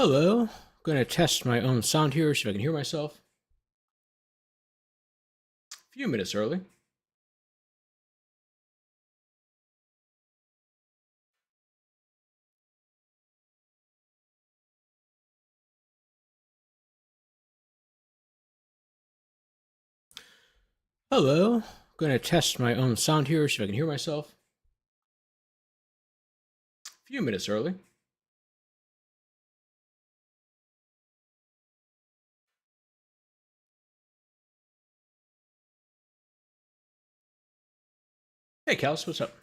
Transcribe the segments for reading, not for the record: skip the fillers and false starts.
Hello. I'm going to test my own sound here, see if I can hear myself. A few minutes early. Hello. I'm going to test my own sound here, see if I can hear myself. A few minutes early. Hey, Kels, what's up?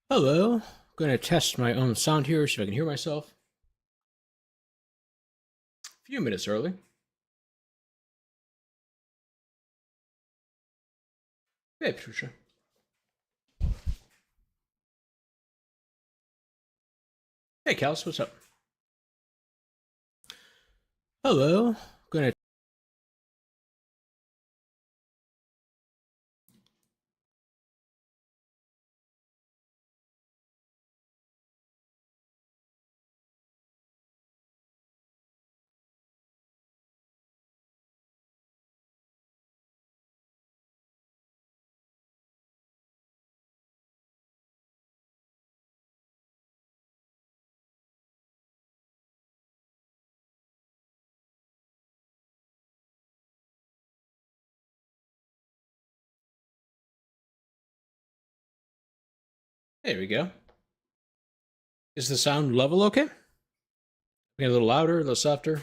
Hello. I'm going to test my own sound here, see if I can hear myself. A few minutes early. Hey, Patricia. Hey, Kels, what's up? Hello. I'm going to There we go. Is the sound level okay? Maybe a little louder, a little softer?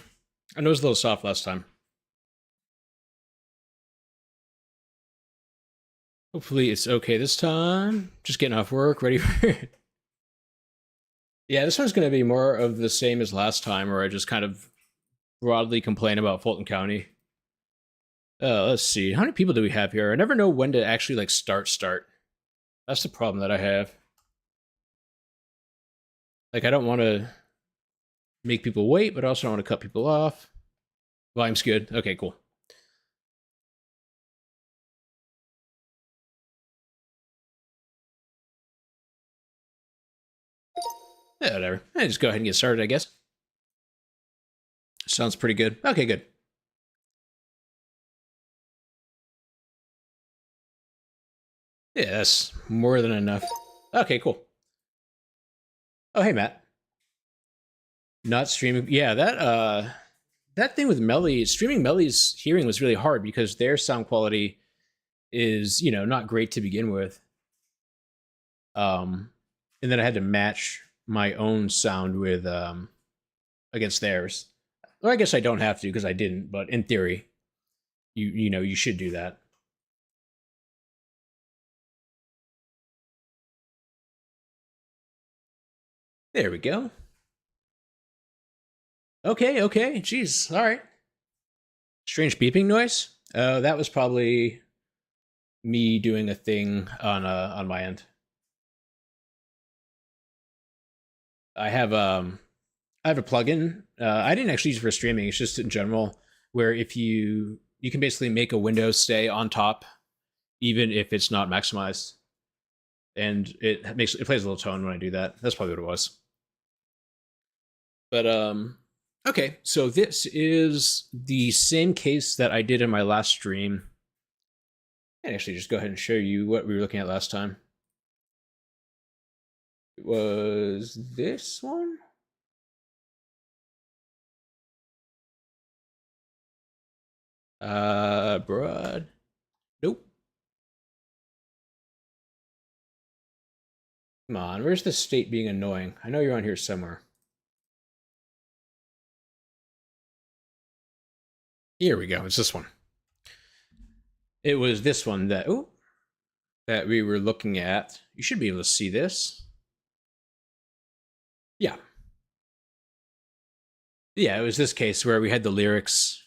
I know it was a little soft last time. Hopefully it's okay this time. Just getting off work, ready for it. Yeah, this one's going to be more of the same as last time, where I just kind of broadly complain about Fulton County. Let's see. How many people do we have here? I never know when to actually, like, start. That's the problem that I have. Like, I don't want to make people wait, but I also don't want to cut people off. Volume's good. Okay, cool. Yeah, whatever. Just go ahead and get started, I guess. Sounds pretty good. Okay, good. Yeah, that's more than enough. Okay, cool. Oh, hey, Matt. Not streaming. Yeah, that thing with Melly, streaming Melly's hearing was really hard because their sound quality is, not great to begin with. And then I had to match my own sound with against theirs. Or I guess I don't have to because I didn't, but in theory, you should do that. There we go. Okay. Jeez. All right. Strange beeping noise. That was probably me doing a thing on my end. I have a plugin. I didn't actually use it for streaming. It's just in general where if you can basically make a window stay on top, even if it's not maximized, and it plays a little tone when I do that. That's probably what it was. But okay. So this is the same case that I did in my last stream. And actually, just go ahead and show you what we were looking at last time. It was this one. Broad. Nope. Come on, where's the state being annoying? I know you're on here somewhere. Here we go. It's this one. It was this one that we were looking at. You should be able to see this. Yeah. Yeah, it was this case where we had the lyrics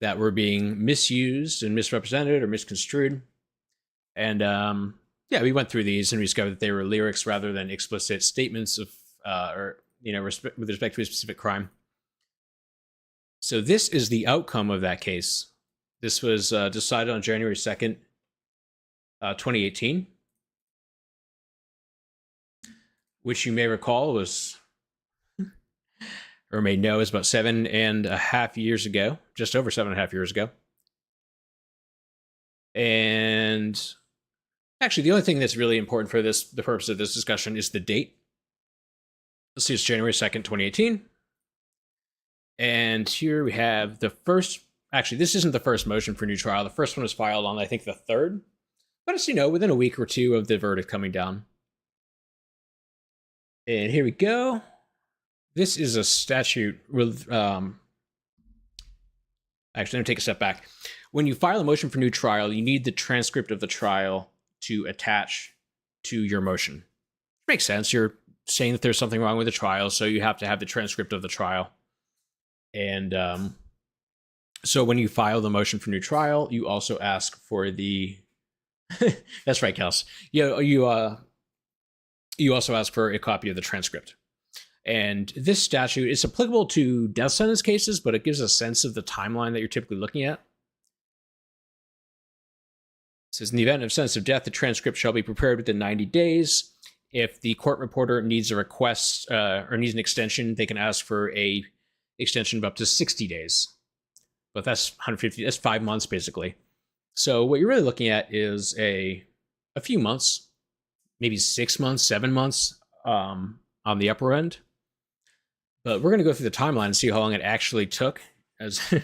that were being misused and misrepresented or misconstrued. And yeah, we went through these and we discovered that they were lyrics rather than explicit statements of, with respect to a specific crime. So this is the outcome of that case. This was decided on January 2nd, 2018, which you may recall was or may know, is about 7.5 years ago, just over 7.5 years ago. And actually, the only thing that's really important for the purpose of this discussion is the date. Let's see, it's January 2nd, 2018. And here we have the first, actually, this isn't the first motion for new trial. The first one was filed on, I think, the 3rd. But it's, within a week or two of the verdict coming down. And here we go. This is a statute with, actually, let me take a step back. When you file a motion for new trial, you need the transcript of the trial to attach to your motion. Makes sense. You're saying that there's something wrong with the trial, so you have to have the transcript of the trial. And so when you file the motion for new trial, you also ask for the... That's right, Kels. You also ask for a copy of the transcript. And this statute is applicable to death sentence cases, but it gives a sense of the timeline that you're typically looking at. It says, in the event of sentence of death, the transcript shall be prepared within 90 days. If the court reporter needs a request or needs an extension, they can ask for a extension of up to 60 days. But that's 150, that's 5 months, basically. So what you're really looking at is a few months, maybe 6 months, 7 months on the upper end. But we're going to go through the timeline and see how long it actually took. As you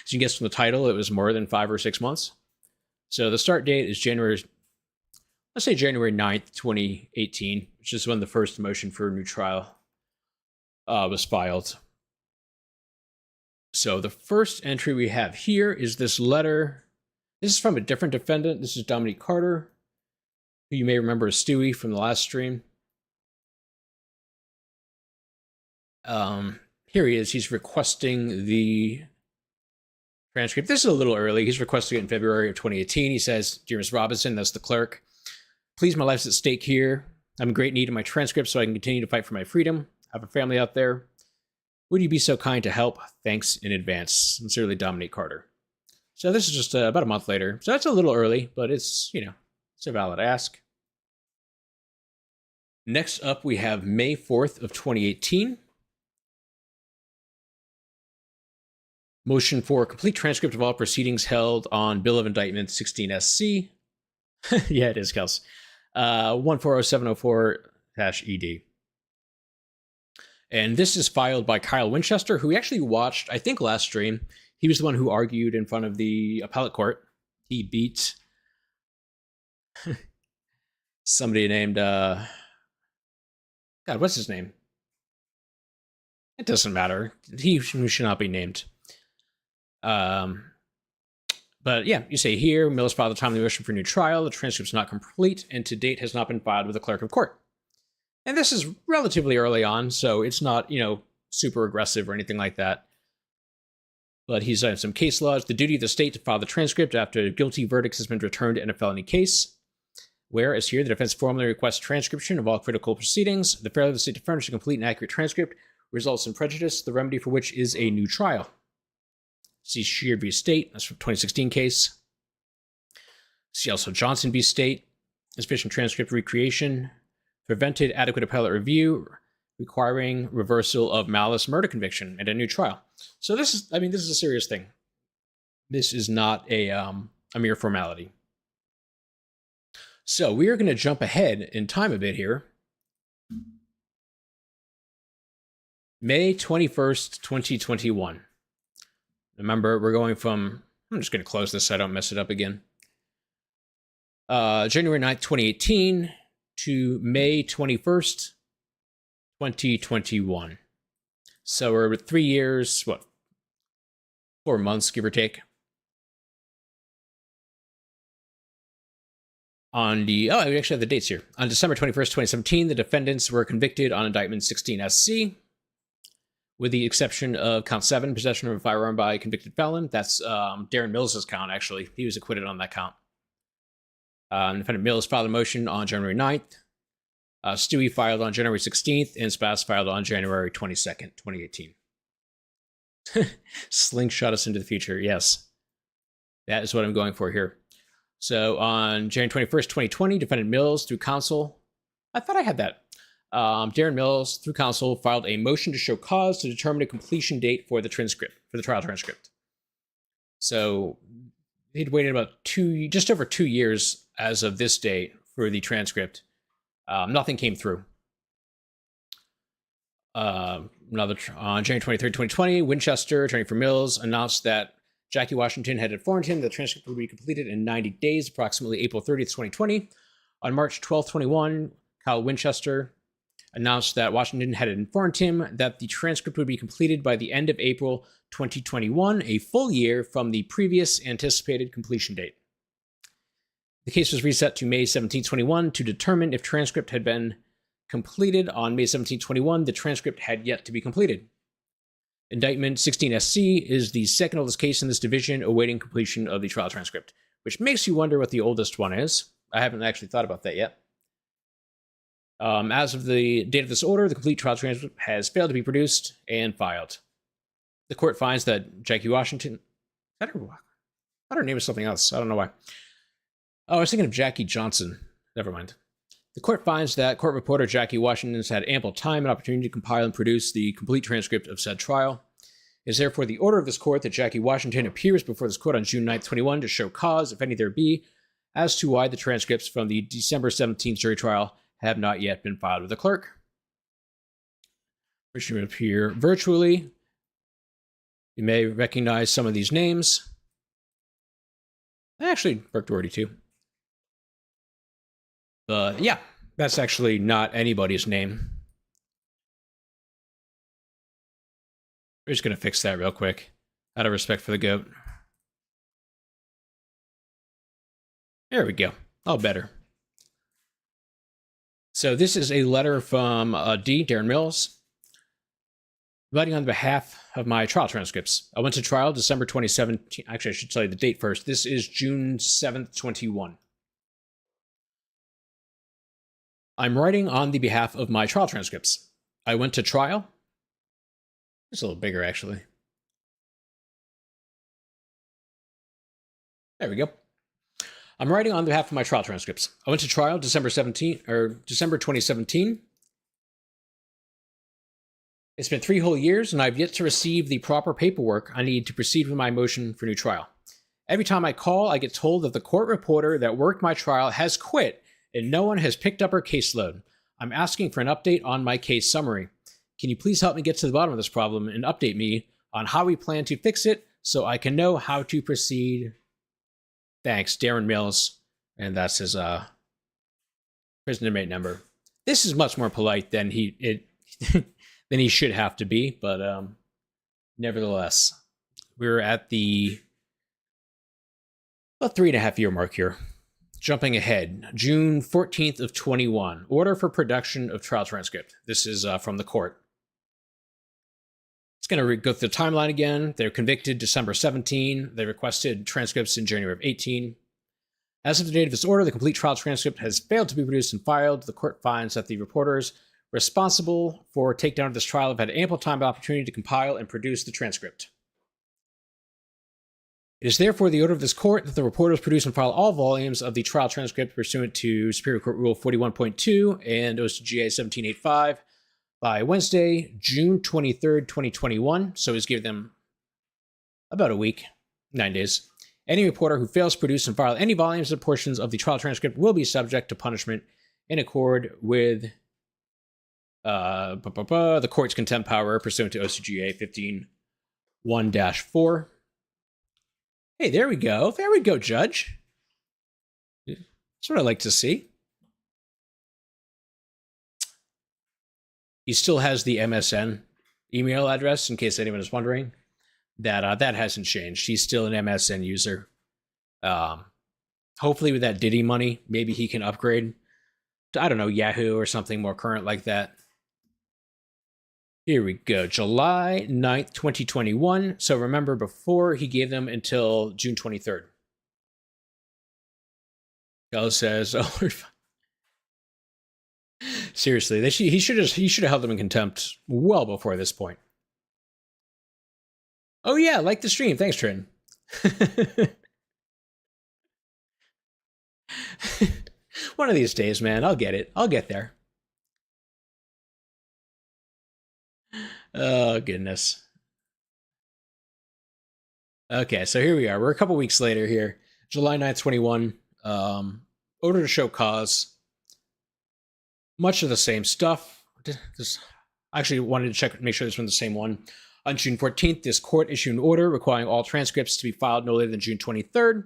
can guess from the title, it was more than 5 or 6 months. So the start date is January 9th, 2018, which is when the first motion for a new trial was filed. So the first entry we have here is this letter. This is from a different defendant. This is Dominique Carter, who you may remember as Stewie from the last stream. Here he is. He's requesting the transcript. This is a little early. He's requesting it in February of 2018. He says, "Dear Ms. Robinson," that's the clerk, "please, my life's at stake here. I'm in great need of my transcript so I can continue to fight for my freedom. I have a family out there. Would you be so kind to help? Thanks in advance. Sincerely, Dominique Carter." So this is just about a month later. So that's a little early, but it's, it's a valid ask. Next up, we have May 4th of 2018. Motion for complete transcript of all proceedings held on Bill of Indictment 16SC. Yeah, it is, Kels. 140704-ED. And this is filed by Kyle Winchester, who we actually watched, I think, last stream. He was the one who argued in front of the appellate court. He beat somebody named, God, what's his name? It doesn't matter. He should not be named. But yeah, you say here, Mills filed a timely motion for new trial. The transcript is not complete and to date has not been filed with the clerk of court. And this is relatively early on, so it's not, super aggressive or anything like that. But he's done some case laws. The duty of the state to file the transcript after guilty verdicts has been returned in a felony case. Whereas here, the defense formally requests transcription of all critical proceedings. The failure of the state to furnish a complete and accurate transcript results in prejudice, the remedy for which is a new trial. See Sheard v. State, that's from 2016 case. See also Johnson v. State, insufficient transcript recreation, prevented adequate appellate review, requiring reversal of malice murder conviction and a new trial. So this is a serious thing. This is not a mere formality. So we are going to jump ahead in time a bit here. May 21st, 2021. Remember, we're going from, I'm just going to close this so I don't mess it up again. January 9th, 2018 to May 21st, 2021. So we're 3 years, 4 months, give or take. We actually have the dates here. On December 21st, 2017, the defendants were convicted on indictment 16SC, with the exception of count 7, possession of a firearm by a convicted felon. That's Darren Mills' count, actually. He was acquitted on that count. Defendant Mills filed a motion on January 9th. Stewie filed on January 16th, and Spass filed on January 22nd, 2018. Slingshot us into the future, yes. That is what I'm going for here. So on January 21st, 2020, defendant Mills, through counsel, I thought I had that. Darren Mills, through counsel, filed a motion to show cause to determine a completion date for the trial transcript. So he'd waited about just over 2 years as of this date for the transcript. Nothing came through. On January 23rd, 2020, Winchester, attorney for Mills, announced that Jackie Washington had informed him that the transcript would be completed in 90 days, approximately April 30th, 2020. On March 12th, 21, Kyle Winchester announced that Washington had informed him that the transcript would be completed by the end of April 2021, a full year from the previous anticipated completion date. The case was reset to May 17, 21 to determine if transcript had been completed. On May 17, 21, the transcript had yet to be completed. Indictment 16SC is the second oldest case in this division awaiting completion of the trial transcript, which makes you wonder what the oldest one is. I haven't actually thought about that yet. As of the date of this order, the complete trial transcript has failed to be produced and filed. The court finds that Jackie Washington... I thought her name is something else. I don't know why. Oh, I was thinking of Jackie Johnson. Never mind. The court finds that court reporter Jackie Washington has had ample time and opportunity to compile and produce the complete transcript of said trial. It is therefore the order of this court that Jackie Washington appears before this court on June 9th, 21 to show cause, if any there be, as to why the transcripts from the December 17th jury trial have not yet been filed with the clerk. Which will appear virtually. You may recognize some of these names. Actually, Burke Doherty too. Yeah, that's actually not anybody's name. We're just going to fix that real quick, out of respect for the goat. There we go. All better. So this is a letter from Darren Mills, writing on behalf of my trial transcripts. I went to trial December 2017. Actually, I should tell you the date first. This is June 7th, 21. I'm writing on the behalf of my trial transcripts. I went to trial. It's a little bigger, actually. There we go. I'm writing on behalf of my trial transcripts. I went to trial December 2017. It's been 3 whole years, and I've yet to receive the proper paperwork I need to proceed with my motion for new trial. Every time I call, I get told that the court reporter that worked my trial has quit, and no one has picked up her caseload. I'm asking for an update on my case summary. Can you please help me get to the bottom of this problem and update me on how we plan to fix it so I can know how to proceed? Thanks, Darren Mills. And that's his prison inmate number. This is much more polite than he should have to be, but nevertheless, we're at the about 3.5 year mark here. Jumping ahead, June 14th of 21, order for production of trial transcript. This is from the court. It's going to go through the timeline again. They're convicted December 17. They requested transcripts in January of 18. As of the date of this order, the complete trial transcript has failed to be produced and filed. The court finds that the reporters responsible for takedown of this trial have had ample time and opportunity to compile and produce the transcript. It is therefore the order of this court that the reporters produce and file all volumes of the trial transcript pursuant to Superior Court Rule 41.2 and OCGA 1785 by Wednesday, June 23rd, 2021. So he's given them about a week, 9 days. Any reporter who fails to produce and file any volumes or portions of the trial transcript will be subject to punishment in accord with the court's contempt power pursuant to OCGA 15.1-4. Hey, there we go. There we go, Judge. That's what I like to see. He still has the MSN email address, in case anyone is wondering. That hasn't changed. He's still an MSN user. Hopefully with that Diddy money, maybe he can upgrade to, I don't know, Yahoo or something more current like that. Here we go, July 9th, 2021. So remember, before he gave them until June 23rd. Gal says, oh, seriously, he should have held them in contempt well before this point. Oh yeah, like the stream. Thanks, Trin. One of these days, man, I'll get it. I'll get there. Oh, goodness. Okay, so here we are. We're a couple weeks later here. July 9th, 21. Order to show cause. Much of the same stuff. I actually wanted to check, make sure this one's the same one. On June 14th, this court issued an order requiring all transcripts to be filed no later than June 23rd.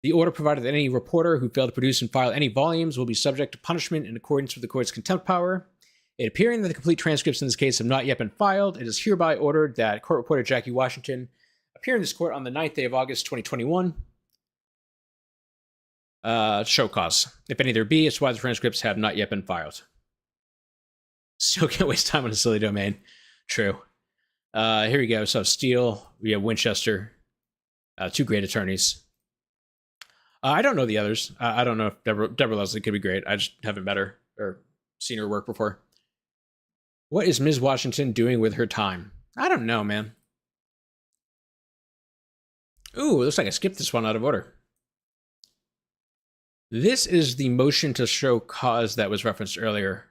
The order provided that any reporter who failed to produce and file any volumes will be subject to punishment in accordance with the court's contempt power. It appearing that the complete transcripts in this case have not yet been filed, it is hereby ordered that court reporter Jackie Washington appear in this court on the 9th day of August 2021. Show cause. If any there be, it's why the transcripts have not yet been filed. Still can't waste time on a silly domain. True. Here we go. So Steele, we have Winchester, two great attorneys. I don't know the others. I don't know if Deborah Leslie could be great. I just haven't met her or seen her work before. What is Ms. Washington doing with her time? I don't know, man. Ooh, it looks like I skipped this one out of order. This is the motion to show cause that was referenced earlier.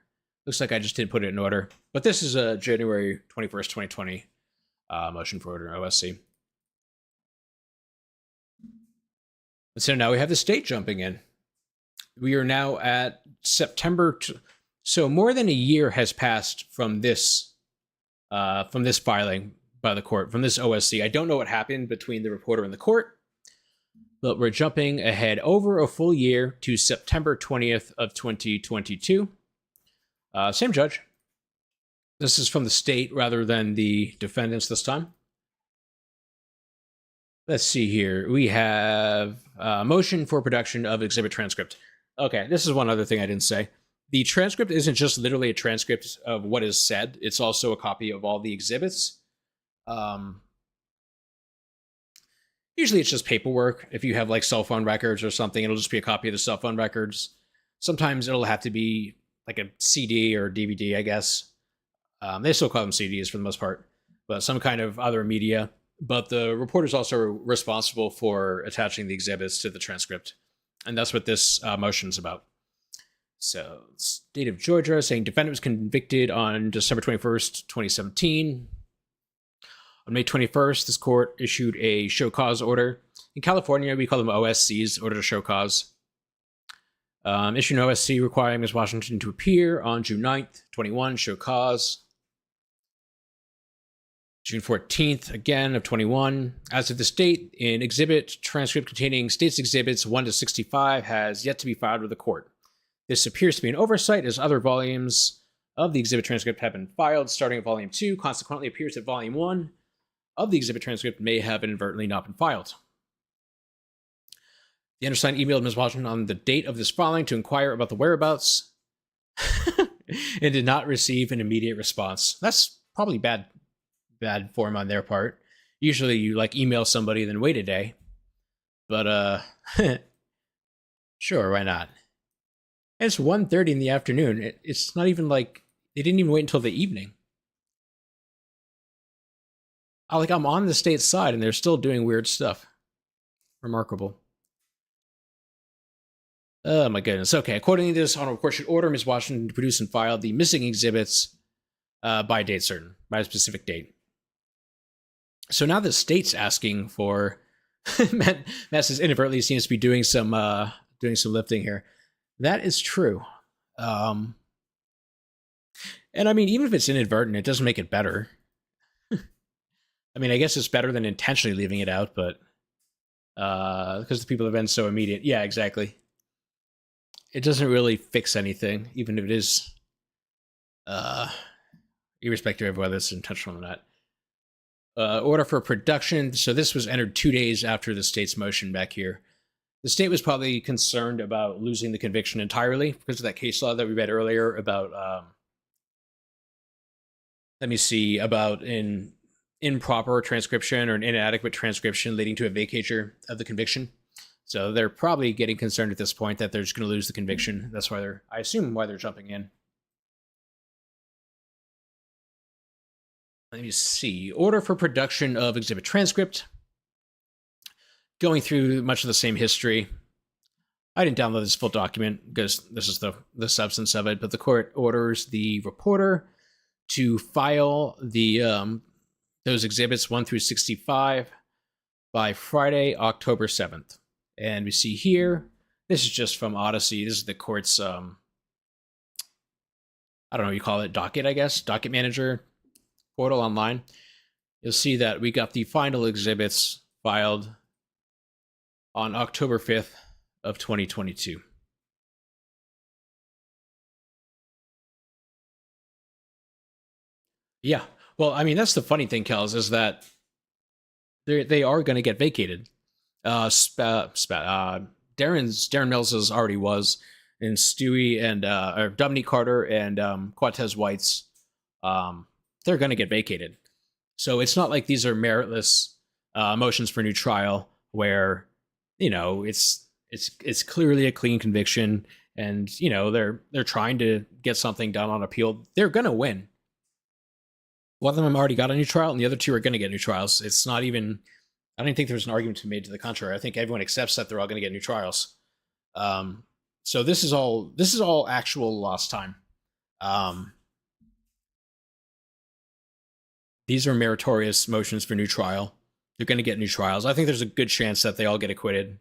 Looks like I just didn't put it in order. But this is a January 21st, 2020 motion for order, OSC. And so now we have the state jumping in. We are now at September. So more than a year has passed from this filing by the court, from this OSC. I don't know what happened between the reporter and the court, but we're jumping ahead over a full year to September 20th of 2022. Same judge. This is from the state rather than the defendants this time. Let's see here. We have a motion for production of exhibit transcript. Okay, this is one other thing I didn't say. The transcript isn't just literally a transcript of what is said. It's also a copy of all the exhibits. Usually it's just paperwork. If you have like cell phone records or something, it'll just be a copy of the cell phone records. Sometimes it'll have to be like a CD or DVD, I guess. They still call them CDs for the most part, but some kind of other media. But the reporter's also responsible for attaching the exhibits to the transcript. And that's what this motion's about. So, state of Georgia saying defendant was convicted on December 21st, 2017. On May 21st, this court issued a show cause order. In California, we call them OSCs, order to show cause. Issued an OSC requiring Ms. Washington to appear on June 9th, 21, show cause. June 14th, again, of 21. As of this date, an exhibit transcript containing state's exhibits 1 to 65 has yet to be filed with the court. This appears to be an oversight, as other volumes of the exhibit transcript have been filed, starting at volume 2. Consequently, it appears that volume 1 of the exhibit transcript may have inadvertently not been filed. The undersigned emailed Ms. Washington on the date of this filing to inquire about the whereabouts and did not receive an immediate response. That's probably bad form on their part. Usually you like email somebody then wait a day. But sure, why not? And it's 1:30 in the afternoon. It's not even like they didn't even wait until the evening. I'm on the state side and they're still doing weird stuff. Remarkable. Oh my goodness. Okay, according to this on a court should order Ms. Washington to produce and file the missing exhibits by a date certain, by a specific date. So now the state's asking for Matt says inadvertently seems to be doing some lifting here. That is true. And I mean, even if it's inadvertent, it doesn't make it better. I mean, I guess it's better than intentionally leaving it out, but because the people have been so immediate. Yeah, exactly. It doesn't really fix anything, even if it is irrespective of whether it's intentional or not. Order for production. So this was entered 2 days after the state's motion back here. The state was probably concerned about losing the conviction entirely because of that case law that we read earlier about, about an improper transcription or an inadequate transcription leading to a vacatur of the conviction. So they're probably getting concerned at this point that they're just going to lose the conviction. That's why I assume why they're jumping in. Let me see. Order for production of exhibit transcript. Going through much of the same history. I didn't download this full document because this is the substance of it, but the court orders the reporter to file the those exhibits 1 through 65 by Friday, October 7th. And we see here, this is just from Odyssey. This is the court's, I don't know what you call it, docket, I guess, docket manager portal online. You'll see that we got the final exhibits filed on October 5th of 2022. Yeah. Well, I mean, that's the funny thing, Kels, is that they are going to get vacated. Darren Mills already was, and Stewie and or Dominique Carter and Quatez White's, they're going to get vacated. So it's not like these are meritless motions for new trial where, you know, it's clearly a clean conviction, and you know they're trying to get something done on appeal. They're going to win. One of them already got a new trial, and the other two are going to get new trials. It's not even, I don't think there's an argument to be made to the contrary. I think everyone accepts that they're all going to get new trials. So this is all actual lost time. These are meritorious motions for new trial. They're going to get new trials. I think there's a good chance that they all get acquitted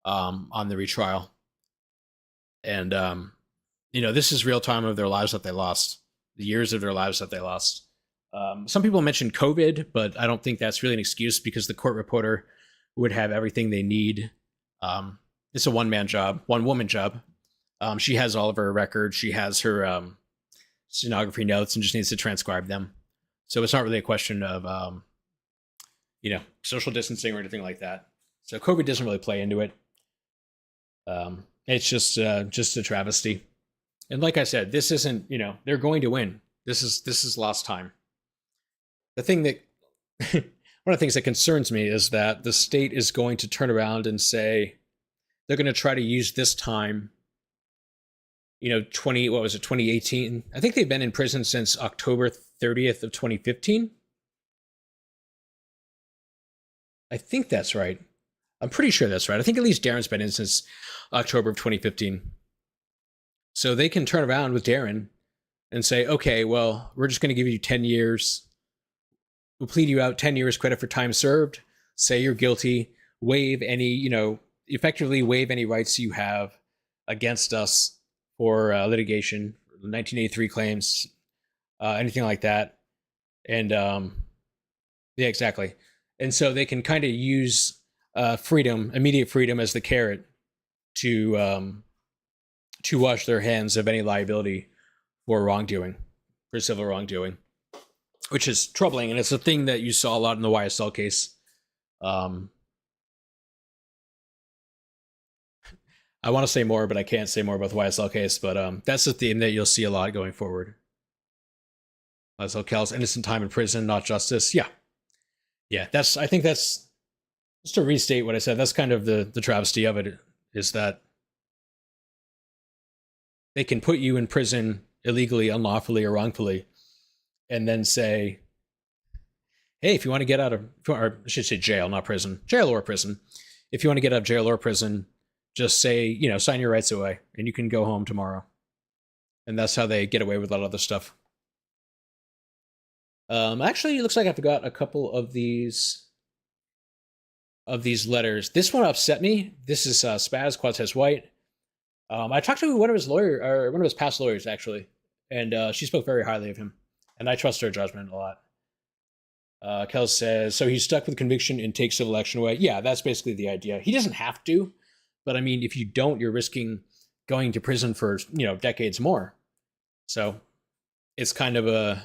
on the retrial. And, you know, this is real time of their lives that they lost, the years of their lives that they lost. Some people mentioned COVID, but I don't think that's really an excuse because the court reporter would have everything they need. It's a one-man job, one-woman job. She has all of her records. She has her stenography notes and just needs to transcribe them. So it's not really a question of, you know, social distancing or anything like that. So COVID doesn't really play into it. It's just a travesty. And like I said, this isn't, you know, they're going to win. This is lost time. The thing that, one of the things that concerns me is that the state is going to turn around and say they're going to try to use this time, you know, 2018? I think they've been in prison since October 30th of 2015. I think that's right. I'm pretty sure that's right. I think at least Darren's been in since October of 2015. So they can turn around with Darren and say, okay, well, we're just going to give you 10 years. We'll plead you out 10 years credit for time served, say you're guilty, waive any, you know, effectively waive any rights you have against us for litigation, 1983 claims, anything like that. And yeah, exactly. And so they can kind of use freedom, immediate freedom, as the carrot to wash their hands of any liability for wrongdoing, for civil wrongdoing, which is troubling. And it's a thing that you saw a lot in the YSL case. I want to say more, but I can't say more about the YSL case. But that's the theme that you'll see a lot going forward. YSL Cal's innocent time in prison, not justice. Yeah. I think that's, just to restate what I said, that's kind of the travesty of it, is that they can put you in prison illegally, unlawfully, or wrongfully, and then say, hey, if you want to get out of, or I should say jail, not prison, jail or prison. If you want to get out of jail or prison, just say, you know, sign your rights away and you can go home tomorrow. And that's how they get away with a lot of other stuff. Actually, it looks like I forgot a couple of these letters. This one upset me. This is Spaz, Quatez White. I talked to one of his past lawyers, actually, and she spoke very highly of him, and I trust her judgment a lot. Kel says, so he's stuck with conviction and takes civil action away. Yeah, that's basically the idea. He doesn't have to, but I mean, if you don't, you're risking going to prison for, you know, decades more. So it's kind of a,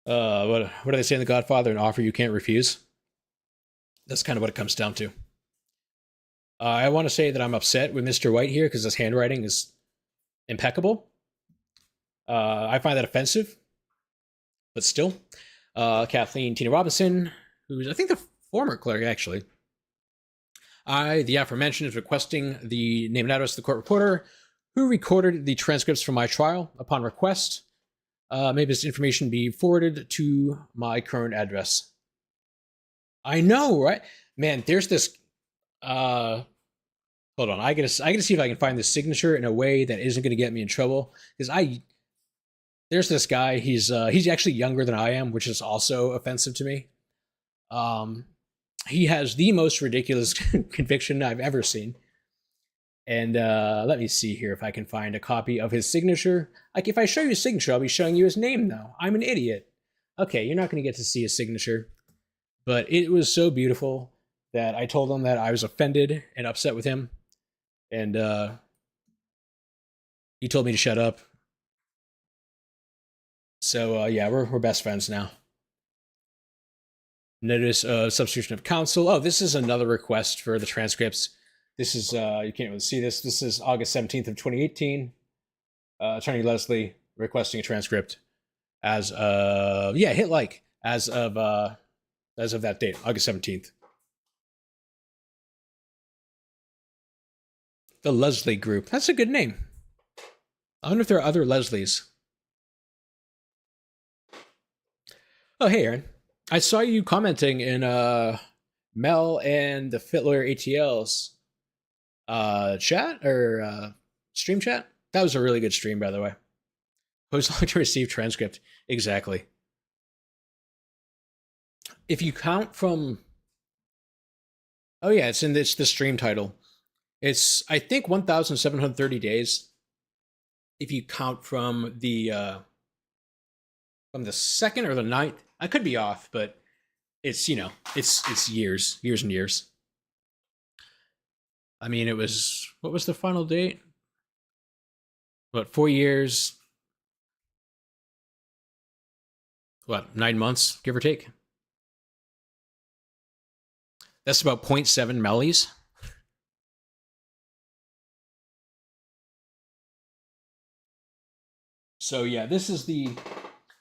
what do they say in The Godfather? An offer you can't refuse. That's kind of what it comes down to. I want to say that I'm upset with Mr. White here because his handwriting is impeccable. I find that offensive, but still. Kathleen Tina Robinson, who's, I think, the former clerk, actually. The aforementioned, is requesting the name and address of the court reporter who recorded the transcripts from my trial. Upon request, may this information be forwarded to my current address. I know, right? Man, there's this... hold on, I gotta see if I can find this signature in a way that isn't going to get me in trouble, because there's this guy. He's actually younger than I am, which is also offensive to me. He has the most ridiculous conviction I've ever seen. And let me see here if I can find a copy of his signature. Like, if I show you his signature, I'll be showing you his name, though. I'm an idiot. Okay, you're not going to get to see his signature. But it was so beautiful that I told him that I was offended and upset with him. And he told me to shut up. So, yeah, we're best friends now. Notice substitution of counsel. Oh, this is another request for the transcripts. This is, you can't really see this. This is August 17th of 2018. Attorney Leslie requesting a transcript as hit like as of that date, August 17th. The Leslie Group. That's a good name. I wonder if there are other Leslies. Oh, hey, Aaron. I saw you commenting in Mel and the Fit Lawyer ATL's chat or stream chat. That was a really good stream, by the way. Who's like to receive transcript? Exactly. If you count from, oh yeah, it's the stream title. It's, I think, 1,730 days. If you count from the 2nd or the 9th, I could be off, but it's, you know, it's years and years. I mean, it was, what was the final date? What, 4 years? What, 9 months, give or take? That's about 0.7 mellies. So yeah, this is the,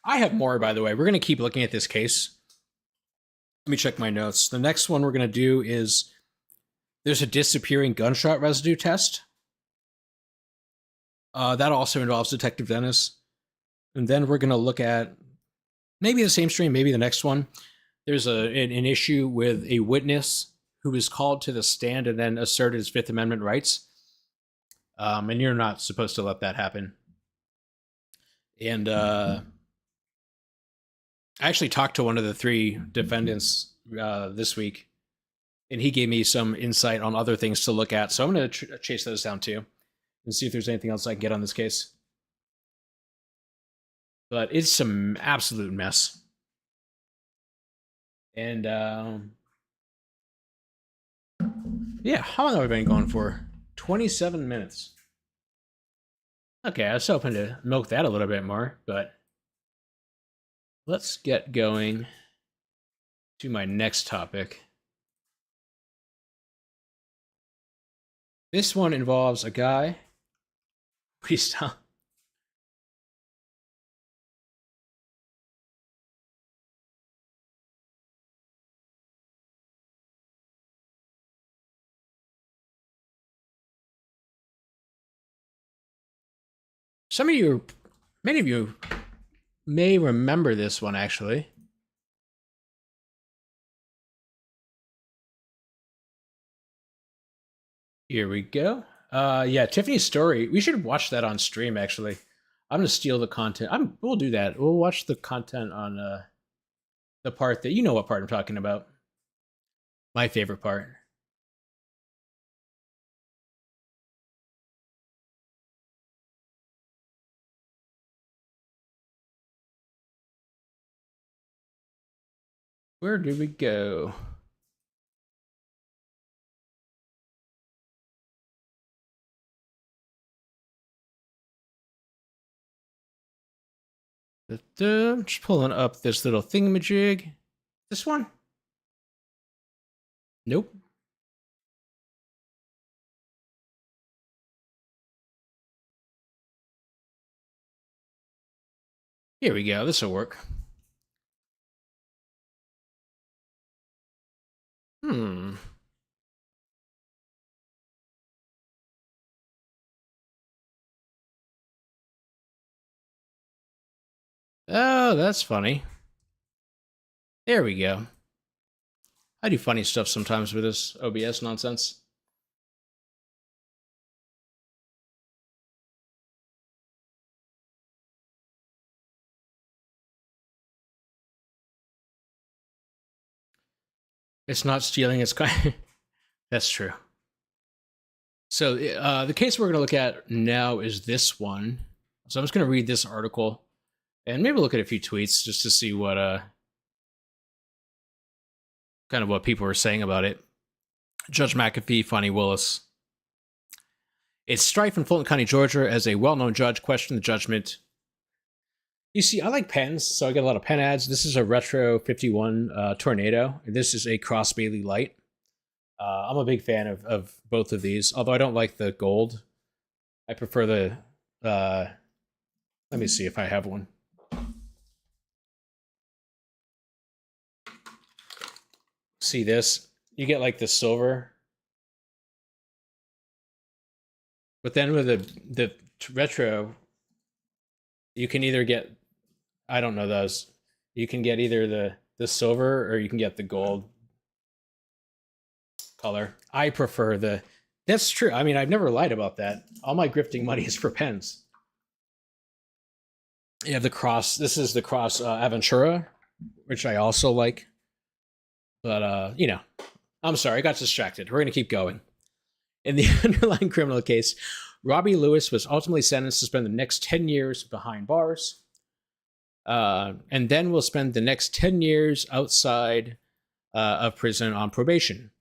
I have more, by the way. We're going to keep looking at this case. Let me check my notes. The next one we're going to do is, there's a disappearing gunshot residue test. That also involves Detective Dennis. And then we're going to look at maybe the same stream, maybe the next one. There's an issue with a witness who was called to the stand and then asserted his Fifth Amendment rights. And you're not supposed to let that happen. And I actually talked to one of the 3 defendants this week, and he gave me some insight on other things to look at. So I'm going to chase those down too and see if there's anything else I can get on this case. But it's some absolute mess. And yeah, how long have I been going for? 27 minutes. Okay, I was hoping to milk that a little bit more, but let's get going to my next topic. This one involves a guy. Please stop. Many of you may remember this one, actually. Here we go. Yeah, Tiffany's story. We should watch that on stream, actually. I'm gonna steal the content. We'll do that. We'll watch the content on the part that, you know what part I'm talking about. My favorite part. Where do we go? I'm just pulling up this little thingamajig. This one? Nope. Here we go. This will work. Oh, that's funny. There we go. I do funny stuff sometimes with this OBS nonsense. It's not stealing. It's kind. That's true. So the case we're going to look at now is this one. So I'm just going to read this article and maybe look at a few tweets just to see what kind of what people are saying about it. Judge McAfee, Fani Willis. It's strife in Fulton County, Georgia, as a well-known judge questioned the judgment. You see, I like pens, so I get a lot of pen ads. This is a Retro 51 Tornado. This is a Cross Bailey Light. I'm a big fan of both of these, although I don't like the gold. I prefer the... let me see if I have one. See this? You get like the silver. But then with the retro, you can either get, I don't know those. You can get either the silver or you can get the gold color. I prefer the, that's true. I mean, I've never lied about that. All my grifting money is for pens. You have the Cross, this is the Cross Aventura, which I also like. But, you know, I'm sorry, I got distracted. We're going to keep going. In the underlying criminal case, Robbie Lewis was ultimately sentenced to spend the next 10 years behind bars, and then will spend the next 10 years outside of prison on probation.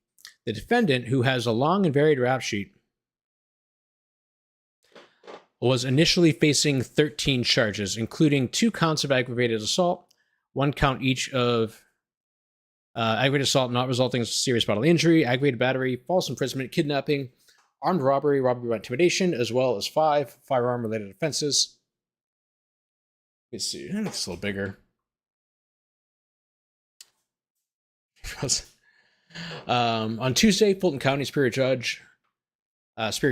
The defendant, who has a long and varied rap sheet, was initially facing 13 charges, including 2 counts of aggravated assault, 1 count each of aggravated assault not resulting in serious bodily injury, aggravated battery, false imprisonment, kidnapping, armed robbery, robbery by intimidation, as well as 5 firearm-related offenses. Let's see, it's a little bigger. On Tuesday, Fulton County Superior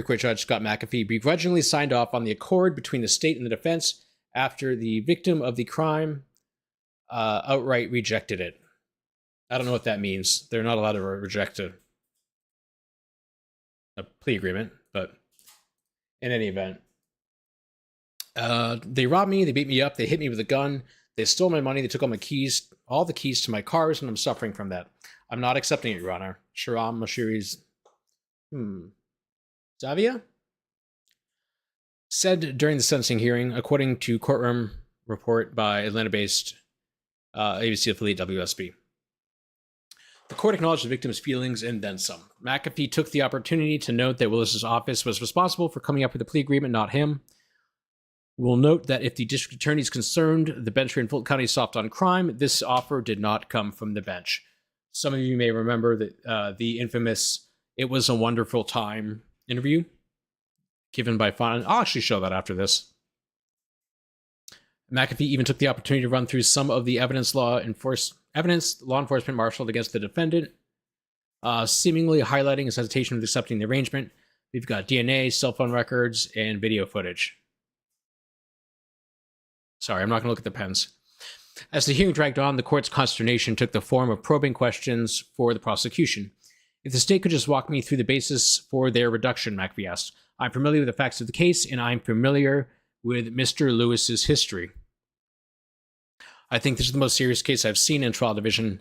Court Judge Scott McAfee begrudgingly signed off on the accord between the state and the defense after the victim of the crime outright rejected it. I don't know what that means. They're not allowed to reject a plea agreement, but in any event. They robbed me, they beat me up, they hit me with a gun, they stole my money, they took all my keys, all the keys to my cars, and I'm suffering from that. I'm not accepting it, Your Honor. Sharam Mashiri's Zavia said during the sentencing hearing, according to courtroom report by Atlanta-based ABC affiliate WSB. The court acknowledged the victim's feelings and then some. McAfee took the opportunity to note that Willis's office was responsible for coming up with the plea agreement, not him. We'll note that if the district attorney is concerned the bench here in Fulton County is soft on crime, this offer did not come from the bench. Some of you may remember that the infamous "It Was a Wonderful Time" interview given by Fon. I'll actually show that after this. McAfee even took the opportunity to run through some of the evidence law enforcement marshaled against the defendant, seemingly highlighting his hesitation with accepting the arrangement. We've got DNA, cell phone records, and video footage. Sorry, I'm not going to look at the pens. As the hearing dragged on, the court's consternation took the form of probing questions for the prosecution. If the state could just walk me through the basis for their reduction, McAfee asked. I'm familiar with the facts of the case, and I'm familiar with Mr. Lewis's history. I think this is the most serious case I've seen in trial division,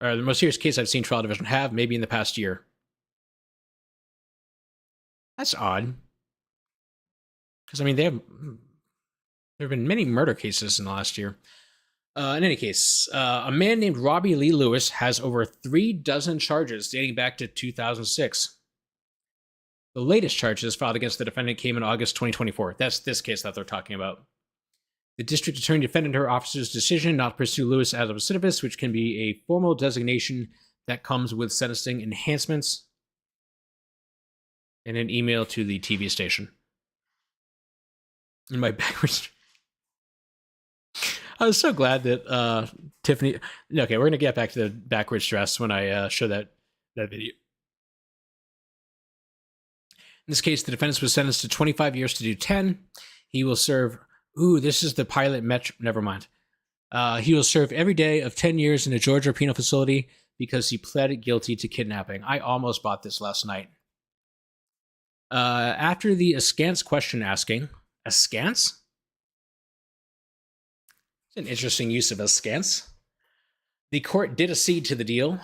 or the most serious case I've seen trial division have, maybe in the past year. That's odd. Because, I mean, there have been many murder cases in the last year. In any case, a man named Robbie Lee Lewis has over 3 dozen charges dating back to 2006. The latest charges filed against the defendant came in August 2024. That's this case that they're talking about. The district attorney defended her officer's decision not to pursue Lewis as a recidivist, which can be a formal designation that comes with sentencing enhancements, in an email to the TV station. In my backwards... I was so glad that Tiffany... Okay, we're going to get back to the backwards dress when I show that video. In this case, the defendant was sentenced to 25 years to do 10. He will serve... Ooh, this is the pilot metro... Never mind. He will serve every day of 10 years in a Georgia penal facility because he pled guilty to kidnapping. I almost bought this last night. After the askance question asking... Askance? It's an interesting use of askance. The court did accede to the deal,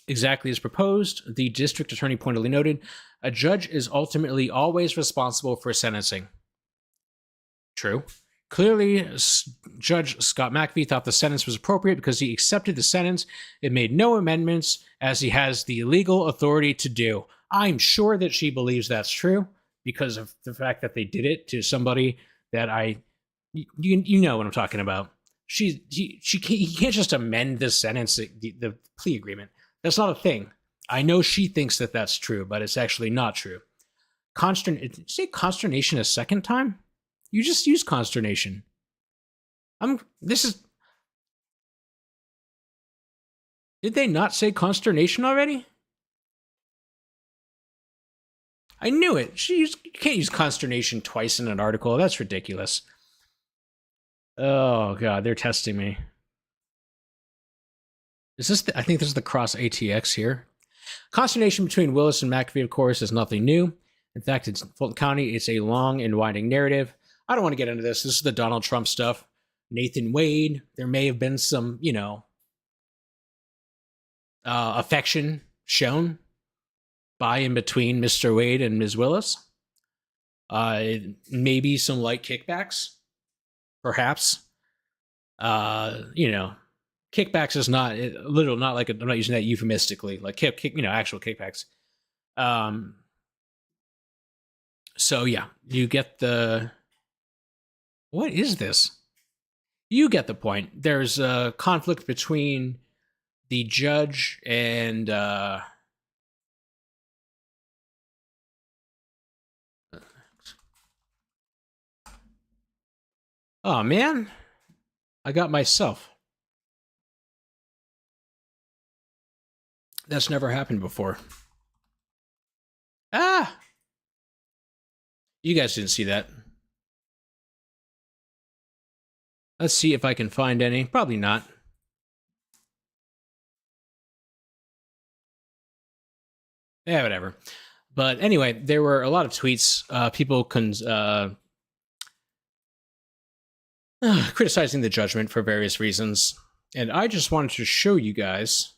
exactly as proposed. The district attorney pointedly noted, a judge is ultimately always responsible for sentencing. True. Clearly, Judge Scott McAfee thought the sentence was appropriate because he accepted the sentence and made no amendments, as he has the legal authority to do. I'm sure that she believes that's true because of the fact that they did it to somebody that you know what I'm talking about. He can't just amend the sentence, the plea agreement. That's not a thing. I know she thinks that that's true, but it's actually not true. Did you say consternation a second time? You just use consternation. Did they not say consternation already? I knew it. You can't use consternation twice in an article. That's ridiculous. Oh, God, they're testing me. Is this I think this is the cross ATX here. Consternation between Willis and McAfee, of course, is nothing new. In fact, in Fulton County, it's a long and winding narrative. I don't want to get into this. This is the Donald Trump stuff. Nathan Wade. There may have been some, affection shown by and between Mr. Wade and Ms. Willis. Maybe some light kickbacks, perhaps. Kickbacks is not not like I'm not using that euphemistically, like actual kickbacks. So yeah, you get the. What is this? You get the point. There's a conflict between the judge and oh man, I got myself. That's never happened before. Ah! You guys didn't see that. Let's see if I can find any. Probably not. Yeah, whatever. But anyway, there were a lot of tweets. People criticizing the judgment for various reasons. And I just wanted to show you guys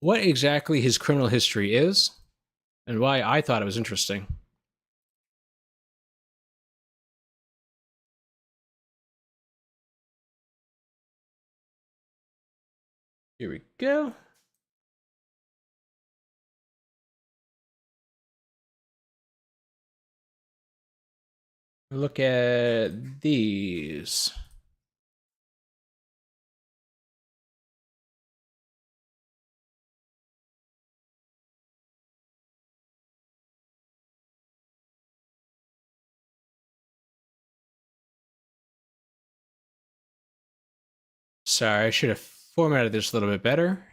what exactly his criminal history is and why I thought it was interesting. Here we go. Look at these. Sorry, I should have formatted this a little bit better.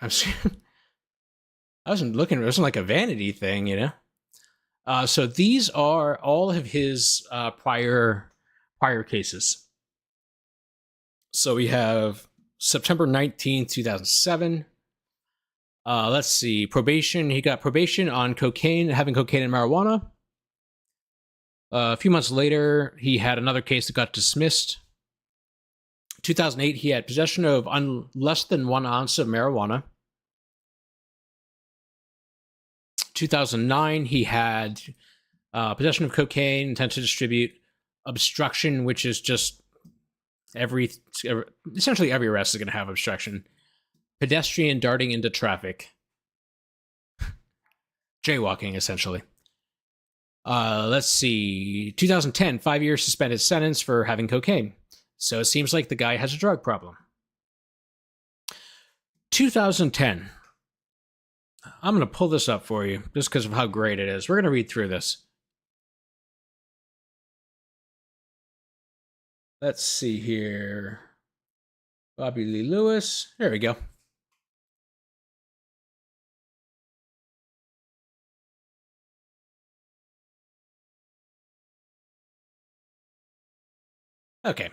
I wasn't looking. It wasn't like a vanity thing, So these are all of his prior cases. So we have September 19th, 2007. Let's see. Probation. He got probation on cocaine, having cocaine and marijuana. A few months later, he had another case that got dismissed. 2008, he had possession of less than 1 ounce of marijuana. 2009, he had possession of cocaine, intent to distribute, obstruction, which is just essentially every arrest is going to have obstruction. Pedestrian darting into traffic. Jaywalking, essentially. Let's see. 2010, 5-year suspended sentence for having cocaine. So it seems like the guy has a drug problem. 2010. I'm going to pull this up for you just because of how great it is. We're going to read through this. Let's see here. Robbie Lee Lewis. There we go. Okay.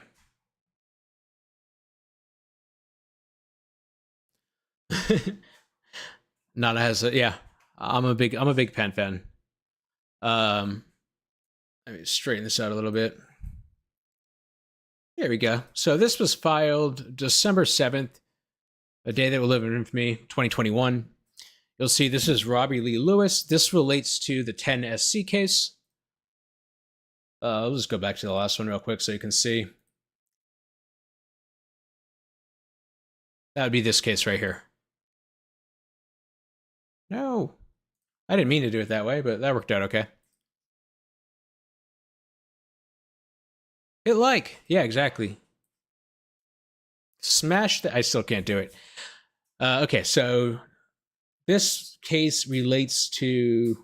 Not as yeah. I'm a big Penn fan. Let me straighten this out a little bit. There we go. So this was filed December 7th, a day that will live in infamy, 2021. You'll see this is Robbie Lee Lewis. This relates to the 10SC case. I'll just go back to the last one real quick so you can see. That would be this case right here. No, I didn't mean to do it that way, but that worked out okay. Hit like. Yeah, exactly. Smash the... I still can't do it. Okay, so this case relates to...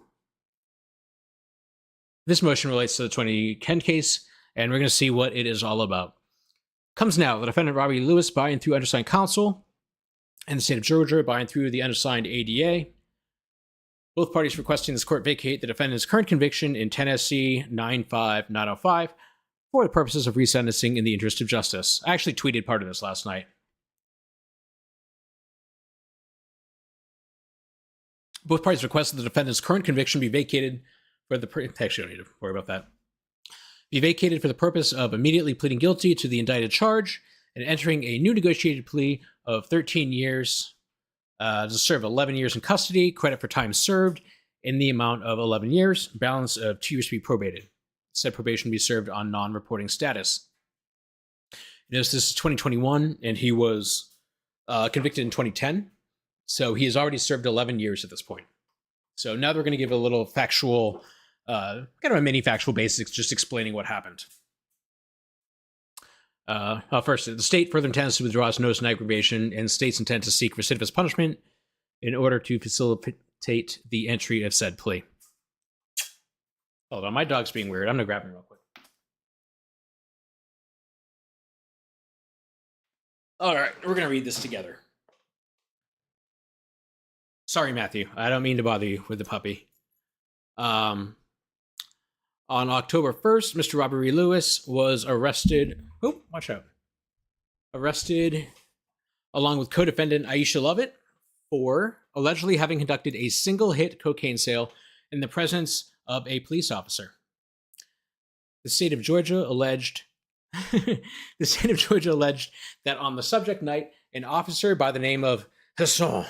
This motion relates to the 2010 case, and we're going to see what it is all about. Comes now, the defendant Robbie Lewis buying through undersigned counsel, and the state of Georgia buying through the undersigned ADA. Both parties requesting this court vacate the defendant's current conviction in 10SC 95905 for the purposes of resentencing in the interest of justice. I actually tweeted part of this last night. Both parties requested the defendant's current conviction be vacated for the... Actually, I don't need to worry about that. Be vacated for the purpose of immediately pleading guilty to the indicted charge and entering a new negotiated plea of 13 years to serve 11 years in custody, credit for time served in the amount of 11 years, balance of 2 years to be probated. Said probation be served on non-reporting status. Notice this is 2021, and he was convicted in 2010, so he has already served 11 years at this point. So now they're going to give a little factual, kind of a mini factual basics, just explaining what happened. First, the state further intends to withdraw its notice of aggravation and state's intent to seek recidivist punishment in order to facilitate the entry of said plea. Hold on, my dog's being weird. I'm going to grab him real quick. All right, we're going to read this together. Sorry, Matthew. I don't mean to bother you with the puppy. On October 1st, Mr. Robbie Lee Lewis was arrested. Oh, watch out. Arrested along with co-defendant Aisha Lovett for allegedly having conducted a single-hit cocaine sale in the presence of a police officer. The state of Georgia alleged that on the subject night, an officer by the name of Hassan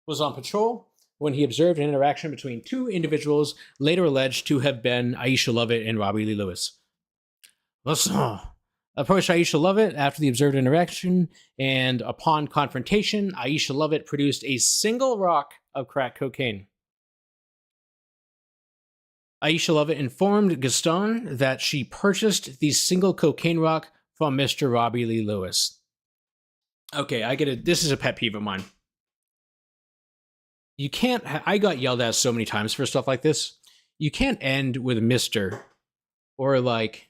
was on patrol when he observed an interaction between two individuals later alleged to have been Aisha Lovett and Robbie Lee Lewis. Hassan approached Aisha Lovett after the observed interaction, and upon confrontation, Aisha Lovett produced a single rock of crack cocaine. Aisha Lovett informed Gaston that she purchased the single cocaine rock from Mr. Robbie Lee Lewis. Okay, I get it. This is a pet peeve of mine. You can't... I got yelled at so many times for stuff like this. You can't end with Mr. Or like...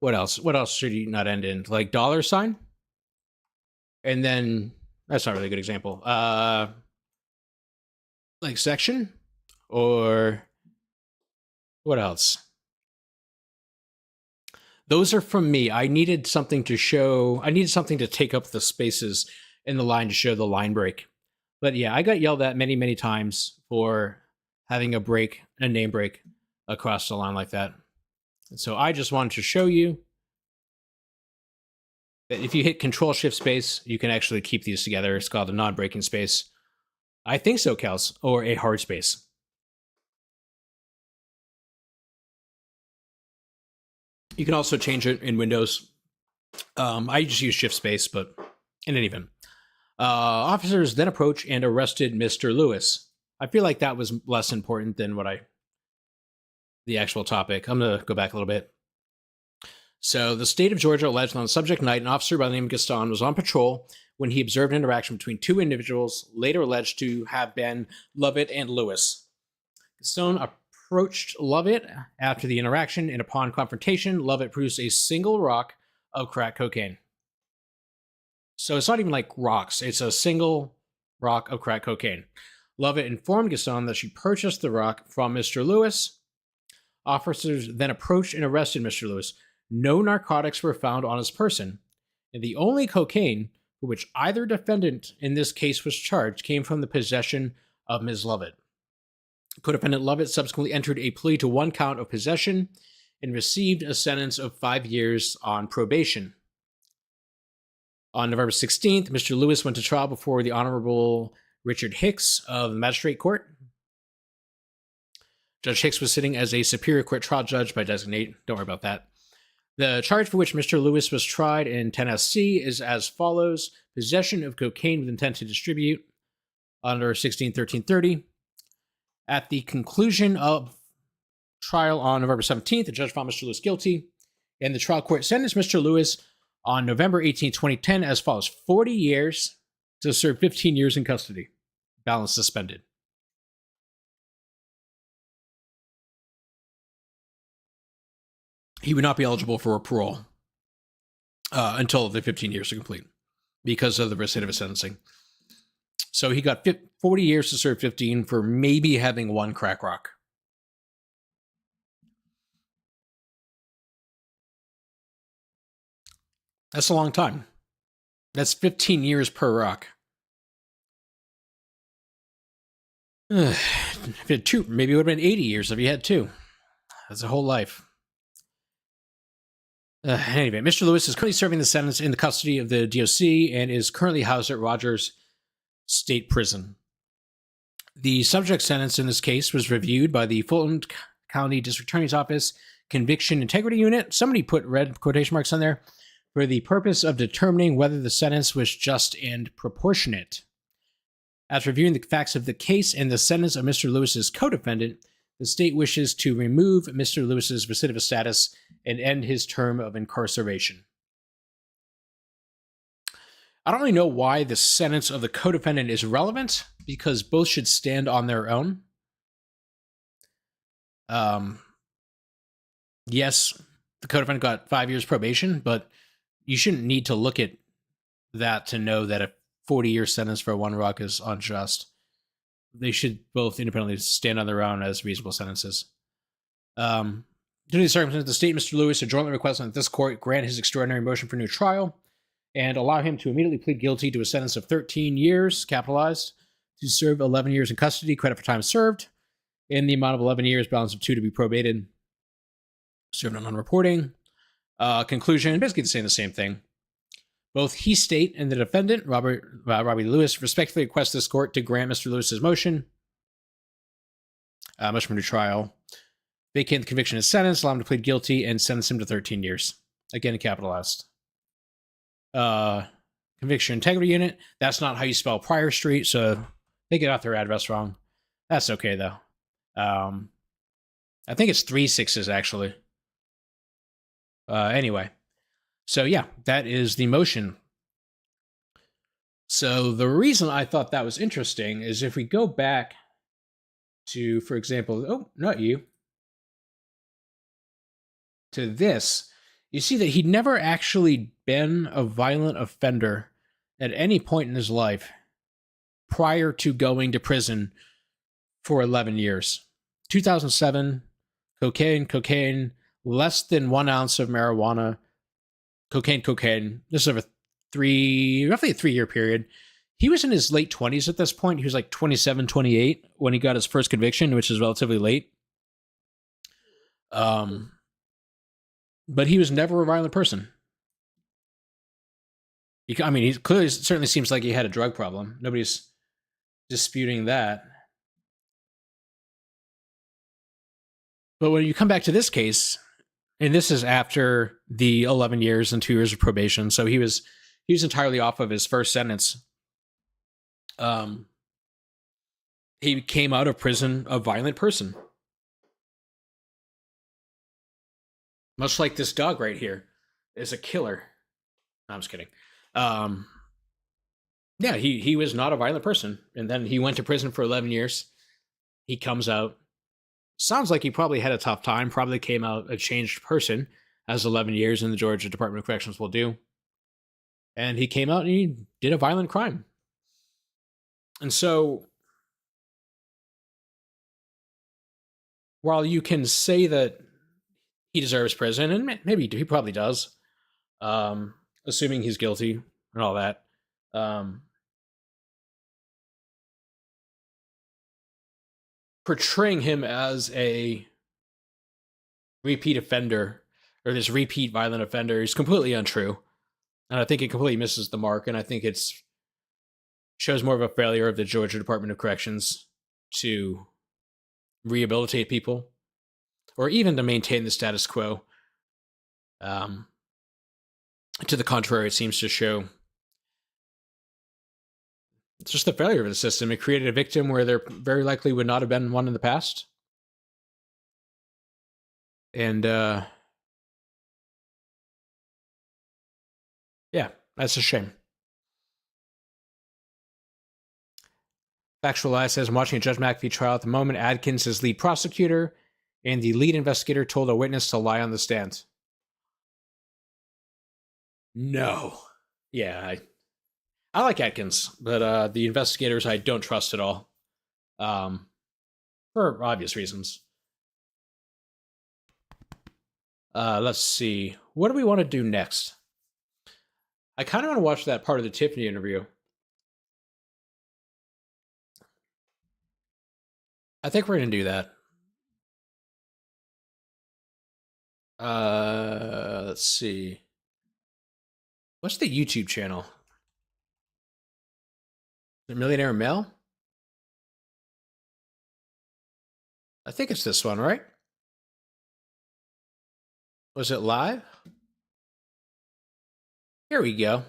What else? What else should you not end in? Like $? And then... That's not really a good example. Like section? Or... What else? Those are from me. I needed something to show... I needed something to take up the spaces in the line to show the line break. But yeah, I got yelled at many, many times for having a name break across the line like that. And so I just wanted to show you that if you hit Control-Shift-Space, you can actually keep these together. It's called a non-breaking space. I think so, Kels, or a hard space. You can also change it in Windows. I just use Shift-Space, but in any event. Officers then approached and arrested Mr. Lewis. I feel like that was less important than the actual topic. I'm going to go back a little bit. So the state of Georgia alleged on the subject night, an officer by the name of Gaston was on patrol when he observed an interaction between two individuals later alleged to have been Lovett and Lewis. Gaston approached Lovett after the interaction, and upon confrontation, Lovett produced a single rock of crack cocaine. So it's not even like rocks. It's a single rock of crack cocaine. Lovett informed Gaston that she purchased the rock from Mr. Lewis. Officers then approached and arrested Mr. Lewis. No narcotics were found on his person, and the only cocaine for which either defendant in this case was charged came from the possession of Ms. Lovett. Co-defendant Lovett subsequently entered a plea to 1 count of possession and received a sentence of 5 years on probation. On November 16th, Mr. Lewis went to trial before the Honorable Richard Hicks of the Magistrate Court. Judge Hicks was sitting as a Superior Court trial judge by designate. Don't worry about that. The charge for which Mr. Lewis was tried in 10SC is as follows: possession of cocaine with intent to distribute under 16-1330. At the conclusion of trial on November 17th, the judge found Mr. Lewis guilty, and the trial court sentenced Mr. Lewis on November 18, 2010 as follows: 40 years to serve 15 years in custody, balance suspended. He would not be eligible for parole until the 15 years are complete because of the recidivist sentencing. So he got 40 years to serve 15 for maybe having 1 crack rock. That's a long time. That's 15 years per rock. If you had 2, maybe it would have been 80 years if you had 2. That's a whole life. Anyway, Mr. Lewis is currently serving the sentence in the custody of the DOC and is currently housed at Rogers State Prison. The subject sentence in this case was reviewed by the Fulton County District Attorney's Office Conviction Integrity Unit. Somebody put red quotation marks on there. For the purpose of determining whether the sentence was just and proportionate. After reviewing the facts of the case and the sentence of Mr. Lewis's co-defendant, the state wishes to remove Mr. Lewis's recidivist status and end his term of incarceration. I don't really know why the sentence of the co-defendant is relevant, because both should stand on their own. Yes, the co-defendant got 5 years probation, but you shouldn't need to look at that to know that a 40-year sentence for 1 rock is unjust. They should both independently stand on their own as reasonable sentences. Due to the circumstances, the state and Mr. Lewis are jointly requesting that this court grant his extraordinary motion for new trial and allow him to immediately plead guilty to a sentence of 13 years, capitalized, to serve 11 years in custody, credit for time served, in the amount of 11 years, balance of 2 to be probated, served on non-reporting. Conclusion, basically saying the same thing. Both he state and the defendant, Robbie Lewis, respectfully request this court to grant Mr. Lewis's motion for new trial, vacate the conviction and sentence, allow him to plead guilty, and sentence him to 13 years. Again, capitalized. Conviction Integrity Unit, that's not how you spell Prior Street, so they get out their address wrong. That's okay, though. I think it's 3 6s, actually. Anyway. So yeah, that is the motion. So the reason I thought that was interesting is if we go back to, for example, to this, you see that he'd never actually been a violent offender at any point in his life prior to going to prison for 11 years. 2007, cocaine, less than 1 ounce of marijuana, cocaine. This is over roughly a 3-year period. He was in his late 20s at this point. He was like 27, 28 when he got his first conviction, which is relatively late. But he was never a violent person. He clearly certainly seems like he had a drug problem. Nobody's disputing that. But when you come back to this case, and this is after the 11 years and 2 years of probation, so he was entirely off of his first sentence. He came out of prison a violent person. Much like this dog right here is a killer. No, I'm just kidding. Yeah, he was not a violent person. And then he went to prison for 11 years. He comes out. Sounds like he probably had a tough time. Probably came out a changed person, as 11 years in the Georgia Department of Corrections will do. And he came out and he did a violent crime. And so, while you can say that he deserves prison, and maybe he probably does, assuming he's guilty and all that, portraying him as a repeat offender or this repeat violent offender is completely untrue. And I think it completely misses the mark. And I think it's shows more of a failure of the Georgia Department of Corrections to rehabilitate people or even to maintain the status quo. To the contrary, it seems to show it's just the failure of the system. It created a victim where there very likely would not have been one in the past. And yeah, that's a shame. Factual Lie says, I'm watching a Judge McAfee trial at the moment. Adkins is lead prosecutor, and the lead investigator told a witness to lie on the stand. No. Yeah, I like Adkins, but the investigators I don't trust at all. For obvious reasons. Let's see. What do we want to do next? I kind of want to watch that part of the Tiffany interview. I think we're going to do that. Let's see. What's the YouTube channel? The Millionaire Mel? I think it's this one, right? Was it live? Here we go.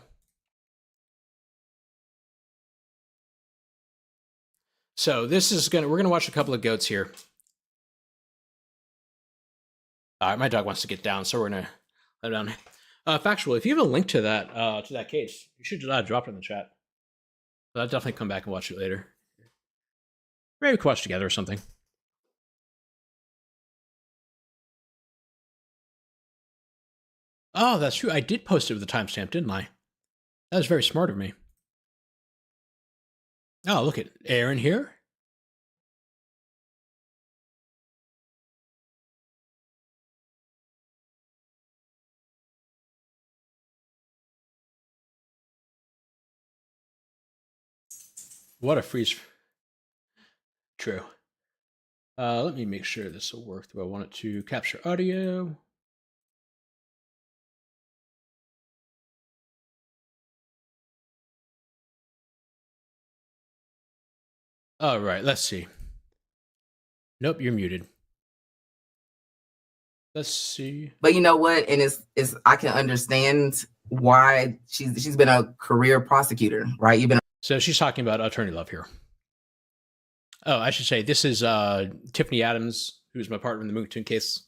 So this is we're gonna watch a couple of goats here. All right, my dog wants to get down, so we're gonna let him down. Factual, if you have a link to that case, you should drop it in the chat. But I'll definitely come back and watch it later. Maybe we can watch together or something. Oh, that's true. I did post it with a timestamp, didn't I? That was very smart of me. Oh, look at Aaron here. What a freeze. True. Let me make sure this will work. Do I want it to capture audio? All right, let's see. Nope, you're muted. Let's see. But you know what? And it's I can understand why she's been a career prosecutor, right? So she's talking about attorney love here. Oh, I should say this is Tiffany Adams, who's my partner in the Moonton case.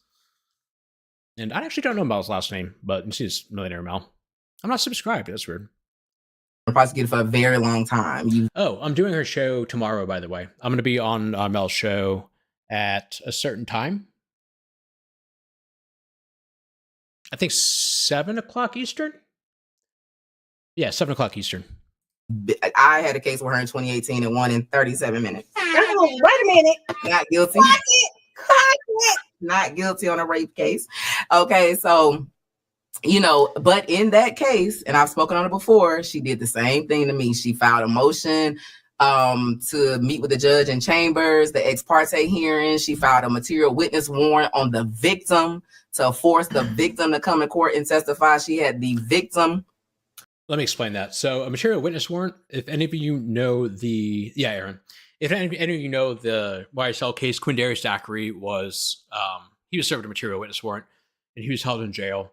And I actually don't know Mel's last name, but she's Millionaire Mel. I'm not subscribed. That's weird. Prosecuted for a very long time. I'm doing her show tomorrow, by the way. I'm going to be on Mel's show at a certain time. I think 7 o'clock Eastern. Yeah, 7 o'clock Eastern. I had a case with her in 2018 and won in 37 minutes. Oh, wait a minute. Not guilty. Not guilty on a rape case. Okay, so, but in that case, and I've spoken on it before, she did the same thing to me. She filed a motion to meet with the judge in chambers, the ex parte hearing. She filed a material witness warrant on the victim to force the victim to come to court and testify. She had the victim. Let me explain that. So a material witness warrant, if any of you know Aaron, if any of you know the YSL case, Quindarius Zachary was, he was served a material witness warrant and he was held in jail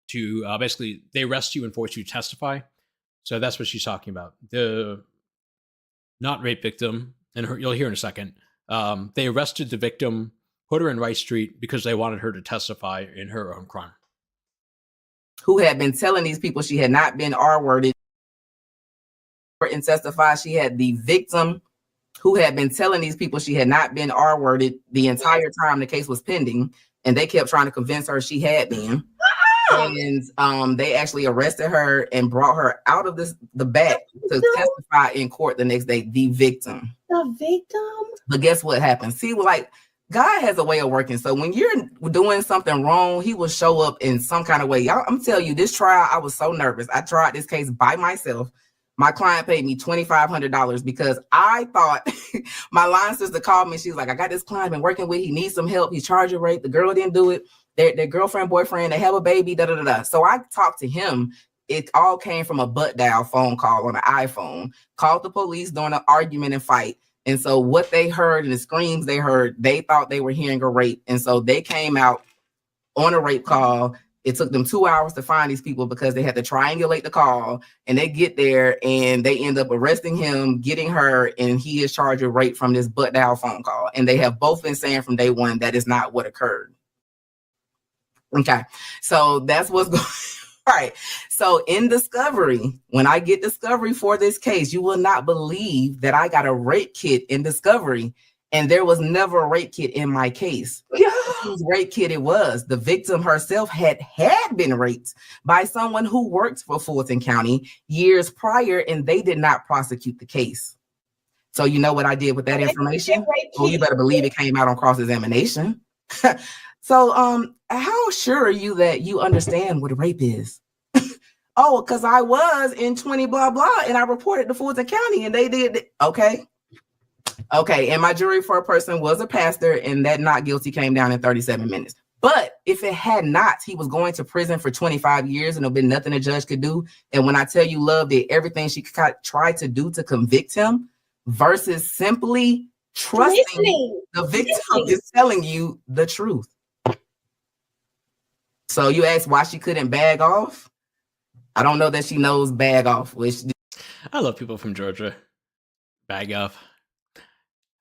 to basically, they arrest you and force you to testify. So that's what she's talking about. The not rape victim, and you'll hear in a second, they arrested the victim, put her in Rice Street because they wanted her to testify in her own crime. Who had been telling these people she had not been R-worded and testify. She had the victim who had been telling these people she had not been R-worded the entire time the case was pending, and they kept trying to convince her she had been. And they actually arrested her and brought her out of the back to testify in court the next day. The victim. The victim? But guess what happened? See, God has a way of working. So when you're doing something wrong, he will show up in some kind of way. I'm telling you, this trial, I was so nervous. I tried this case by myself. My client paid me $2,500 because I thought my line sister called me. She's like, I got this client I've been working with. He needs some help. He's charging rate. The girl didn't do it. Their girlfriend, boyfriend, they have a baby, da, da, da, da. So I talked to him. It all came from a butt dial phone call on an iPhone. Called the police during an argument and fight. And so what they heard and the screams they heard, they thought they were hearing a rape. And so they came out on a rape call. It took them 2 hours to find these people because they had to triangulate the call, and they get there and they end up arresting him, getting her, and he is charged with rape from this butt dial phone call. And they have both been saying from day one that is not what occurred. Okay, so that's what's going on. Right. So in discovery, when I get discovery for this case, you will not believe that I got a rape kit in discovery. And there was never a rape kit in my case. Whose rape kit it was. The victim herself had been raped by someone who worked for Fulton County years prior, and they did not prosecute the case. So you know what I did with that information? Well, you better believe it came out on cross-examination. So how sure are you that you understand what a rape is? Oh, because I was in 20 blah blah, and I reported to Fulton County, and they did. Okay, and my jury for a person was a pastor, and that not guilty came down in 37 minutes. But if it had not, he was going to prison for 25 years, and there'd been nothing a judge could do. And when I tell you, Love did everything she tried to do to convict him, versus simply trusting the victim is telling you the truth. So you ask why she couldn't bag off? I don't know that she knows bag off. I love people from Georgia. Bag off.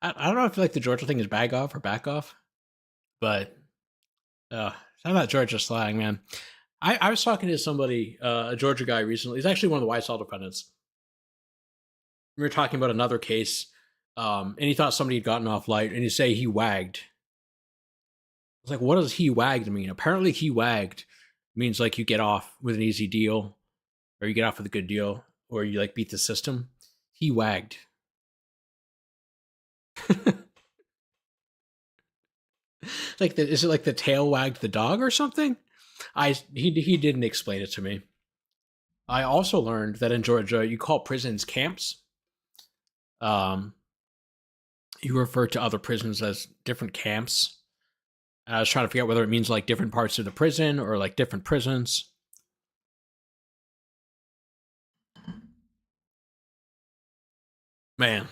I don't know if like the Georgia thing is bag off or back off, but I'm not Georgia slang, man. I was talking to somebody, a Georgia guy recently. He's actually one of the White Cell defendants. We were talking about another case, and he thought somebody had gotten off light, and he say he wagged. I was like, what does he wagged mean? Apparently he wagged means like you get off with an easy deal, or you get off with a good deal, or you like beat the system. He wagged. Like is it like the tail wagged the dog or something? He didn't explain it to me. I also learned that in Georgia you call prisons camps. You refer to other prisons as different camps. I was trying to figure out whether it means like different parts of the prison or like different prisons. Man.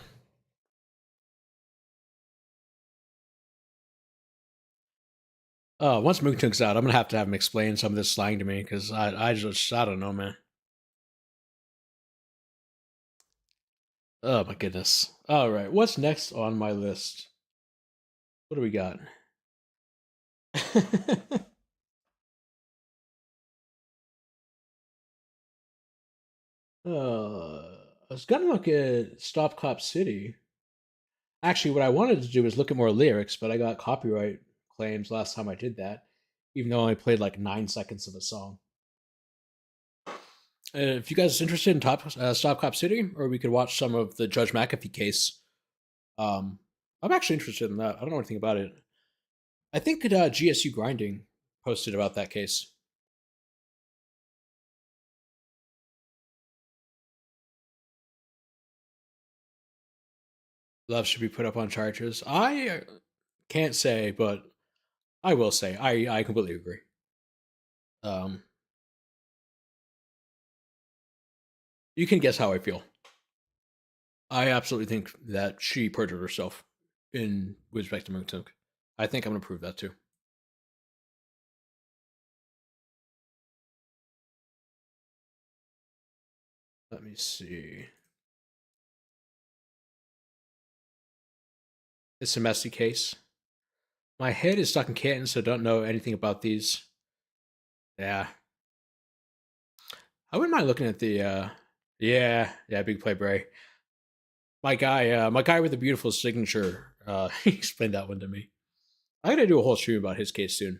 Once Mooktunk's out, I'm gonna have to have him explain some of this slang to me because I don't know, man. Oh my goodness. All right, what's next on my list? What do we got? I was gonna look at Stop Cop City. Actually, what I wanted to do was look at more lyrics, but I got copyright claims last time I did that, even though I only played like 9 seconds of a song. If you guys are interested in Stop Cop City, or we could watch some of the Judge McAfee case, I'm actually interested in that. I don't know anything about it. I think GSU Grinding posted about that case. Love should be put up on charges. I can't say, but I will say I completely agree. You can guess how I feel. I absolutely think that she perjured herself with respect to Tounk. I think I'm going to prove that too. Let me see. It's a messy case. My head is stuck in Canton, so don't know anything about these. Yeah. I wouldn't mind looking at the yeah, big play Bray. My guy with the beautiful signature, he explained that one to me. I'm gonna do a whole stream about his case soon.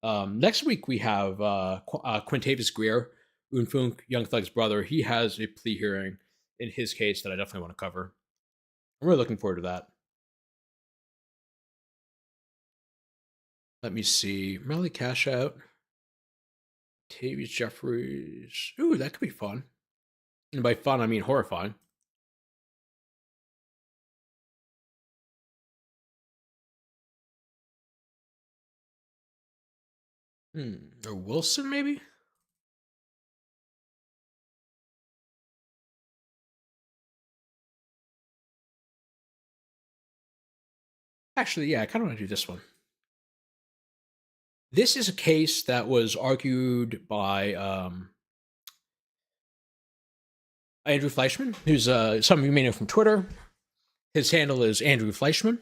Next week we have Quintavis Greer, Unfunk, Young Thug's brother. He has a plea hearing in his case that I definitely want to cover. I'm really looking forward to that. Let me see. Melly Cash Out. Tavius Jeffries. Ooh, that could be fun. And by fun, I mean horrifying. Or Wilson, maybe? Actually, yeah, I kind of want to do this one. This is a case that was argued by Andrew Fleischman, who's some of you may know from Twitter. His handle is Andrew Fleischman.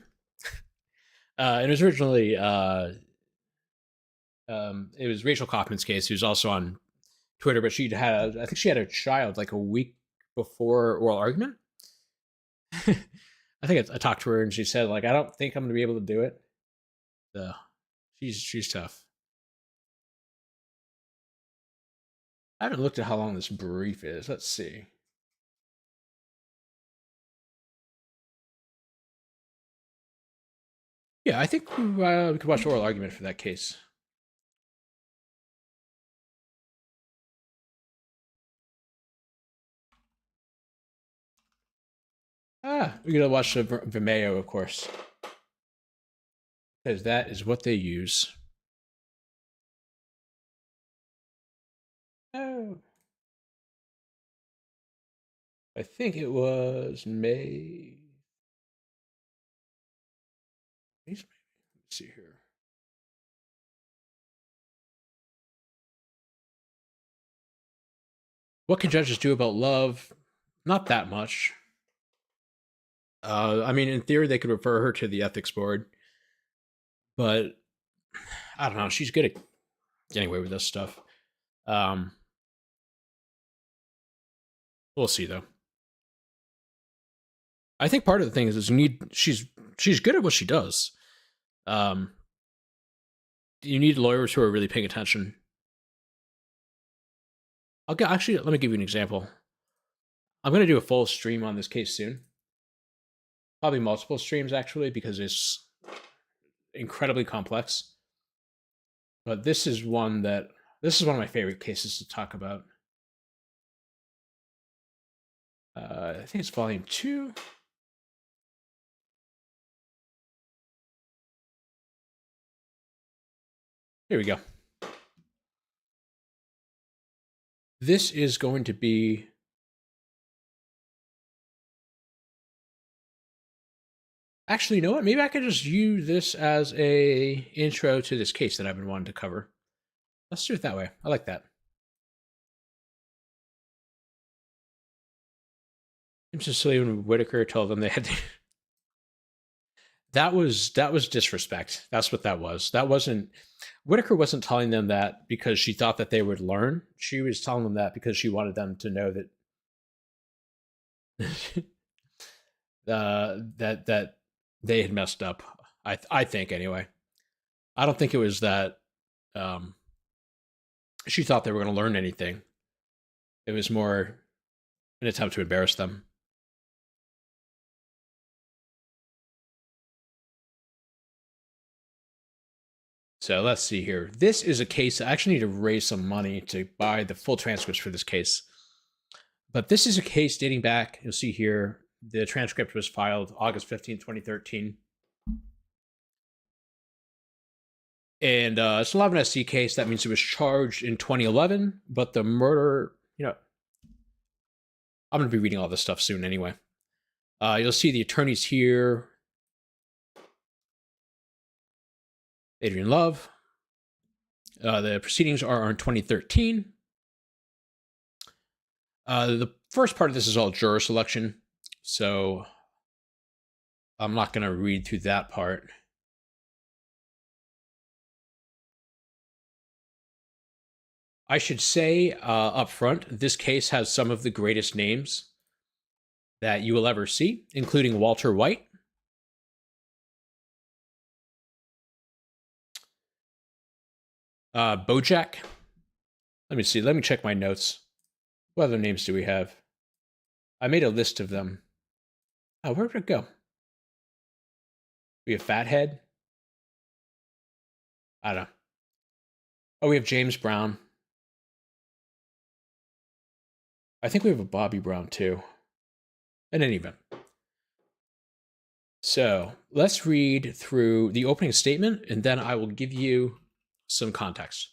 And it was originally it was Rachel Kaufman's case, who's also on Twitter, but I think she had a child like a week before oral argument. I think I talked to her and she said, like, I don't think I'm going to be able to do it. So she's tough. I haven't looked at how long this brief is. Let's see. Yeah, I think we could watch oral argument for that case. We're going to watch the Vimeo, of course. Because that is what they use. Oh. I think it was May. Let's see here. What can judges do about love? Not that much. I mean, in theory, they could refer her to the ethics board. But I don't know. She's good at getting away with this stuff. We'll see, though. I think part of the thing is she's good at what she does. You need lawyers who are really paying attention. Actually, let me give you an example. I'm going to do a full stream on this case soon. Probably multiple streams, actually, because it's incredibly complex. But this is one of my favorite cases to talk about. I think it's volume 2. Here we go. This is going to be actually, you know what? Maybe I could just use this as a intro to this case that I've been wanting to cover. Let's do it that way. I like that. James Cecilia and Whitaker told them they had to. That was disrespect. That's what that was. That wasn't. Whitaker wasn't telling them that because she thought that they would learn. She was telling them that because she wanted them to know that that they had messed up. I think anyway. I don't think it was that she thought they were going to learn anything. It was more an attempt to embarrass them. So let's see here. This is a case. I actually need to raise some money to buy the full transcripts for this case. But this is a case dating back. You'll see here, the transcript was filed August 15, 2013. And it's an 11 SC case. That means it was charged in 2011. But the murder, I'm going to be reading all this stuff soon anyway. You'll see the attorneys here. Adrian Love. The proceedings are in 2013. The first part of this is all juror selection, so I'm not going to read through that part. I should say up front, this case has some of the greatest names that you will ever see, including Walter White. Bojack. Let me see. Let me check my notes. What other names do we have? I made a list of them. Oh, where did it go? We have Fathead. I don't know. Oh, we have James Brown. I think we have a Bobby Brown too. In any event. So let's read through the opening statement, and then I will give you some context.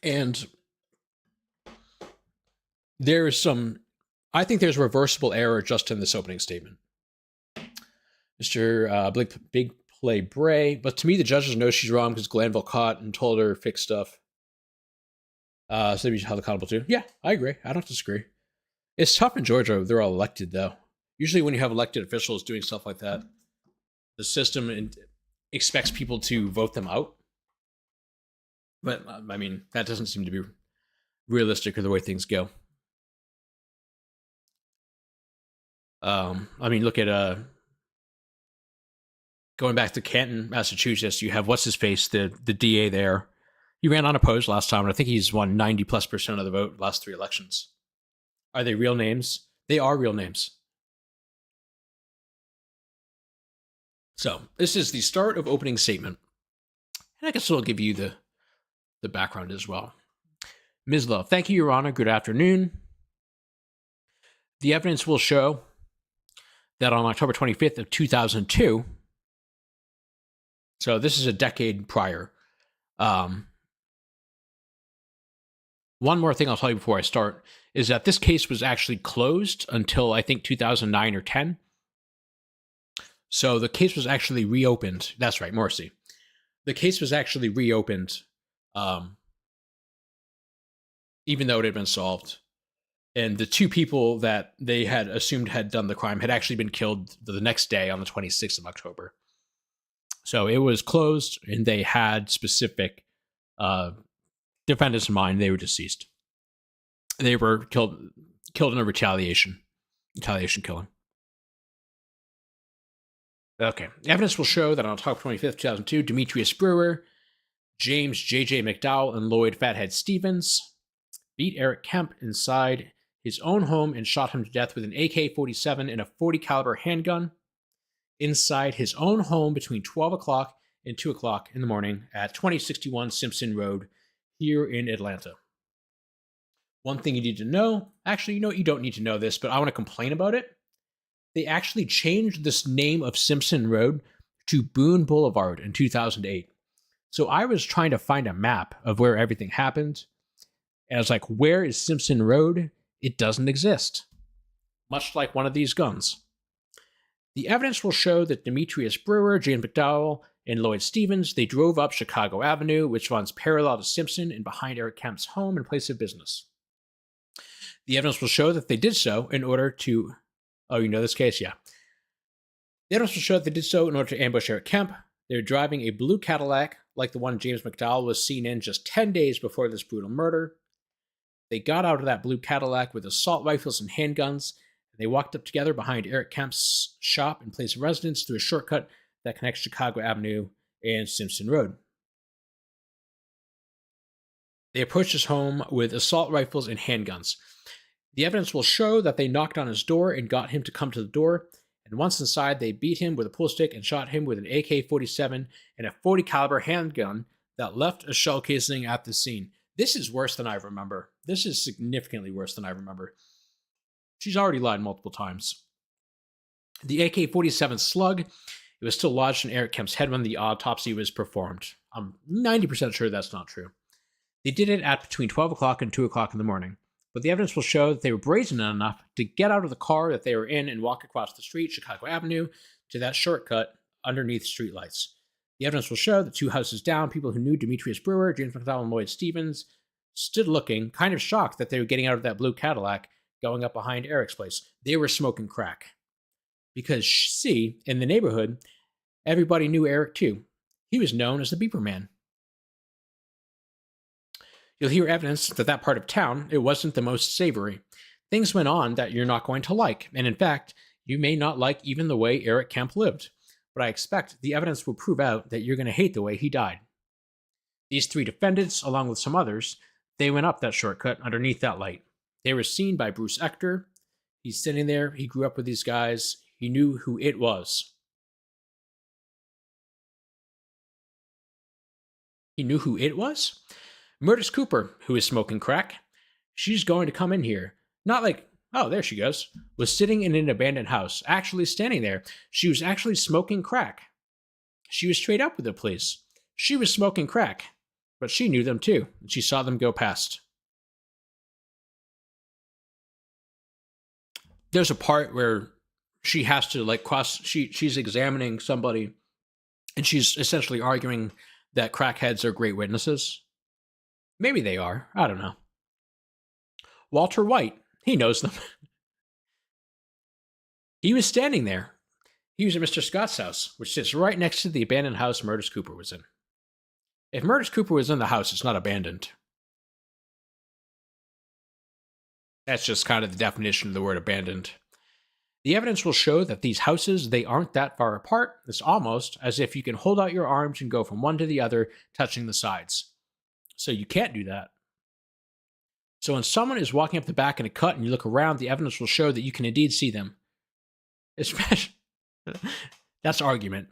And I think there's reversible error just in this opening statement. Mr. Big Play Bray, but to me, the judges know she's wrong because Glanville caught and told her fix stuff. So maybe she's held accountable too. Yeah, I agree. I don't disagree. It's tough in Georgia. They're all elected, though. Usually when you have elected officials doing stuff like that, the system expects people to vote them out. But, I mean, that doesn't seem to be realistic or the way things go. I mean, look at going back to Canton, Massachusetts. You have what's-his-face, the DA there. He ran unopposed last time, and I think he's won 90+% of the vote last 3 elections. Are they real names? They are real names. So this is the start of opening statement. And I guess it'll give you the background as well. Ms. Love, thank you, Your Honor. Good afternoon. The evidence will show that on October 25th of 2002, so this is a decade prior. One more thing I'll tell you before I start is that this case was actually closed until I think 2009 or 10. So the case was actually reopened. That's right, Morrissey. The case was actually reopened, even though it had been solved. And the 2 people that they had assumed had done the crime had actually been killed the next day on the 26th of October. So it was closed, and they had specific defendants in mind. They were deceased. They were killed in a retaliation killing. Okay. Evidence will show that on October 25th, 2002, Demetrius Brewer, James J.J. McDowell, and Lloyd Fathead Stevens beat Eric Kemp inside his own home and shot him to death with an AK-47 and a .40 caliber handgun inside his own home between 12 o'clock and 2 o'clock in the morning at 2061 Simpson Road here in Atlanta. One thing you need to know, actually, you don't need to know this, but I want to complain about it. They actually changed this name of Simpson Road to Boone Boulevard in 2008. So I was trying to find a map of where everything happened. And I was like, where is Simpson Road? It doesn't exist. Much like one of these guns. The evidence will show that Demetrius Brewer, James McDowell, and Lloyd Stevens, they drove up Chicago Avenue, which runs parallel to Simpson and behind Eric Kemp's home and place of business. The evidence will show that they did so in order to... Oh, you know this case? Yeah. The evidence will show that they did so in order to ambush Eric Kemp. They were driving a blue Cadillac, like the one James McDowell was seen in just 10 days before this brutal murder. They got out of that blue Cadillac with assault rifles and handguns, and they walked up together behind Eric Kemp's shop and place of residence through a shortcut that connects Chicago Avenue and Simpson Road. They approached his home with assault rifles and handguns. The evidence will show that they knocked on his door and got him to come to the door, and once inside, they beat him with a pool stick and shot him with an AK-47 and a .40 caliber handgun that left a shell casing at the scene. This is worse than I remember. This is significantly worse than I remember. She's already lied multiple times. The AK-47 slug, it was still lodged in Eric Kemp's head when the autopsy was performed. I'm 90% sure that's not true. They did it at between 12 o'clock and 2 o'clock in the morning. But the evidence will show that they were brazen enough to get out of the car that they were in and walk across the street, Chicago Avenue, to that shortcut underneath streetlights. The evidence will show that 2 houses down, people who knew Demetrius Brewer, James McDowell, and Lloyd Stevens stood looking, kind of shocked that they were getting out of that blue Cadillac going up behind Eric's place. They were smoking crack. Because, see, in the neighborhood, everybody knew Eric too. He was known as the Beeper Man. You'll hear evidence that that part of town, it wasn't the most savory. Things went on that you're not going to like, and in fact, you may not like even the way Eric Kemp lived. But I expect the evidence will prove out that you're going to hate the way he died. These 3 defendants, along with some others, they went up that shortcut underneath that light. They were seen by Bruce Ector. He's sitting there. He grew up with these guys. He knew who it was. He knew who it was? Murtis Cooper, who is smoking crack. She's going to come in here. Not like, oh, there she goes. Was sitting in an abandoned house, actually standing there. She was actually smoking crack. She was straight up with the police. She was smoking crack, but she knew them too, and she saw them go past. There's a part where she has to like she's examining somebody, and she's essentially arguing that crackheads are great witnesses. Maybe they are. I don't know. Walter White, he knows them. He was standing there. He was at Mr. Scott's house, which sits right next to the abandoned house Murders Cooper was in. If Murders Cooper was in the house, it's not abandoned. That's just kind of the definition of the word abandoned. The evidence will show that these houses, they aren't that far apart. It's almost as if you can hold out your arms and go from one to the other, touching the sides. So you can't do that. So when someone is walking up the back in a cut and you look around, the evidence will show that you can indeed see them. Especially, that's argument.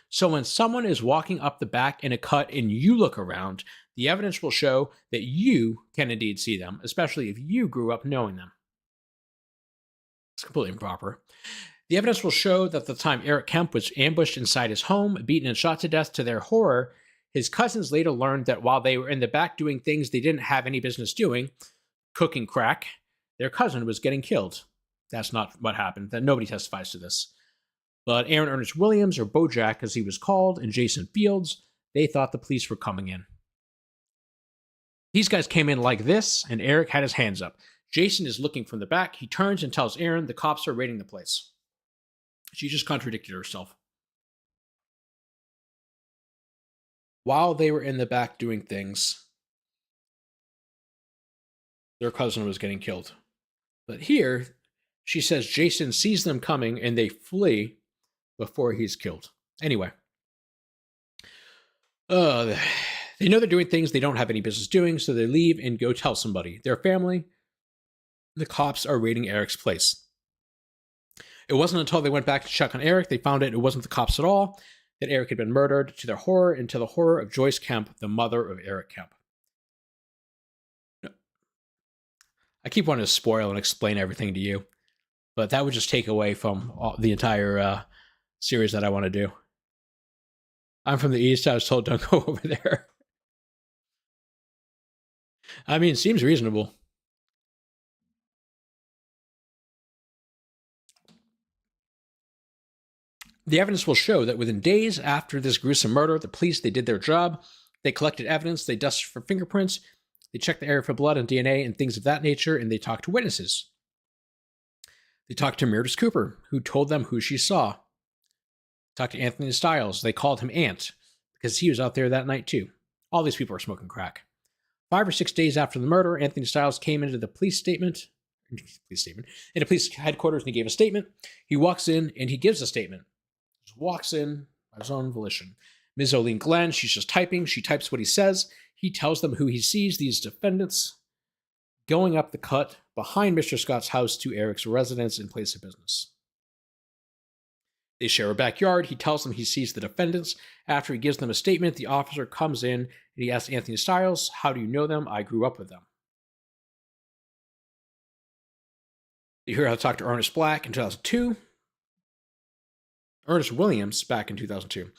So when someone is walking up the back in a cut and you look around, the evidence will show that you can indeed see them, especially if you grew up knowing them. It's completely improper. The evidence will show that the time Eric Kemp was ambushed inside his home, beaten and shot to death, to their horror, his cousins later learned that while they were in the back doing things they didn't have any business doing, cooking crack, their cousin was getting killed. That's not what happened. That nobody testifies to this. But Aaron Ernest Williams, or Bojack as he was called, and Jason Fields, they thought the police were coming in. These guys came in like this, and Eric had his hands up. Jason is looking from the back. He turns and tells Aaron the cops are raiding the place. She just contradicted herself. While they were in the back doing things, their cousin was getting killed. But here, she says Jason sees them coming and they flee before he's killed. Anyway. They know they're doing things they don't have any business doing, so they leave and go tell somebody. Their family, the cops are raiding Eric's place. It wasn't until they went back to check on Eric, they found it wasn't the cops at all, that Eric had been murdered, to their horror and to the horror of Joyce Kemp, the mother of Eric Kemp. I keep wanting to spoil and explain everything to you, but that would just take away from the entire series that I want to do. I'm from the East. I was told don't go over there. I mean, it seems reasonable. The evidence will show that within days after this gruesome murder, the police, they did their job. They collected evidence. They dusted for fingerprints. They checked the area for blood and DNA and things of that nature, and they talked to witnesses. They talked to Meredith Cooper, who told them who she saw. Talked to Anthony Stiles. They called him Ant, because he was out there that night too. All these people are smoking crack. 5 or 6 days after the murder, Anthony Stiles came into the police headquarters, and he gave a statement. He walks in and he gives a statement. Just walks in by his own volition. Ms. O'Leen Glenn, she's just typing. She types what he says. He tells them who he sees, these defendants, going up the cut behind Mr. Scott's house to Eric's residence and place of business. They share a backyard. He tells them he sees the defendants. After he gives them a statement, the officer comes in and he asks Anthony Stiles, how do you know them? I grew up with them. You hear how to talk to Ernest Black in 2002. Ernest Williams back in 2002.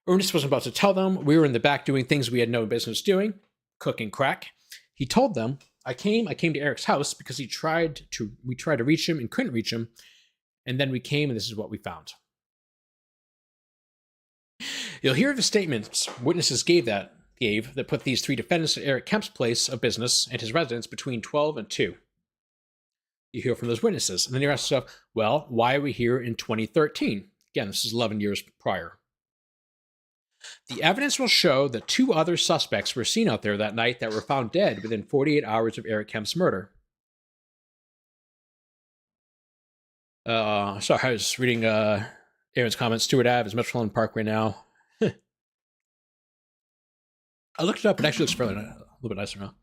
Ernest was about to tell them we were in the back doing things we had no business doing, cooking crack. He told them, I came to Eric's house because we tried to reach him and couldn't reach him. And then we came and this is what we found. You'll hear the statements witnesses gave that put these 3 defendants at Eric Kemp's place of business and his residence between 12 and 2. You hear from those witnesses. And then you ask yourself, well, why are we here in 2013? Again, this is 11 years prior. The evidence will show that 2 other suspects were seen out there that night that were found dead within 48 hours of Eric Kemp's murder. Sorry, I was reading Aaron's comments. Stewart Ave is Metroland Park right now. I looked it up. It actually looks fairly a little bit nicer now.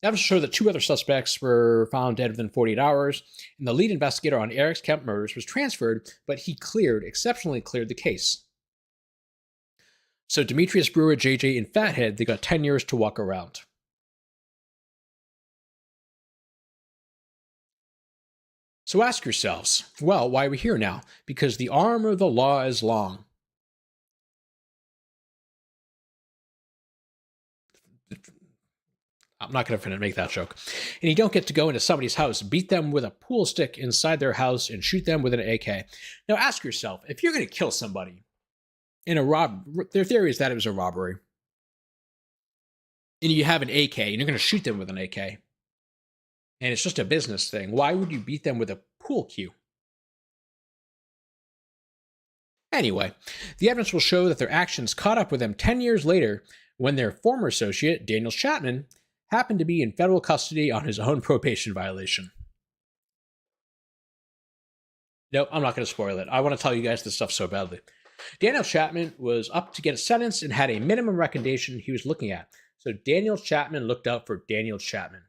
The evidence will show that 2 other suspects were found dead within 48 hours, and the lead investigator on Eric's Kemp murders was transferred, but he exceptionally cleared the case. So Demetrius Brewer, JJ, and Fathead, they got 10 years to walk around. So ask yourselves, well, why are we here now? Because the arm of the law is long. I'm not going to make that joke. And you don't get to go into somebody's house, beat them with a pool stick inside their house, and shoot them with an AK. Now ask yourself, if you're going to kill somebody in their theory is that it was a robbery, and you have an AK, and you're going to shoot them with an AK, and it's just a business thing, why would you beat them with a pool cue? Anyway, the evidence will show that their actions caught up with them 10 years later when their former associate, Daniel Chapman, happened to be in federal custody on his own probation violation. Nope, I'm not going to spoil it. I want to tell you guys this stuff so badly. Daniel Chapman was up to get a sentence and had a minimum recommendation he was looking at. So Daniel Chapman looked out for Daniel Chapman.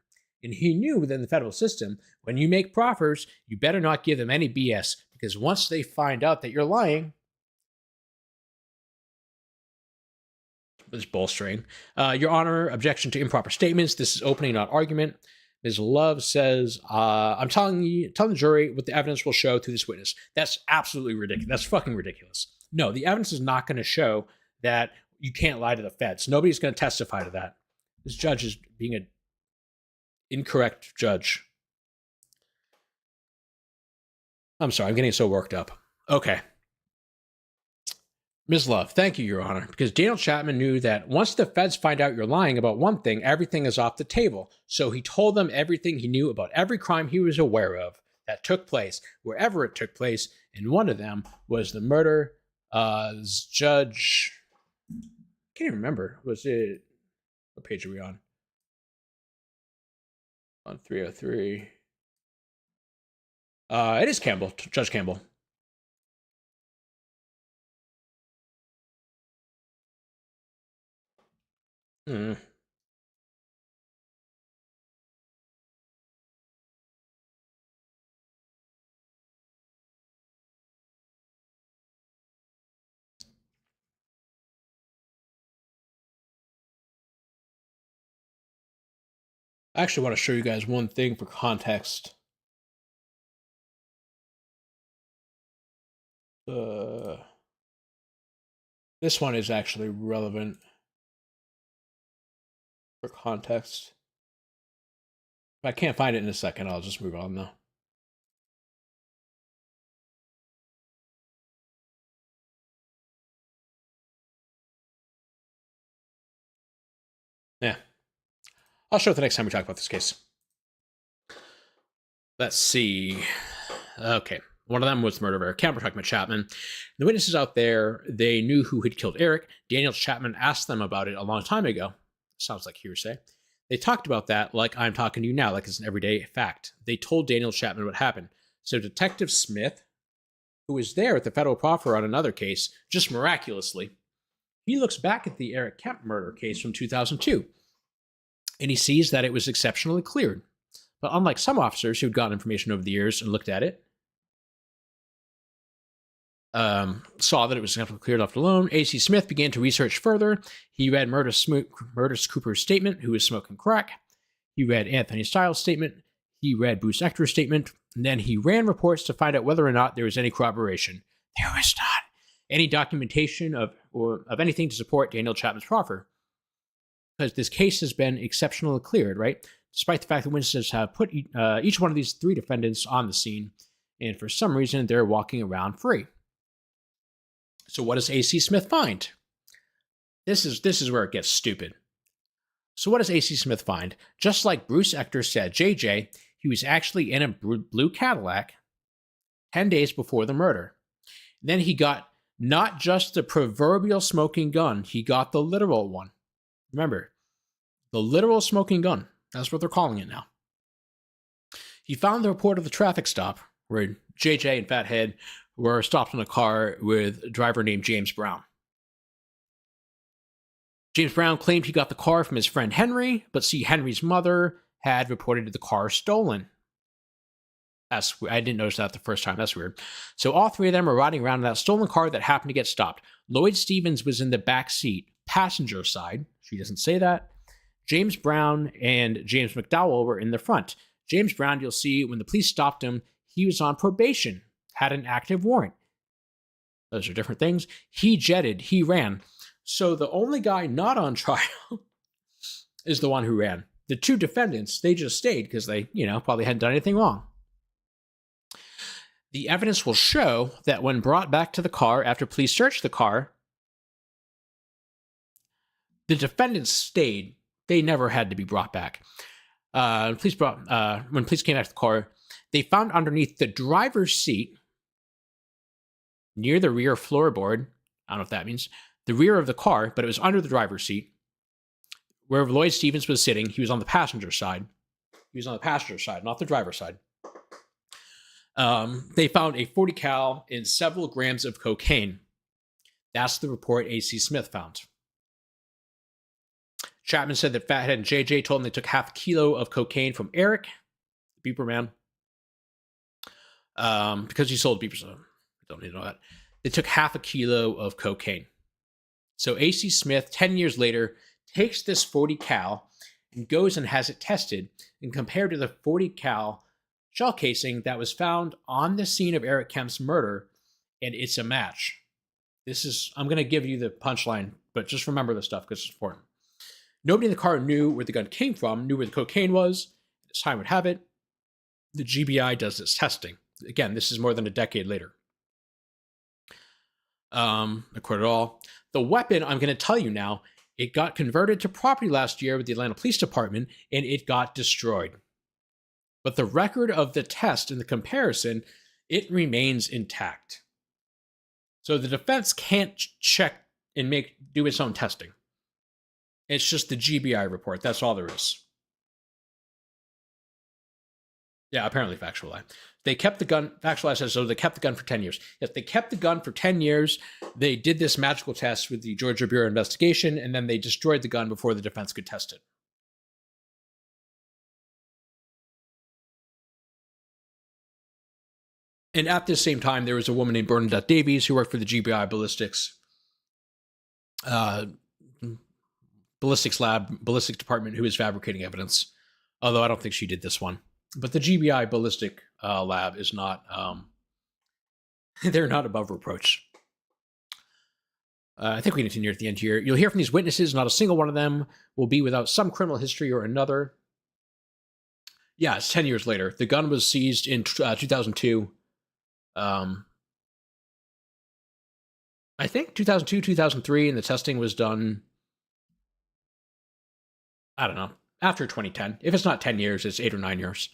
And he knew within the federal system, when you make proffers, you better not give them any BS, because once they find out that you're lying, it's bolstering. Your Honor, objection to improper statements. This is opening, not argument. Ms. Love says, I'm telling the jury what the evidence will show through this witness. That's absolutely ridiculous. That's fucking ridiculous. No, the evidence is not going to show that you can't lie to the feds. Nobody's going to testify to that. This judge is being an incorrect judge. I'm sorry, I'm getting so worked up. Okay. Ms. Love, thank you, Your Honor, because Daniel Chapman knew that once the feds find out you're lying about one thing, everything is off the table. So he told them everything he knew about every crime he was aware of that took place, wherever it took place, and one of them was the murder. Judge, I can't even remember. Was it, what page are we on? On 303. It is Campbell, Judge Campbell. I actually want to show you guys one thing for context. This one is actually relevant for context. If I can't find it in a second, I'll just move on though. Yeah. I'll show it the next time we talk about this case. Let's see. Okay. One of them was the murder of Eric Kemp. We're talking about Chapman. The witnesses out there, they knew who had killed Eric. Daniel Chapman asked them about it a long time ago. Sounds like hearsay. They talked about that like I'm talking to you now, like it's an everyday fact. They told Daniel Chapman what happened. So Detective Smith, who was there at the federal proffer on another case, just miraculously, he looks back at the Eric Kemp murder case from 2002, and he sees that it was exceptionally cleared. But unlike some officers who'd gotten information over the years and looked at it, saw that it was cleared, left alone, A.C. Smith began to research further. He read Murtis Cooper's statement, who was smoking crack. He read Anthony Styles' statement. He read Bruce Ector's statement. And then he ran reports to find out whether or not there was any corroboration. There was not any documentation of anything to support Daniel Chapman's proffer, because this case has been exceptionally cleared, right? Despite the fact that witnesses have put each one of these three defendants on the scene, and for some reason they're walking around free. So what does A.C. Smith find? This is where it gets stupid. So what does A.C. Smith find? Just like Bruce Ector said, JJ, he was actually in a blue Cadillac 10 days before the murder. Then he got not just the proverbial smoking gun, he got the literal one. Remember, the literal smoking gun. That's what they're calling it now. He found the report of the traffic stop where JJ and Fathead were stopped in a car with a driver named James Brown. James Brown claimed he got the car from his friend Henry, but see, Henry's mother had reported the car stolen. I didn't notice that the first time. That's weird. So all three of them are riding around in that stolen car that happened to get stopped. Lloyd Stevens was in the back seat, passenger side. She doesn't say that. James Brown and James McDowell were in the front. James Brown, you'll see, when the police stopped him, He was on probation, had an active warrant. Those are different things. He jetted, he ran. So the only guy not on trial is the one who ran. The two defendants, they just stayed because they, probably hadn't done anything wrong. The evidence will show that when brought back to the car after police searched the car, the defendants stayed. They never had to be brought back. When police came back to the car, they found underneath the driver's seat, near the rear floorboard, I don't know if that means, the rear of the car, but it was under the driver's seat, where Lloyd Stevens was sitting. He was on the passenger side. He was on the passenger side, not the driver's side. They found a .40 cal and several grams of cocaine. That's the report A.C. Smith found. Chapman said that Fathead and JJ told him they took half a kilo of cocaine from Eric, the beeper man, because he sold beepers. I don't need to know that. They took half a kilo of cocaine. So A.C. Smith, 10 years later, takes this .40 cal and goes and has it tested and compared to the .40 cal shell casing that was found on the scene of Eric Kemp's murder, and it's a match. I'm going to give you the punchline, but just remember this stuff because it's important. Nobody in the car knew where the gun came from, knew where the cocaine was. As time would have it, the GBI does this testing. Again, this is more than a decade later. According to all, the weapon, I'm going to tell you now, it got converted to property last year with the Atlanta Police Department, and it got destroyed. But the record of the test and the comparison, it remains intact. So the defense can't check and do its own testing. It's just the GBI report. That's all there is. Yeah, apparently factual lie. They kept the gun, factual lie says, so they kept the gun for 10 years. Yes, they kept the gun for 10 years. They did this magical test with the Georgia Bureau of Investigation, and then they destroyed the gun before the defense could test it. And at the same time, there was a woman named Bernadette Davies who worked for the GBI ballistics department, who was fabricating evidence. Although I don't think she did this one. But the GBI ballistic lab is not, they're not above reproach. I think we continue at the end here. You'll hear from these witnesses. Not a single one of them will be without some criminal history or another. Yeah, it's 10 years later. The gun was seized in 2002. I think 2002, 2003, and the testing was done, I don't know, after 2010. If it's not 10 years, it's 8 or 9 years.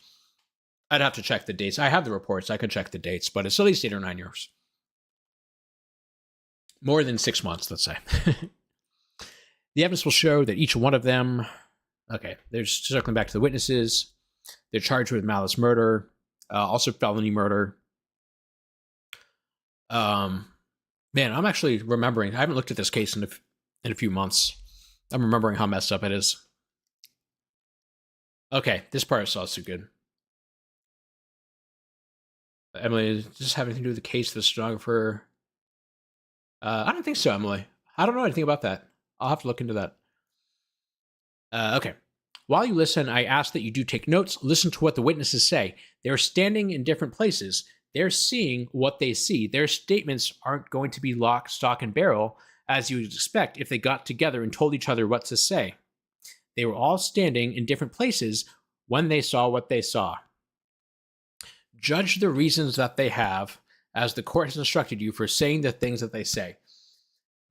I'd have to check the dates. I have the reports. I could check the dates, but it's at least 8 or 9 years. More than 6 months, let's say. The evidence will show that each one of them, okay, they're circling back to the witnesses. They're charged with malice murder, also felony murder. Man, I'm actually remembering. I haven't looked at this case in a few months. I'm remembering how messed up it is. Okay, this part is also good. Emily, does this have anything to do with the case of the stenographer? I don't think so, Emily. I don't know anything about that. I'll have to look into that. Okay. While you listen, I ask that you do take notes. Listen to what the witnesses say. They're standing in different places. They're seeing what they see. Their statements aren't going to be lock, stock, and barrel, as you would expect if they got together and told each other what to say. They were all standing in different places when they saw what they saw. Judge the reasons that they have, as the court has instructed you, for saying the things that they say.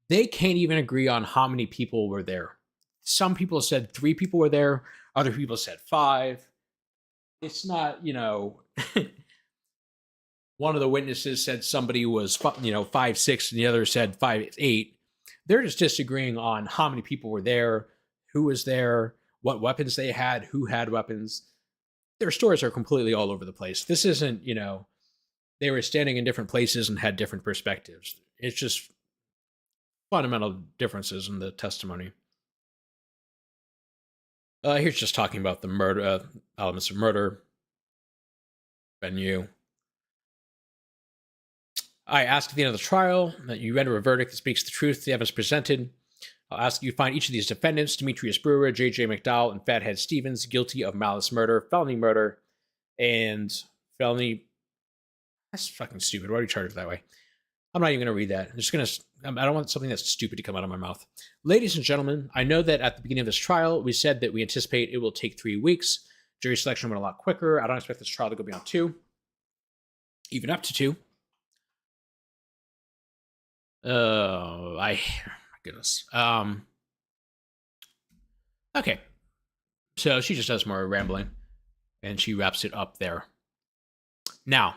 They can't even agree on how many people were there. Some people said 3 people were there. Other people said 5. It's not, one of the witnesses said somebody was, 5'6", and the other said 5'8". They're just disagreeing on how many people were there, who was there, what weapons they had, who had weapons. Their stories are completely all over the place. This isn't, they were standing in different places and had different perspectives. It's just fundamental differences in the testimony. Here's just talking about the murder, elements of murder, venue. I ask at the end of the trial that you render a verdict that speaks the truth to the evidence presented. I'll ask that you find each of these defendants, Demetrius Brewer, J.J. McDowell, and Fathead Stevens, guilty of malice murder, felony murder, and felony That's fucking stupid. Why do you charge it that way? I'm not even going to read that. I'm just going to, I don't want something that's stupid to come out of my mouth. Ladies and gentlemen, I know that at the beginning of this trial, we said that we anticipate it will take 3 weeks. Jury selection went a lot quicker. I don't expect this trial to go beyond 2, even up to 2. My goodness. Okay. So she just does more rambling and she wraps it up there. Now,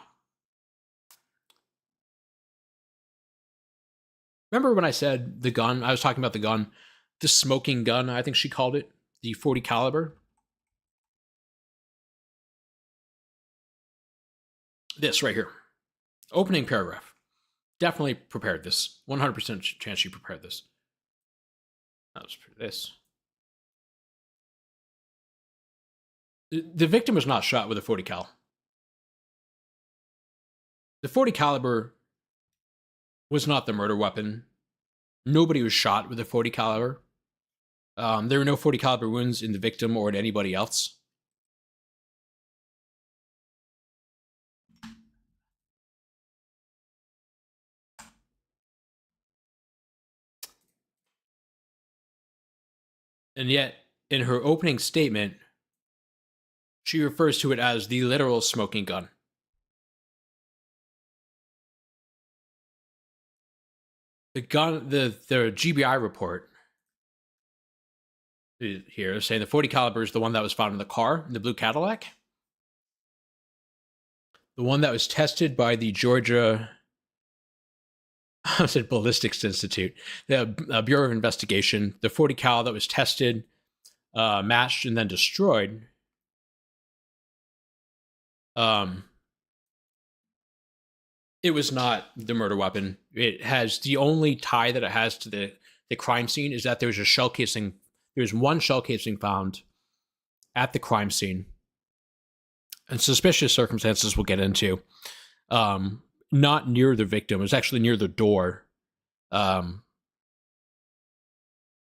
remember when I said the gun? I was talking about the gun, the smoking gun, I think she called it, the .40 caliber. This right here. Opening paragraph. Definitely prepared this. 100% chance she prepared this. Let's put this. The victim was not shot with a .40 cal. The .40 caliber was not the murder weapon. Nobody was shot with a .40 caliber. There were no .40 caliber wounds in the victim or in anybody else. And yet, in her opening statement, she refers to it as the literal smoking gun. The gun, the GBI report here saying the .40 caliber is the one that was found in the car, in the blue Cadillac. The one that was tested by the Georgia, I said Ballistics Institute, the Bureau of Investigation. The .40 cal that was tested, matched, and then destroyed. It was not the murder weapon. It has the only tie that it has to the crime scene is that there was a shell casing. There was one shell casing found at the crime scene, and suspicious circumstances we'll get into. Not near the victim. It was actually near the door. That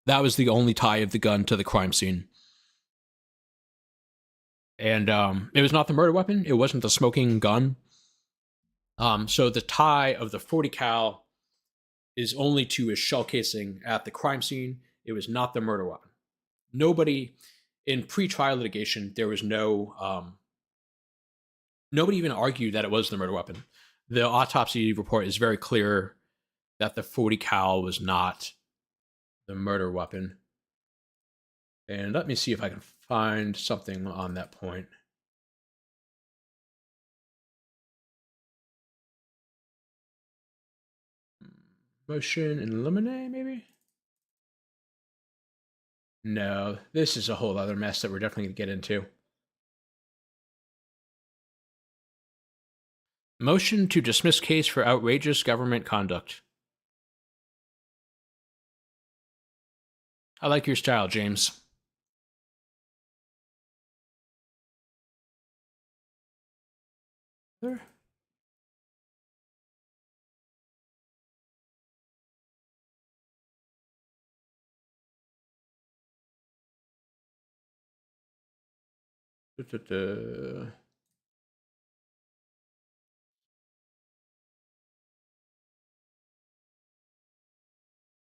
was the only tie of the gun to the crime scene. And it was not the murder weapon. It wasn't the smoking gun. So the tie of the .40 cal is only to a shell casing at the crime scene. It was not the murder weapon. Nobody in pre-trial litigation, there was no, nobody even argued that it was the murder weapon. The autopsy report is very clear that the .40 cal was not the murder weapon. And let me see if I can find something on that point. Motion in limine, maybe? No, this is a whole other mess that we're definitely going to get into. Motion to dismiss case for outrageous government conduct. I like your style, James. There.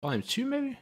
Volume 2, maybe?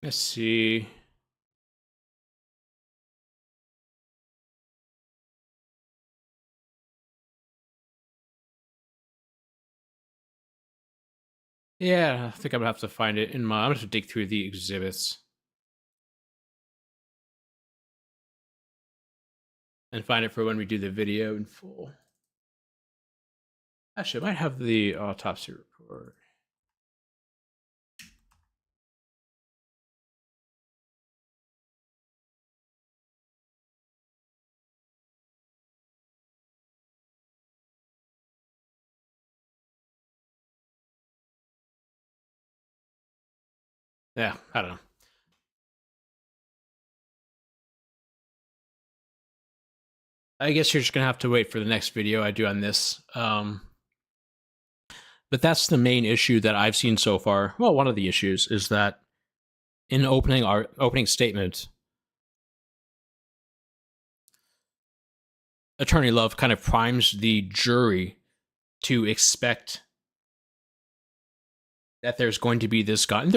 Let's see. Yeah, I think I'm gonna have to find it in my. I'm gonna have to dig through the exhibits and find it for when we do the video in full. Actually, I might have the autopsy report. Yeah, I don't know. I guess you're just gonna have to wait for the next video I do on this. But that's the main issue that I've seen so far. Well, one of the issues is that in opening statement, Attorney Love kind of primes the jury to expect that there's going to be this gun.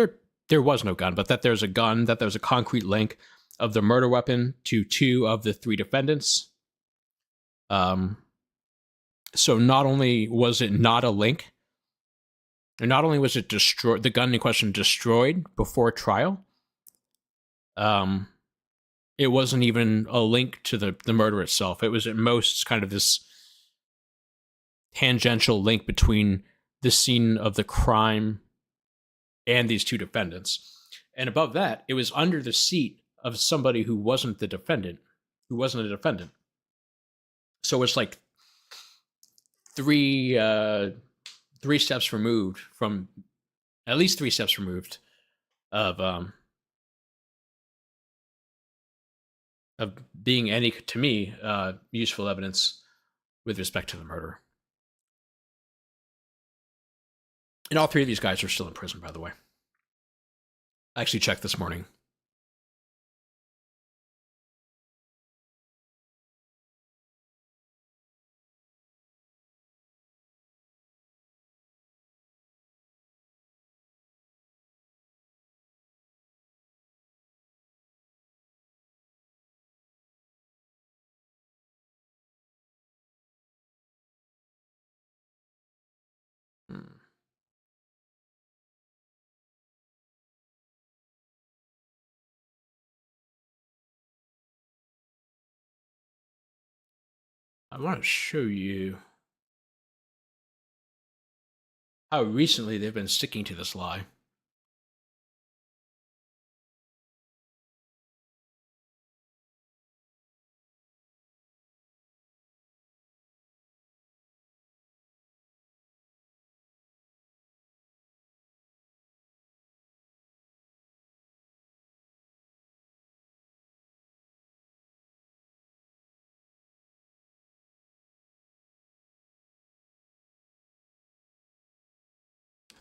There was no gun, but that there's a gun, that there's a concrete link of the murder weapon to 2 of the 3 defendants. So not only was it not a link, and not only was it destroyed, the gun in question destroyed before trial, it wasn't even a link to the murder itself. It was at most kind of this tangential link between the scene of the crime and these 2 defendants. And above that, it was under the seat of somebody who wasn't the defendant, who wasn't a defendant. So it's like three steps removed from, at least 3 steps removed of being any, to me, useful evidence with respect to the murder. And all 3 of these guys are still in prison, by the way. I actually checked this morning. I want to show you how recently they've been sticking to this lie.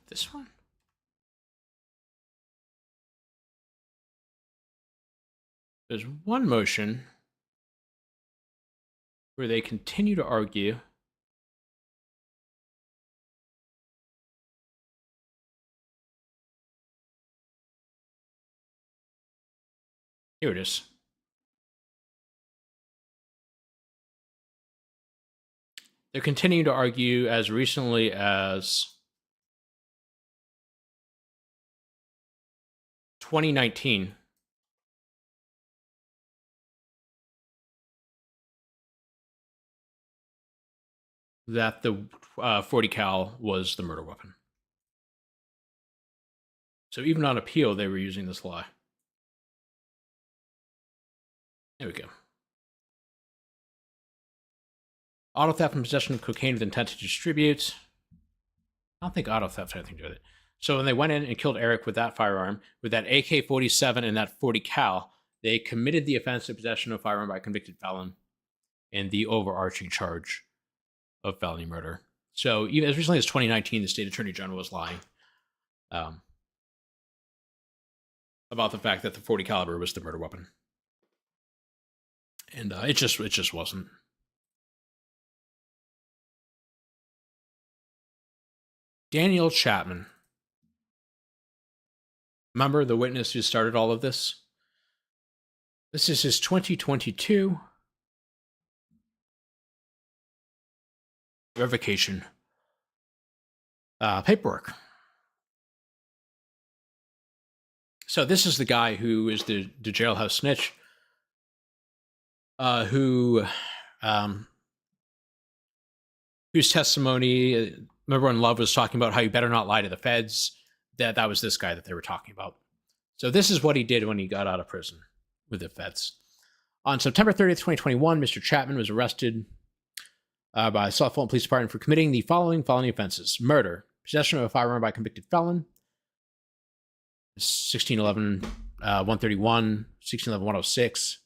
This one? There's one motion where they continue to argue here it is. They're continuing to argue as recently as 2019 that the 40 cal was the murder weapon. So even on appeal, they were using this lie. There we go. Auto theft and possession of cocaine with intent to distribute. I don't think auto theft had anything to do with it. So when they went in and killed Eric with that firearm, with that AK-47 and that 40 cal, they committed the offense of possession of firearm by a convicted felon and the overarching charge of felony murder. So even as recently as 2019, the state attorney general was lying about the fact that the 40 caliber was the murder weapon, and it just wasn't. Daniel Chapman, remember the witness who started all of this? This is his 2022 revocation paperwork. So this is the guy who is the jailhouse snitch, who whose testimony, remember when Love was talking about how you better not lie to the feds? That was this guy that they were talking about. So this is what he did when he got out of prison with the feds. On September 30th, 2021, Mr. Chapman was arrested by South Fulton Police Department for committing the following felony offenses: murder, possession of a firearm by a convicted felon, 1611 131, 1611 106,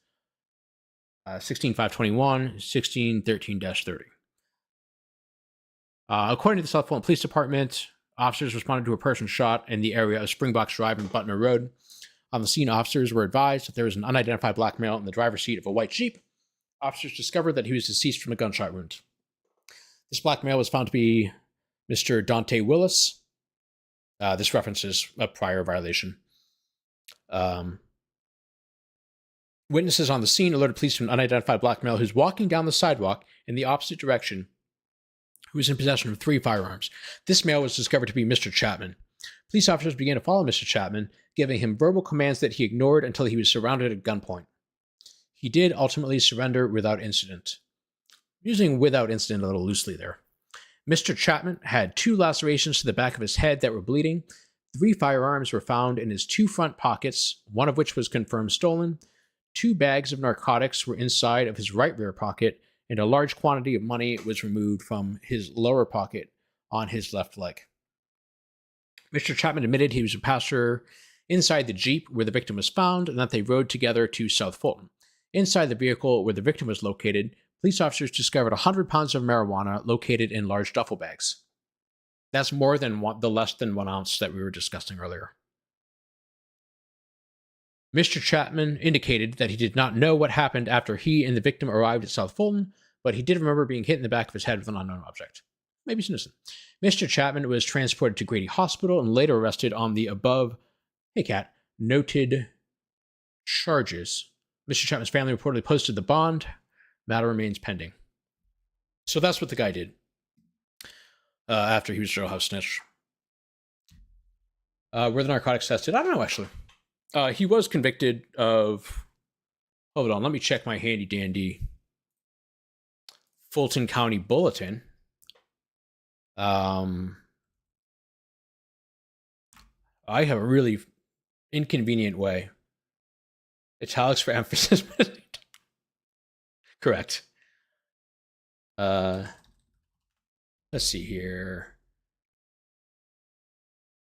16521, 1613-30. According to the South Fulton Police Department, officers responded to a person shot in the area of Springbox Drive and Butner Road. On the scene, officers were advised that there was an unidentified black male in the driver's seat of a white Jeep. Officers discovered that he was deceased from a gunshot wound. This black male was found to be Mr. Dante Willis. This references a prior violation. Witnesses on the scene alerted police to an unidentified black male who's walking down the sidewalk in the opposite direction, who was in possession of 3 firearms. This male was discovered to be Mr. Chapman. Police officers began to follow Mr. Chapman, giving him verbal commands that he ignored until he was surrounded at gunpoint. He did ultimately surrender without incident. I'm using without incident a little loosely there. Mr. Chapman had 2 lacerations to the back of his head that were bleeding. 3 firearms were found in his 2 front pockets, one of which was confirmed stolen. 2 bags of narcotics were inside of his right rear pocket, and a large quantity of money was removed from his lower pocket on his left leg. Mr. Chapman admitted he was a passenger inside the Jeep where the victim was found and that they rode together to South Fulton. Inside the vehicle where the victim was located, police officers discovered 100 pounds of marijuana located in large duffel bags. That's more than the less than 1 ounce that we were discussing earlier. Mr. Chapman indicated that he did not know what happened after he and the victim arrived at South Fulton, but he did remember being hit in the back of his head with an unknown object. Maybe he's innocent. Mr. Chapman was transported to Grady Hospital and later arrested on the above, noted charges. Mr. Chapman's family reportedly posted the bond. Matter remains pending. So that's what the guy did after he was jailhouse snitch. Were the narcotics tested? I don't know, actually. He was convicted of... Hold on, let me check my handy-dandy Fulton County Bulletin. I have a really inconvenient way. Italics for emphasis. Correct. Let's see here.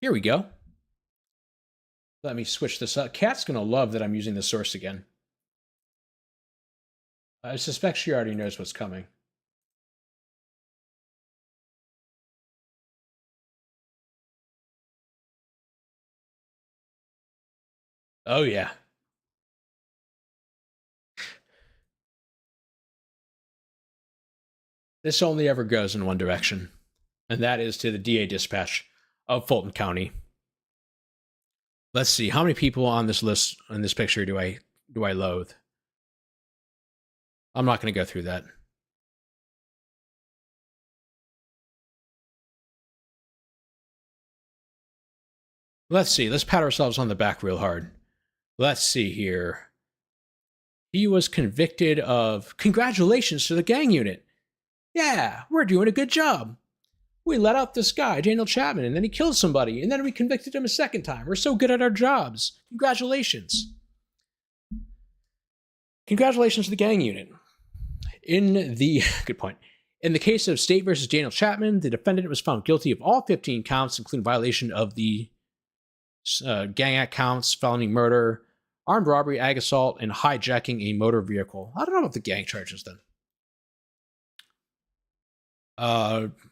Here we go. Let me switch this up. Kat's going to love that I'm using the source again. I suspect she already knows what's coming. Oh, yeah. This only ever goes in one direction, and that is to the DA dispatch of Fulton County. Let's see, how many people on this list, in this picture, do I loathe? I'm not going to go through that. Let's see, let's pat ourselves on the back real hard. Let's see here. He was convicted of... Congratulations to the gang unit. Yeah, we're doing a good job. We let out this guy, Daniel Chapman, and then he killed somebody, and then we convicted him a second time. We're so good at our jobs. Congratulations. Congratulations to the gang unit. Good point. In the case of State versus Daniel Chapman, the defendant was found guilty of all 15 counts, including violation of the Gang Act counts, felony murder, armed robbery, ag assault, and hijacking a motor vehicle. I don't know about the gang charges then.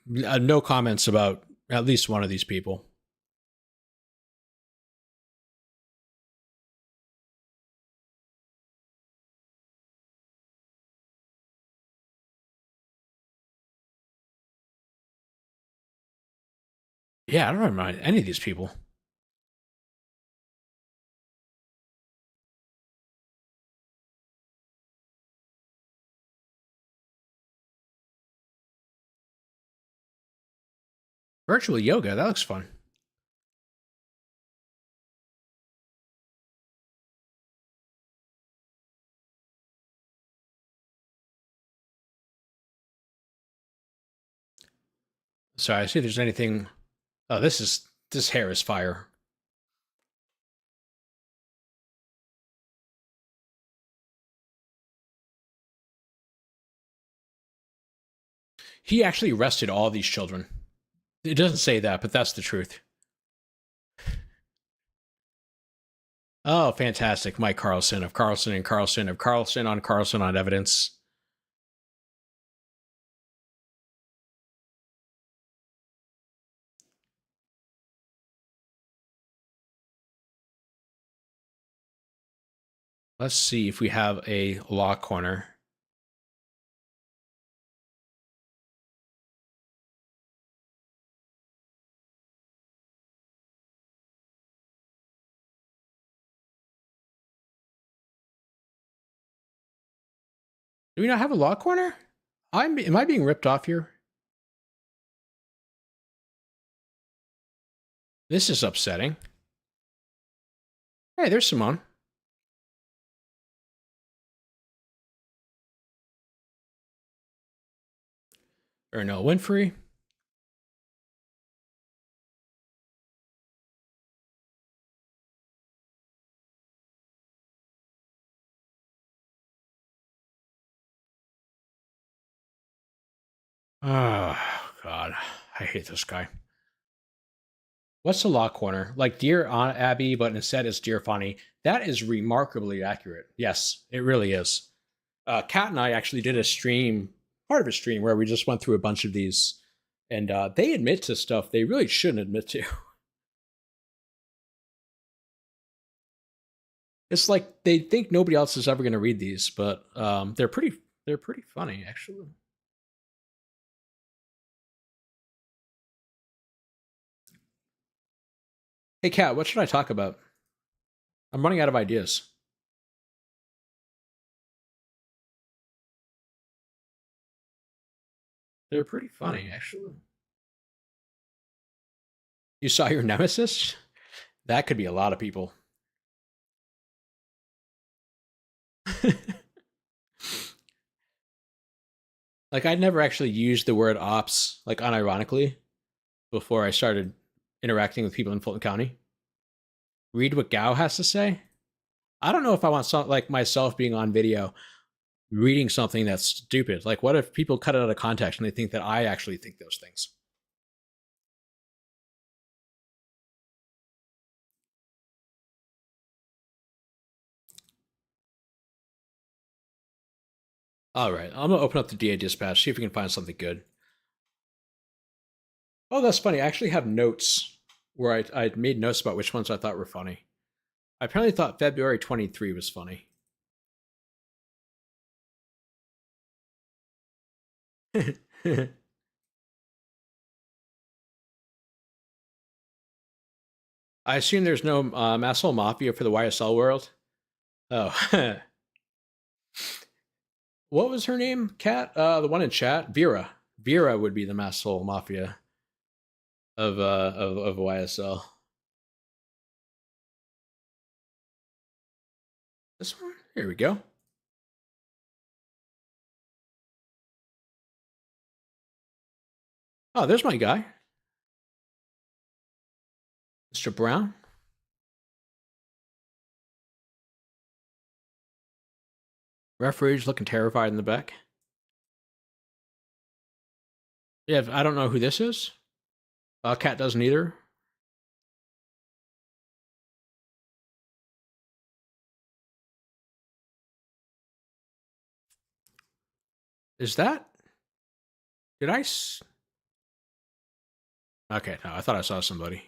No comments about at least one of these people. Yeah, I don't remember any of these people. Virtual yoga, that looks fun. So I see if there's anything. Oh, this hair is fire. He actually arrested all these children. It doesn't say that, but that's the truth. Oh, fantastic. Mike Carlson of Carlson and Carlson of Carlson on evidence. Let's see if we have a law corner. Do we not have a law corner? Am I being ripped off here? This is upsetting. Hey, there's Simone. Or no, Winfrey. Oh, God. I hate this guy. What's the law corner? Like Dear Aunt Abby, but instead it's Dear Funny. That is remarkably accurate. Yes, it really is. Kat and I actually did a stream, part of a stream, where we just went through a bunch of these. And they admit to stuff they really shouldn't admit to. It's like they think nobody else is ever going to read these, but they're pretty funny, actually. Hey, Kat, what should I talk about? I'm running out of ideas. They're pretty funny, actually. You saw your nemesis? That could be a lot of people. Like, I'd never actually used the word ops, like, unironically before I started interacting with people in Fulton County. Read what Gao has to say? I don't know if I want like myself being on video reading something that's stupid. Like, what if people cut it out of context and they think that I actually think those things? All right, I'm gonna open up the DA dispatch, see if we can find something good. Oh, that's funny. I actually have notes where I made notes about which ones I thought were funny. I apparently thought February 23 was funny. I assume there's no Masshole Mafia for the YSL world. Oh. What was her name, Kat? The one in chat? Vera. Vera would be the Masshole Mafia of YSL. This one? Here we go. Oh, there's my guy. Mr. Brown. Referee's looking terrified in the back. Yeah, I don't know who this is. Cat doesn't either. Is that? Did I? Okay, no, I thought I saw somebody.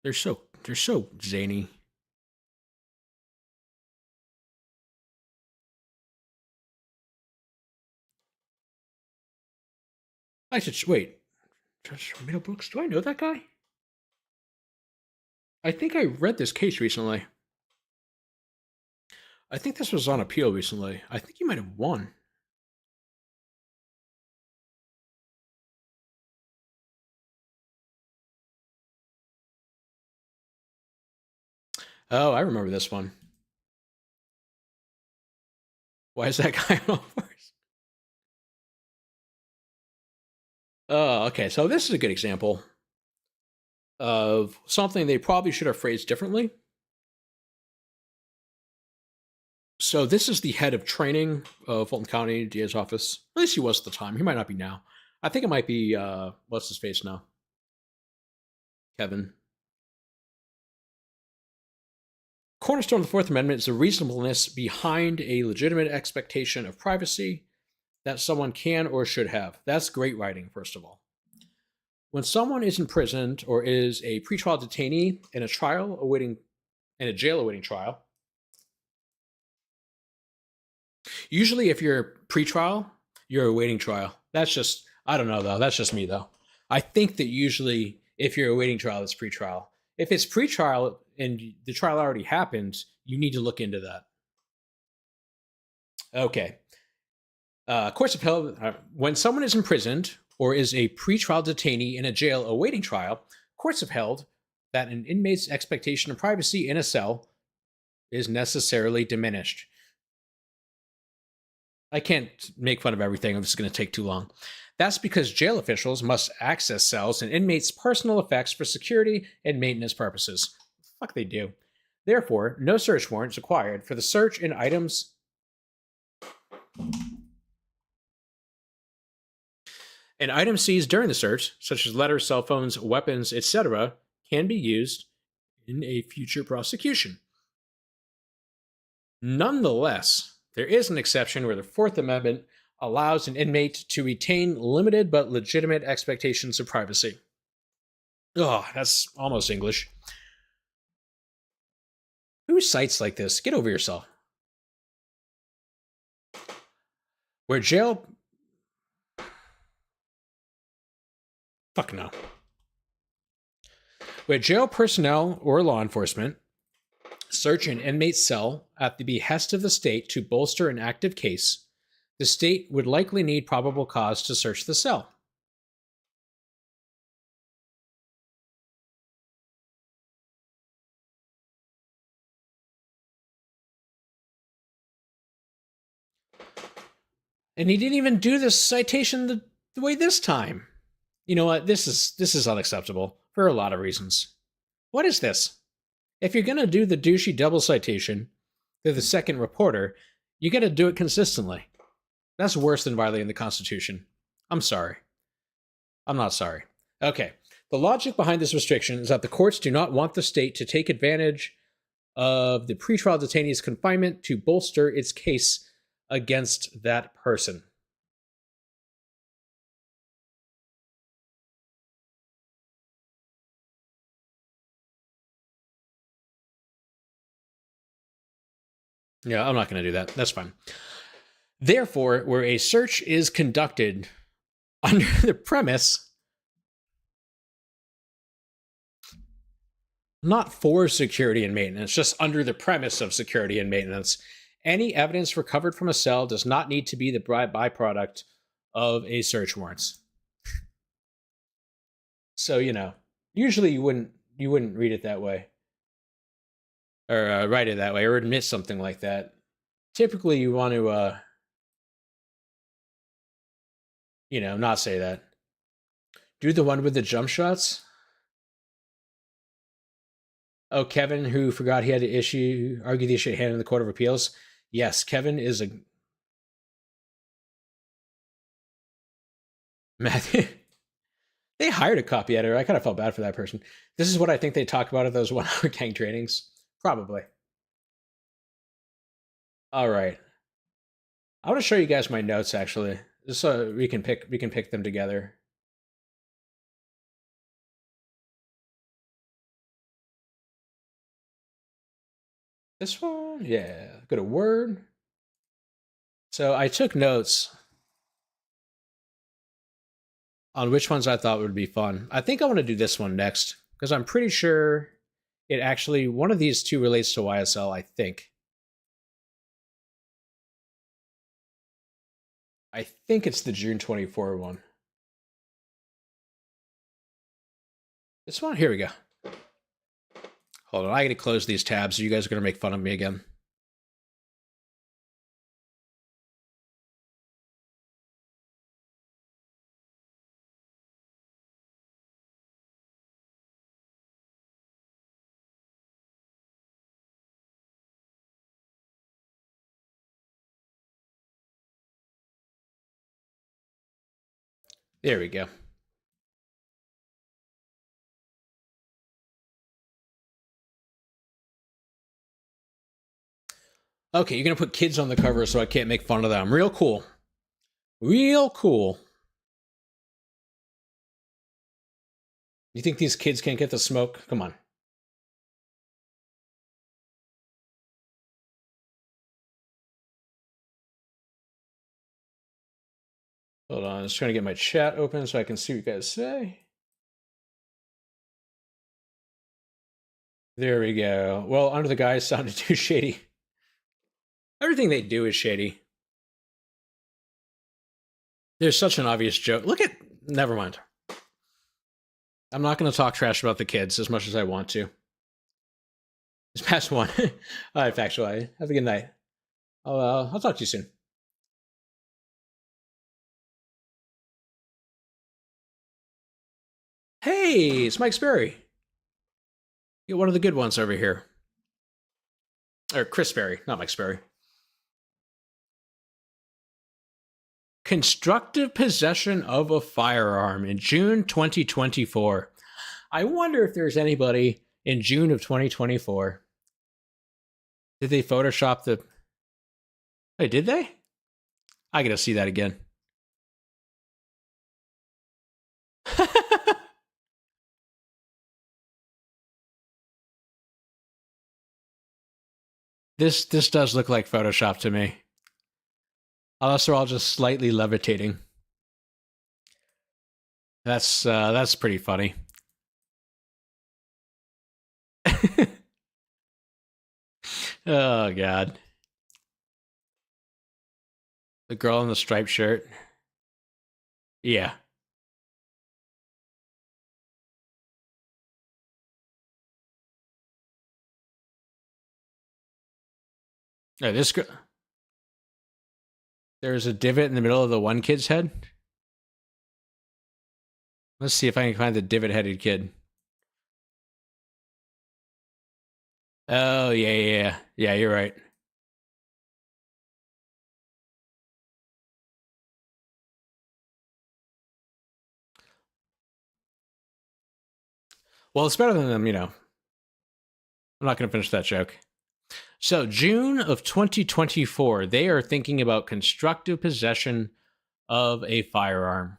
They're so zany. I should wait. Middle Brooks, do I know that guy? I think I read this case recently. I think this was on appeal recently. I think you might have won. Oh, I remember this one. Why is that guy on all fours? Oh, okay. So this is a good example of something they probably should have phrased differently. So this is the head of training of Fulton County DA's office. At least he was at the time. He might not be now. I think it might be, what's his face now? Kevin. Cornerstone of the Fourth Amendment is the reasonableness behind a legitimate expectation of privacy that someone can or should have. That's great writing, first of all. When someone is imprisoned or is a pretrial detainee in a jail awaiting trial, usually if you're pretrial, you're awaiting trial. That's just, I don't know though. That's just me though. I think that usually if you're awaiting trial, it's pretrial. If it's pretrial and the trial already happened, you need to look into that. Okay. Courts have held when someone is imprisoned or is a pretrial detainee in a jail awaiting trial, courts have held that an inmate's expectation of privacy in a cell is necessarily diminished. I can't make fun of everything. This is going to take too long. That's because jail officials must access cells and inmates' personal effects for security and maintenance purposes. Fuck they do. Therefore, no search warrant is required for the search and items seized during the search, such as letters, cell phones, weapons, etc., can be used in a future prosecution. Nonetheless, there is an exception where the Fourth Amendment allows an inmate to retain limited but legitimate expectations of privacy. Oh, that's almost English. Who cites like this? Get over yourself. Where jail... Fuck no. Where jail personnel or law enforcement search an inmate's cell at the behest of the state to bolster an active case, the state would likely need probable cause to search the cell. And he didn't even do this citation the way this time. You know what? This is unacceptable for a lot of reasons. What is this? If you're going to do the douchey double citation to the second reporter, you got to do it consistently. That's worse than violating the Constitution. I'm sorry. I'm not sorry. Okay. The logic behind this restriction is that the courts do not want the state to take advantage of the pretrial detainee's confinement to bolster its case against that person. Yeah, I'm not going to do that. That's fine. Therefore, where a search is conducted under the premise, not for security and maintenance, just under the premise of security and maintenance, any evidence recovered from a cell does not need to be the byproduct of a search warrant. So, usually you wouldn't read it that way. Or write it that way, or admit something like that. Typically, you want to, not say that. Do the one with the jump shots? Oh, Kevin, who forgot he had to argue the issue at hand in the Court of Appeals. Yes, Kevin is a... Matthew... They hired a copy editor. I kind of felt bad for that person. This is what I think they talk about at those 1 hour gang trainings. Probably. All right. I want to show you guys my notes, actually, just so we can pick them together. This one, yeah. Go to Word. So I took notes on which ones I thought would be fun. I think I want to do this one next, because I'm pretty sure it actually, one of these two relates to YSL, I think. I think it's the June 24 one. This one? Here we go. Hold on, I gotta close these tabs. You guys are gonna make fun of me again. There we go. Okay, you're going to put kids on the cover so I can't make fun of them. Real cool. Real cool. You think these kids can't get the smoke? Come on. Hold on, I'm just trying to get my chat open so I can see what you guys say. There we go. Well, Under the Guise sounded too shady. Everything they do is shady. There's such an obvious joke. Look at... Never mind. I'm not going to talk trash about the kids as much as I want to. It's past 1. All right, Factual. Have a good night. I'll talk to you soon. Hey, it's Mike Sperry. You're one of the good ones over here. Or Chris Sperry, not Mike Sperry. Constructive possession of a firearm in June 2024. I wonder if there's anybody in June of 2024. Did they Photoshop the... Wait, did they? I gotta see that again. This does look like Photoshop to me. Unless they're all just slightly levitating. That's pretty funny. Oh, God. The girl in the striped shirt. Yeah. Oh, this girl... There's a divot in the middle of the one kid's head. Let's see if I can find the divot-headed kid. Oh, yeah. Yeah, you're right. Well, it's better than them, you know. I'm not going to finish that joke. So, June of 2024, they are thinking about constructive possession of a firearm.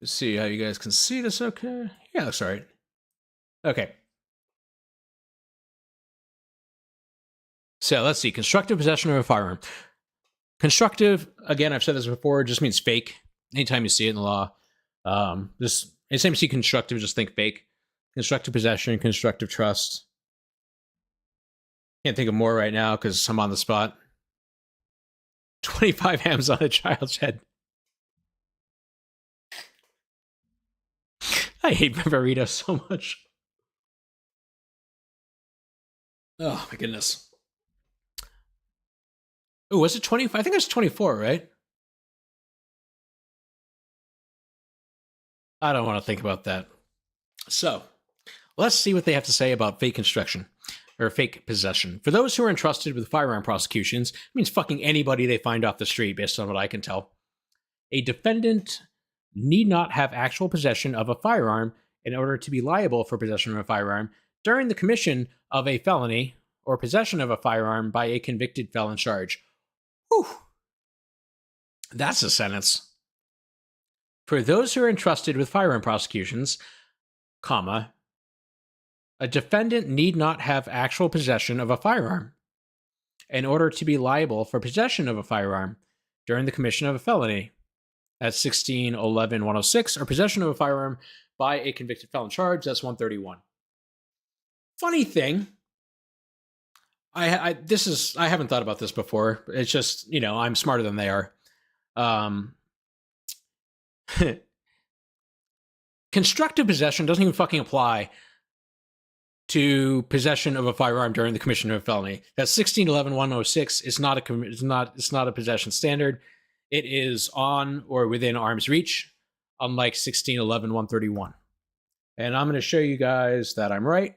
Let's see how you guys can see this okay. Yeah, that's all right. Okay. So, let's see. Constructive possession of a firearm. Constructive, again, I've said this before, just means fake. Anytime you see it in the law. Just anytime you see constructive, just think fake. Constructive possession, constructive trust. Can't think of more right now because I'm on the spot. 25 hams on a child's head. I hate burritos so much. Oh my goodness. Oh, was it 25? I think it was 24, right? I don't want to think about that. So, let's see what they have to say about fake construction or fake possession. For those who are entrusted with firearm prosecutions, it means fucking anybody they find off the street, based on what I can tell. A defendant need not have actual possession of a firearm in order to be liable for possession of a firearm during the commission of a felony or possession of a firearm by a convicted felon charge. Whew. That's a sentence. For those who are entrusted with firearm prosecutions, comma, a defendant need not have actual possession of a firearm in order to be liable for possession of a firearm during the commission of a felony at 16-11-106 or possession of a firearm by a convicted felon charge. That's 131. Funny thing, I haven't thought about this before. It's just, you know, I'm smarter than they are. Constructive possession doesn't even fucking apply to possession of a firearm during the commission of a felony. That's 16-11-106. It's not a possession standard. It is on or within arm's reach, unlike 16-11-131. And I'm going to show you guys that I'm right.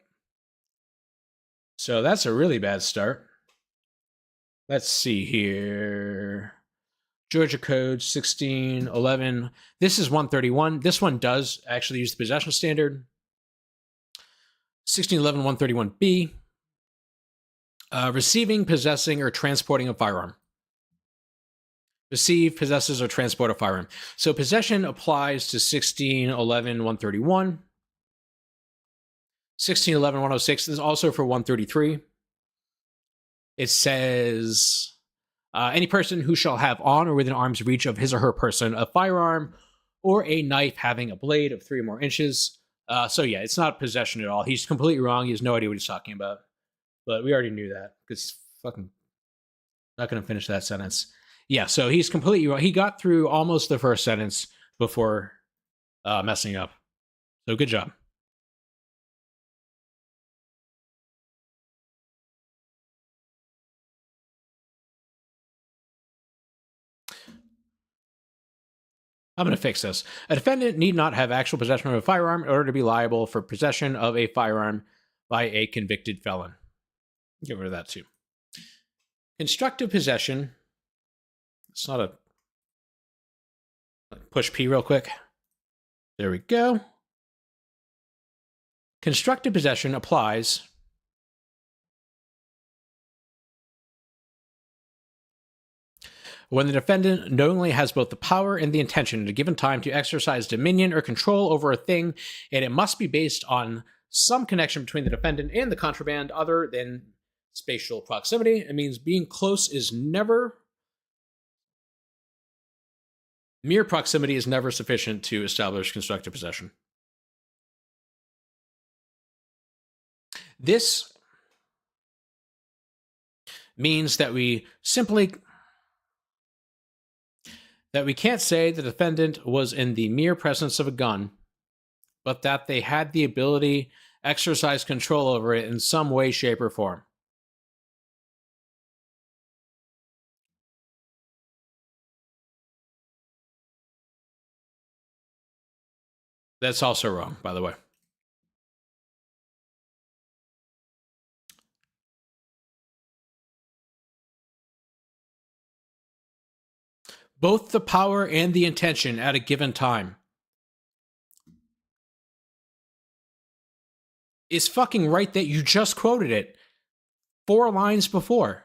So that's a really bad start. Let's see here. Georgia Code 1611. This is 131. This one does actually use the possession standard. 1611 131B. Receiving, possessing, or transporting a firearm. Receive, possesses, or transport a firearm. So possession applies to 1611 131. 1611 106 this is also for 133. It says any person who shall have on or within arm's reach of his or her person a firearm or a knife having a blade of 3 or more inches. So yeah, it's not possession at all. He's completely wrong. He has no idea what he's talking about. But we already knew that because fucking not going to finish that sentence. Yeah, so he's completely wrong. He got through almost the first sentence before messing up. So good job. I'm going to fix this. A defendant need not have actual possession of a firearm in order to be liable for possession of a firearm by a convicted felon. Get rid of that too. Constructive possession. It's not a... Push P real quick. There we go. Constructive possession applies when the defendant knowingly has both the power and the intention at a given time to exercise dominion or control over a thing, and it must be based on some connection between the defendant and the contraband other than spatial proximity. It means being close is never... Mere proximity is never sufficient to establish constructive possession. This means that we can't say the defendant was in the mere presence of a gun, but that they had the ability to exercise control over it in some way, shape, or form. That's also wrong, by the way. Both the power and the intention at a given time is fucking right that you just quoted it 4 lines before.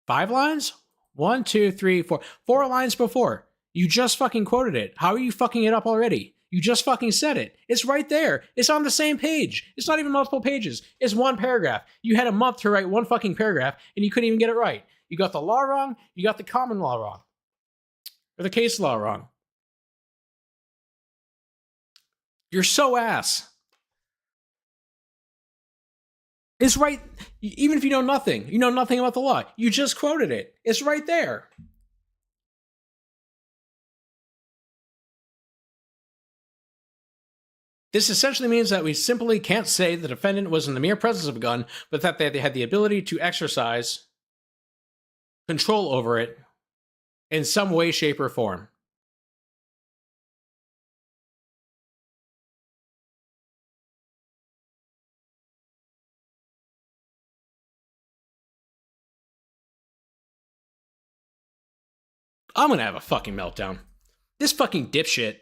5 lines? 1, 2, 3, 4. 4 lines before. You just fucking quoted it. How are you fucking it up already? You just fucking said it. It's right there. It's on the same page. It's not even multiple pages. It's 1 paragraph. You had a month to write 1 fucking paragraph and you couldn't even get it right. You got the law wrong. You got the common law wrong. Or the case law wrong. You're so ass. It's right. Even if you know nothing about the law. You just quoted it. It's right there. This essentially means that we simply can't say the defendant was in the mere presence of a gun, but that they had the ability to exercise control over it in some way, shape, or form. I'm gonna have a fucking meltdown. This fucking dipshit.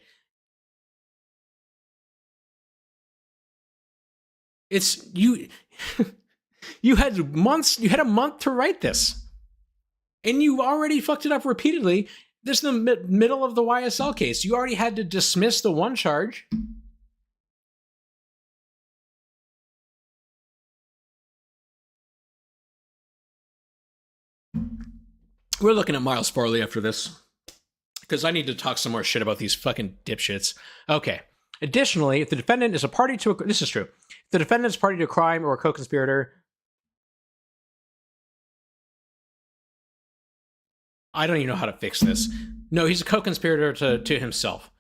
It's you. You had months. You had a month to write this, and you already fucked it up repeatedly. This is the middle of the YSL case. You already had to dismiss the 1 charge. We're looking at Miles Farley after this, because I need to talk some more shit about these fucking dipshits. Okay. Additionally, if the defendant is a party to a... This is true. If the defendant is party to a crime or a co-conspirator... I don't even know how to fix this. No, he's a co-conspirator to himself.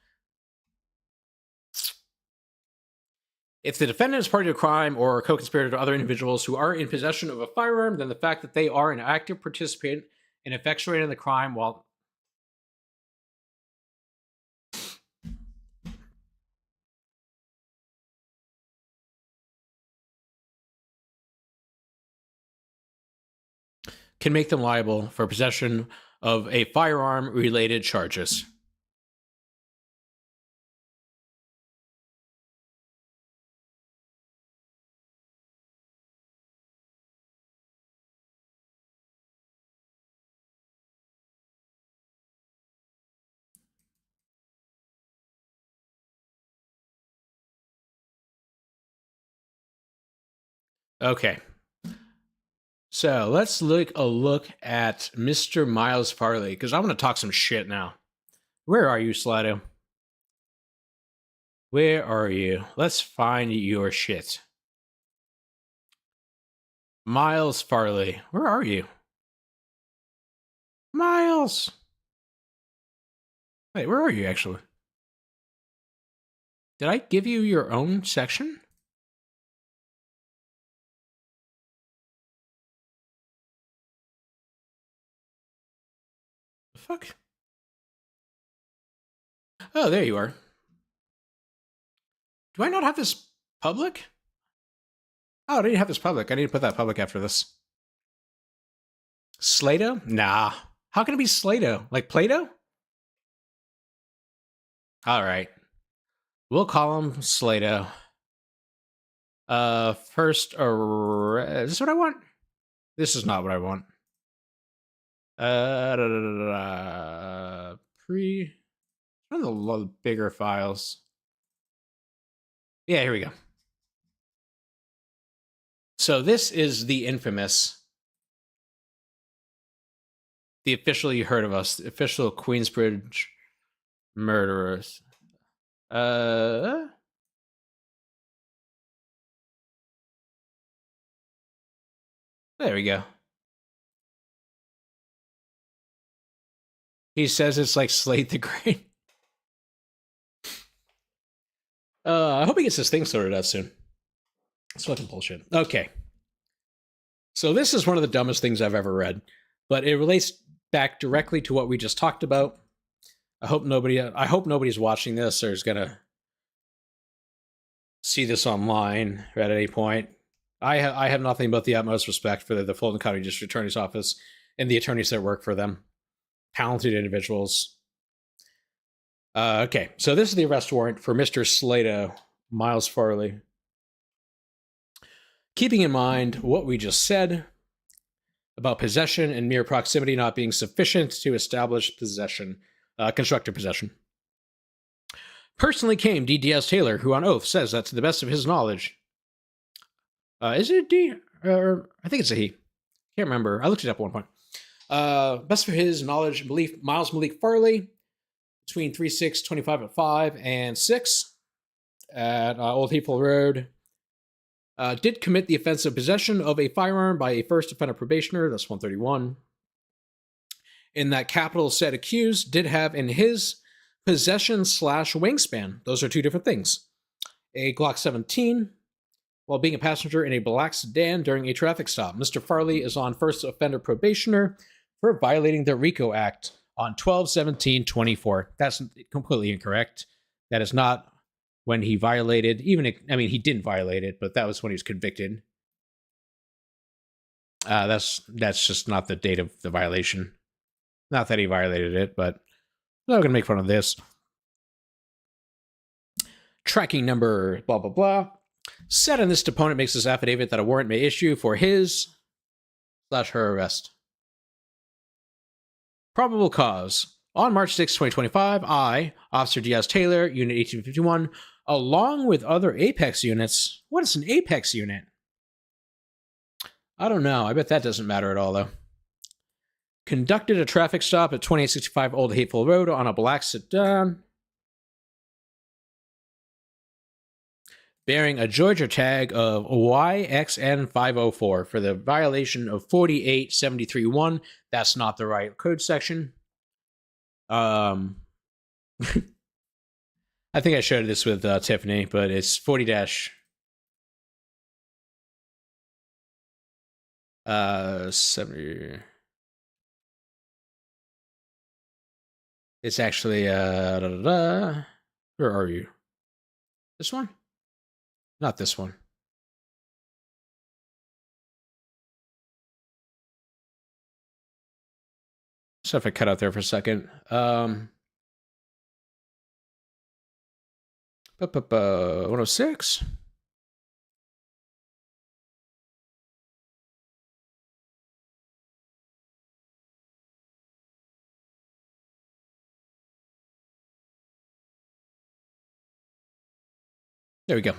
If the defendant is party to a crime or a co-conspirator to other individuals who are in possession of a firearm, then the fact that they are an active participant in effectuating the crime while... can make them liable for possession of a firearm-related charges. Okay. So let's look at Mr. Miles Farley, because I want to talk some shit now. Where are you, Slido? Where are you? Let's find your shit. Miles Farley. Where are you? Miles! Wait, where are you, actually? Did I give you your own section? The fuck? Oh, there you are. Do I not have this public? Oh, I didn't have this public. I need to put that public after this. Slato? Nah. How can it be Slato? Like Plato? All right. We'll call him Slato. First, is this what I want? This is not what I want. One of the bigger files. Yeah, here we go. So this is the infamous, the official, you heard of us, the official Queensbridge murderers. There we go. He says it's like Slate the Great. I hope he gets this thing sorted out soon. It's fucking bullshit. Okay. So this is one of the dumbest things I've ever read, but it relates back directly to what we just talked about. I hope nobody's watching this or is gonna see this online at any point. I have nothing but the utmost respect for the Fulton County District Attorney's Office and the attorneys that work for them. Talented individuals. Okay, so this is the arrest warrant for Mr. Slato, Miles Farley. Keeping in mind what we just said about possession and mere proximity not being sufficient to establish possession, constructive possession. Personally came D. Diaz Taylor, who on oath says that to the best of his knowledge. Is it a D? Or I think it's a he. Can't remember. I looked it up at one point. Best of his knowledge and belief, Miles Malik Farley, between 3/6/25 at 5 and 6 at Old Hateful Road, did commit the offense of possession of a firearm by a first offender probationer. That's 131. In that capital said accused did have in his possession/wingspan, those are two different things, a Glock 17 while being a passenger in a black sedan during a traffic stop. Mr. Farley is on first offender probationer for violating the RICO Act on 12/17/24. That's completely incorrect. That is not when he violated, he didn't violate it, but that was when he was convicted. That's just not the date of the violation. Not that he violated it, but I'm not going to make fun of this. Tracking number, blah, blah, blah. Said on this deponent makes this affidavit that a warrant may issue for his/her arrest. Probable cause. On March 6, 2025, I, Officer Diaz Taylor, Unit 1851, along with other Apex units. What is an Apex unit? I don't know. I bet that doesn't matter at all, though. Conducted a traffic stop at 2865 Old Hateful Road on a black sedan, bearing a Georgia tag of YXN504 for the violation of 4873-1. That's not the right code section. I think I shared this with Tiffany, but it's 40-70. It's actually where are you? This one? Not this one. So if I cut out there for a second. 106. There we go.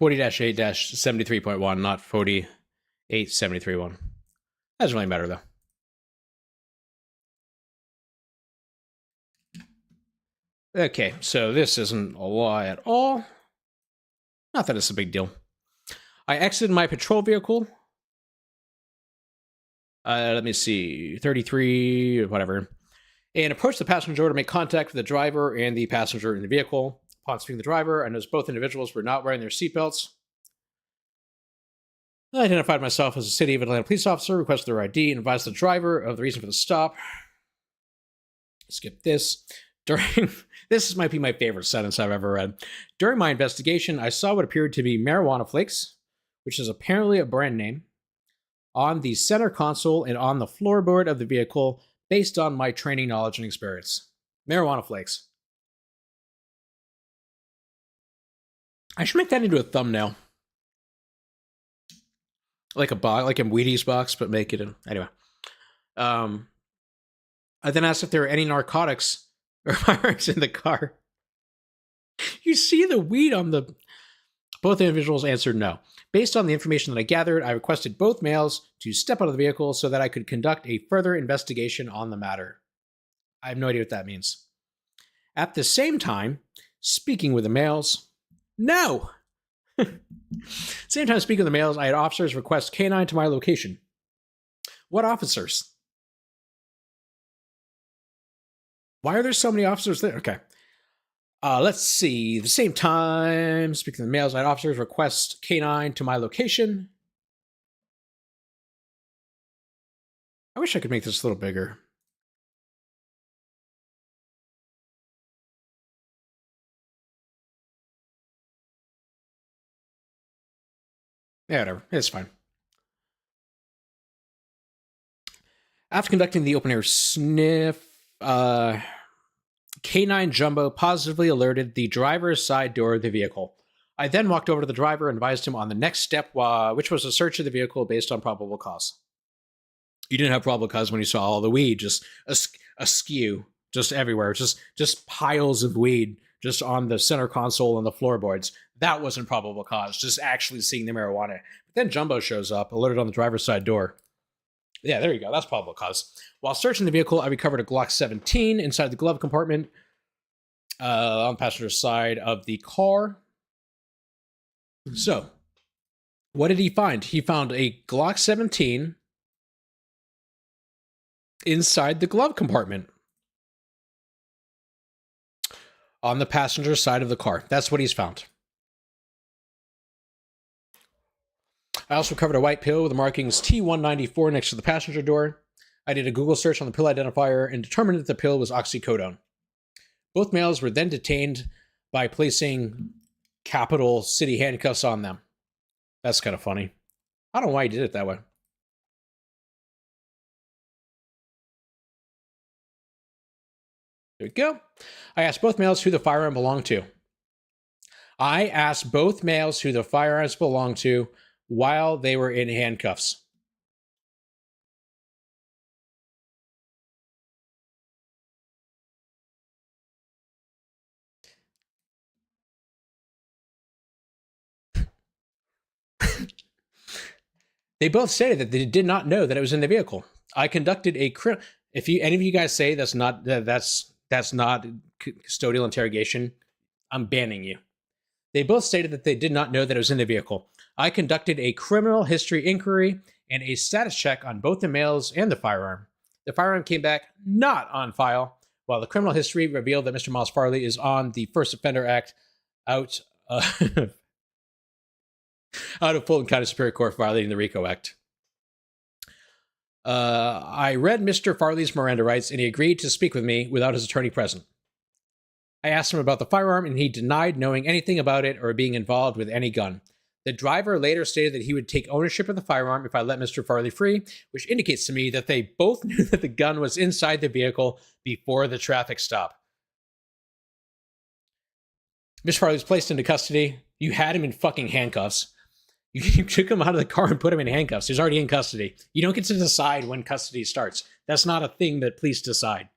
(40-8-73.1), not 48-73.1. Doesn't really matter though. Okay, so this isn't a law at all. Not that it's a big deal. I exited my patrol vehicle. Let me see, 33, whatever. And approached the passenger door to make contact with the driver and the passenger in the vehicle. Upon speaking to the driver, I noticed both individuals were not wearing their seatbelts. I identified myself as a City of Atlanta police officer, requested their ID, and advised the driver of the reason for the stop. Skip this. This might be my favorite sentence I've ever read. During my investigation, I saw what appeared to be marijuana flakes, which is apparently a brand name, on the center console and on the floorboard of the vehicle based on my training, knowledge, and experience. Marijuana flakes. I should make that into a thumbnail. Like a Wheaties box, but make it anyway. I then asked if there were any narcotics or firearms in the car. You see the weed on the... Both individuals answered no. Based on the information that I gathered, I requested both males to step out of the vehicle so that I could conduct a further investigation on the matter. I have no idea what that means. At the same time, speaking with the males... No! Same time speaking with the males, I had officers request canine to my location. What officers? Why are there so many officers there? Okay. Let's see. At the same time, speaking of the males, I had officers request canine to my location. I wish I could make this a little bigger. Yeah, whatever. It's fine. After conducting the open air sniff, K9 Jumbo positively alerted the driver's side door of the vehicle. I then walked over to the driver and advised him on the next step, which was a search of the vehicle based on probable cause. You didn't have probable cause when you saw all the weed just askew, just everywhere, just piles of weed just on the center console and the floorboards. That wasn't probable cause, just actually seeing the marijuana. But then Jumbo shows up, alerted on the driver's side door. Yeah, there you go. That's probable cause. While searching the vehicle, I recovered a Glock 17 inside the glove compartment on the passenger side of the car. So, what did he find? He found a Glock 17 inside the glove compartment on the passenger side of the car. That's what he's found. I also recovered a white pill with the markings T194 next to the passenger door. I did a Google search on the pill identifier and determined that the pill was oxycodone. Both males were then detained by placing capital city handcuffs on them. That's kind of funny. I don't know why he did it that way. There we go. I asked both males who the firearm belonged to. While they were in handcuffs. They both stated that they did not know that it was in the vehicle. I conducted a if any of you guys say that's not custodial interrogation, I'm banning you. They both stated that they did not know that it was in the vehicle. I conducted a criminal history inquiry and a status check on both the males and the firearm. The firearm came back not on file, while the criminal history revealed that Mr. Miles Farley is on the First Offender Act out of Fulton County Superior Court violating the RICO Act. I read Mr. Farley's Miranda rights and he agreed to speak with me without his attorney present. I asked him about the firearm, and he denied knowing anything about it or being involved with any gun. The driver later stated that he would take ownership of the firearm if I let Mr. Farley free, which indicates to me that they both knew that the gun was inside the vehicle before the traffic stop. Mr. Farley was placed into custody. You had him in fucking handcuffs. You took him out of the car and put him in handcuffs. He's already in custody. You don't get to decide when custody starts. That's not a thing that police decide.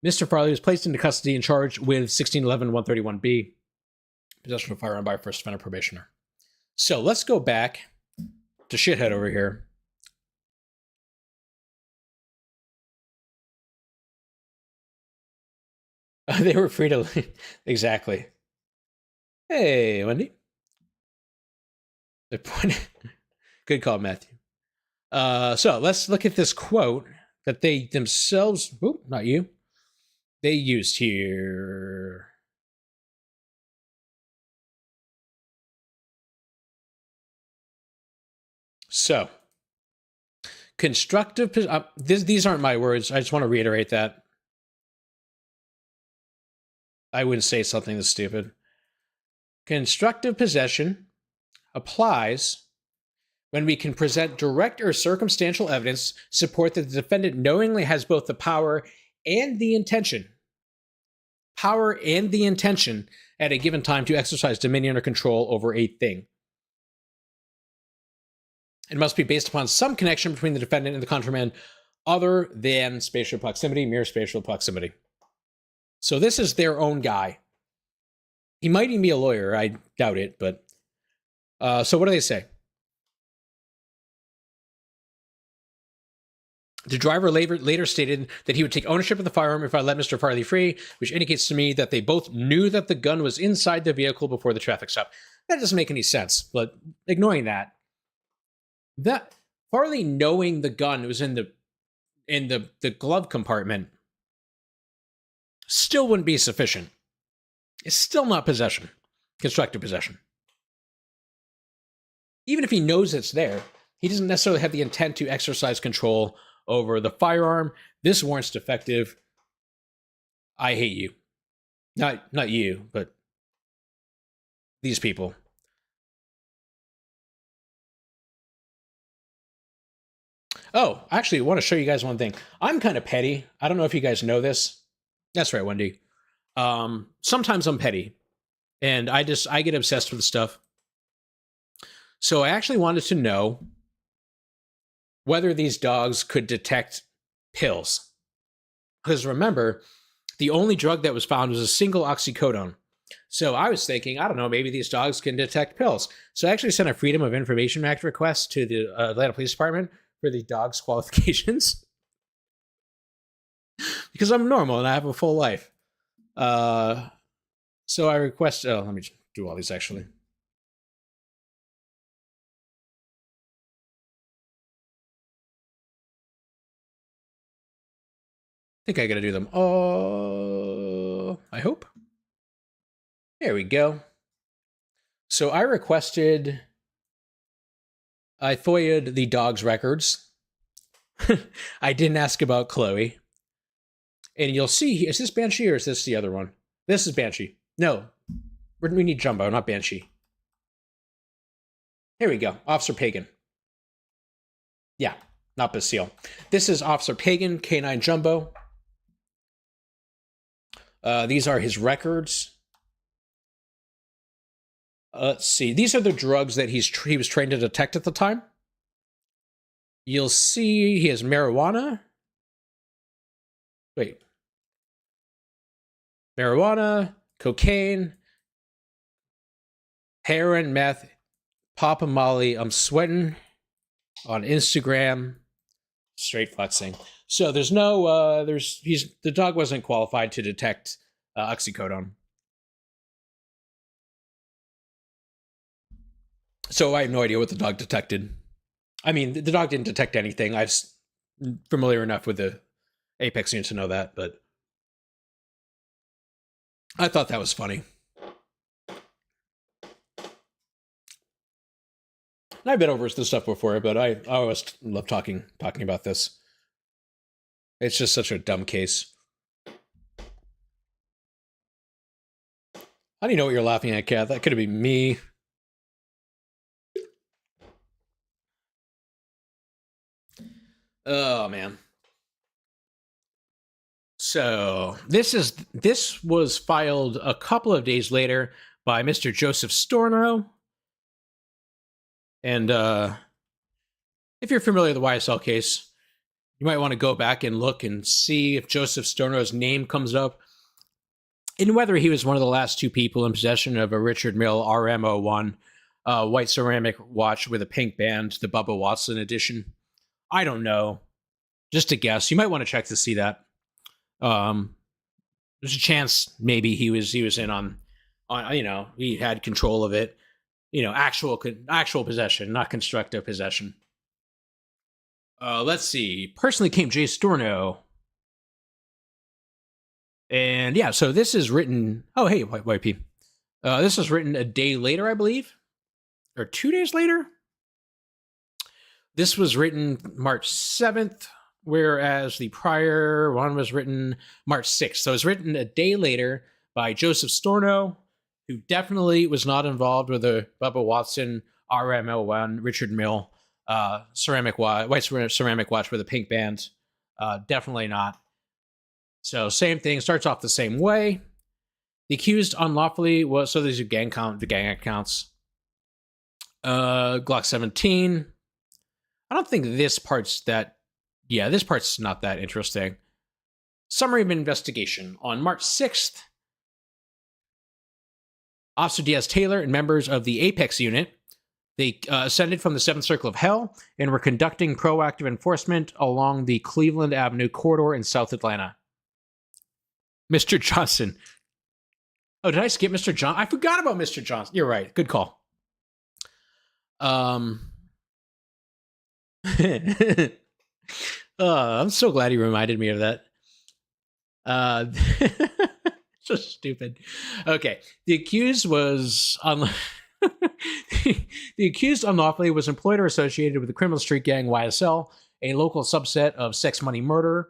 Mr. Farley was placed into custody and charged with 1611-131B, possession of a firearm by a first offender probationer. So let's go back to shithead over here. They were free to... Exactly. Hey, Wendy. Good call, Matthew. So let's look at this quote that they themselves... Oh, not you. They used here. So, constructive... these aren't my words. I just want to reiterate that. I wouldn't say something that's stupid. Constructive possession applies when we can present direct or circumstantial evidence support that the defendant knowingly has both the power and the intention at a given time to exercise dominion or control over a thing. It must be based upon some connection between the defendant and the contraband other than spatial proximity, mere spatial proximity. So this is their own guy. He might even be a lawyer. I doubt it, but... so what do they say? The driver later stated that he would take ownership of the firearm if I let Mr. Farley free, which indicates to me that they both knew that the gun was inside the vehicle before the traffic stop. That doesn't make any sense, but ignoring that Farley knowing the gun was in the glove compartment still wouldn't be sufficient. It's still not possession, constructive possession. Even if he knows it's there, he doesn't necessarily have the intent to exercise control over the firearm. This warrant's defective. I hate you. Not you, but these people. Oh, actually, I want to show you guys one thing. I'm kind of petty. I don't know if you guys know this. That's right, Wendy. Sometimes I'm petty, and I get obsessed with stuff. So I actually wanted to know whether these dogs could detect pills. Because remember, the only drug that was found was a single oxycodone. So I was thinking, I don't know, maybe these dogs can detect pills. So I actually sent a Freedom of Information Act request to the Atlanta Police Department for the dog's qualifications. Because I'm normal and I have a full life. So I request... Oh, let me do all these, actually. I think I gotta do them all, I hope. There we go. So I FOIA'd the dog's records. I didn't ask about Chloe. And you'll see, is this Banshee or is this the other one? This is Banshee. No, we need Jumbo, not Banshee. Here we go, Officer Pagan. Yeah, not Basile. This is Officer Pagan, K9 Jumbo. These are his records. Let's see. These are the drugs that he was trained to detect at the time. You'll see he has marijuana. Wait. Marijuana, cocaine, heroin, meth, Papa Molly. I'm sweating on Instagram. Straight flexing. So there's no, the dog wasn't qualified to detect oxycodone. So I have no idea what the dog detected. I mean, the dog didn't detect anything. I'm familiar enough with the Apex unit to know that, but I thought that was funny. And I've been over this stuff before, but I always love talking about this. It's just such a dumb case. How do you know what you're laughing at, Kat? That could have been me. Oh, man. So this was filed a couple of days later by Mr. Joseph Storno. And if you're familiar with the YSL case, you might want to go back and look and see if Joseph Storno's name comes up and whether he was one of the last two people in possession of a Richard Mille RM01 white ceramic watch with a pink band, the Bubba Watson edition. I don't know. Just a guess. You might want to check to see that. There's a chance maybe he was in on he had control of it. Actual possession, not constructive possession. Let's see. Personally came Jay Storno. And yeah, so this is written. Oh, hey, White P. This was written a day later, I believe, or 2 days later. This was written March 7th, whereas the prior one was written March 6th. So it was written a day later by Joseph Storno, who definitely was not involved with the Bubba Watson RML1 Richard Mille white ceramic watch with a pink band. Definitely not. So same thing, starts off the same way. The accused unlawfully was, so these are the gang accounts. Glock 17. I don't think this part's not that interesting. Summary of investigation. On March 6th, Officer Diaz Taylor and members of the Apex unit, they ascended from the 7th Circle of Hell and were conducting proactive enforcement along the Cleveland Avenue corridor in South Atlanta. Mr. Johnson. Oh, did I skip Mr. Johnson? I forgot about Mr. Johnson. You're right. Good call. I'm so glad you reminded me of that. So stupid. Okay. The accused unlawfully was employed or associated with the criminal street gang YSL, a local subset of sex money murder.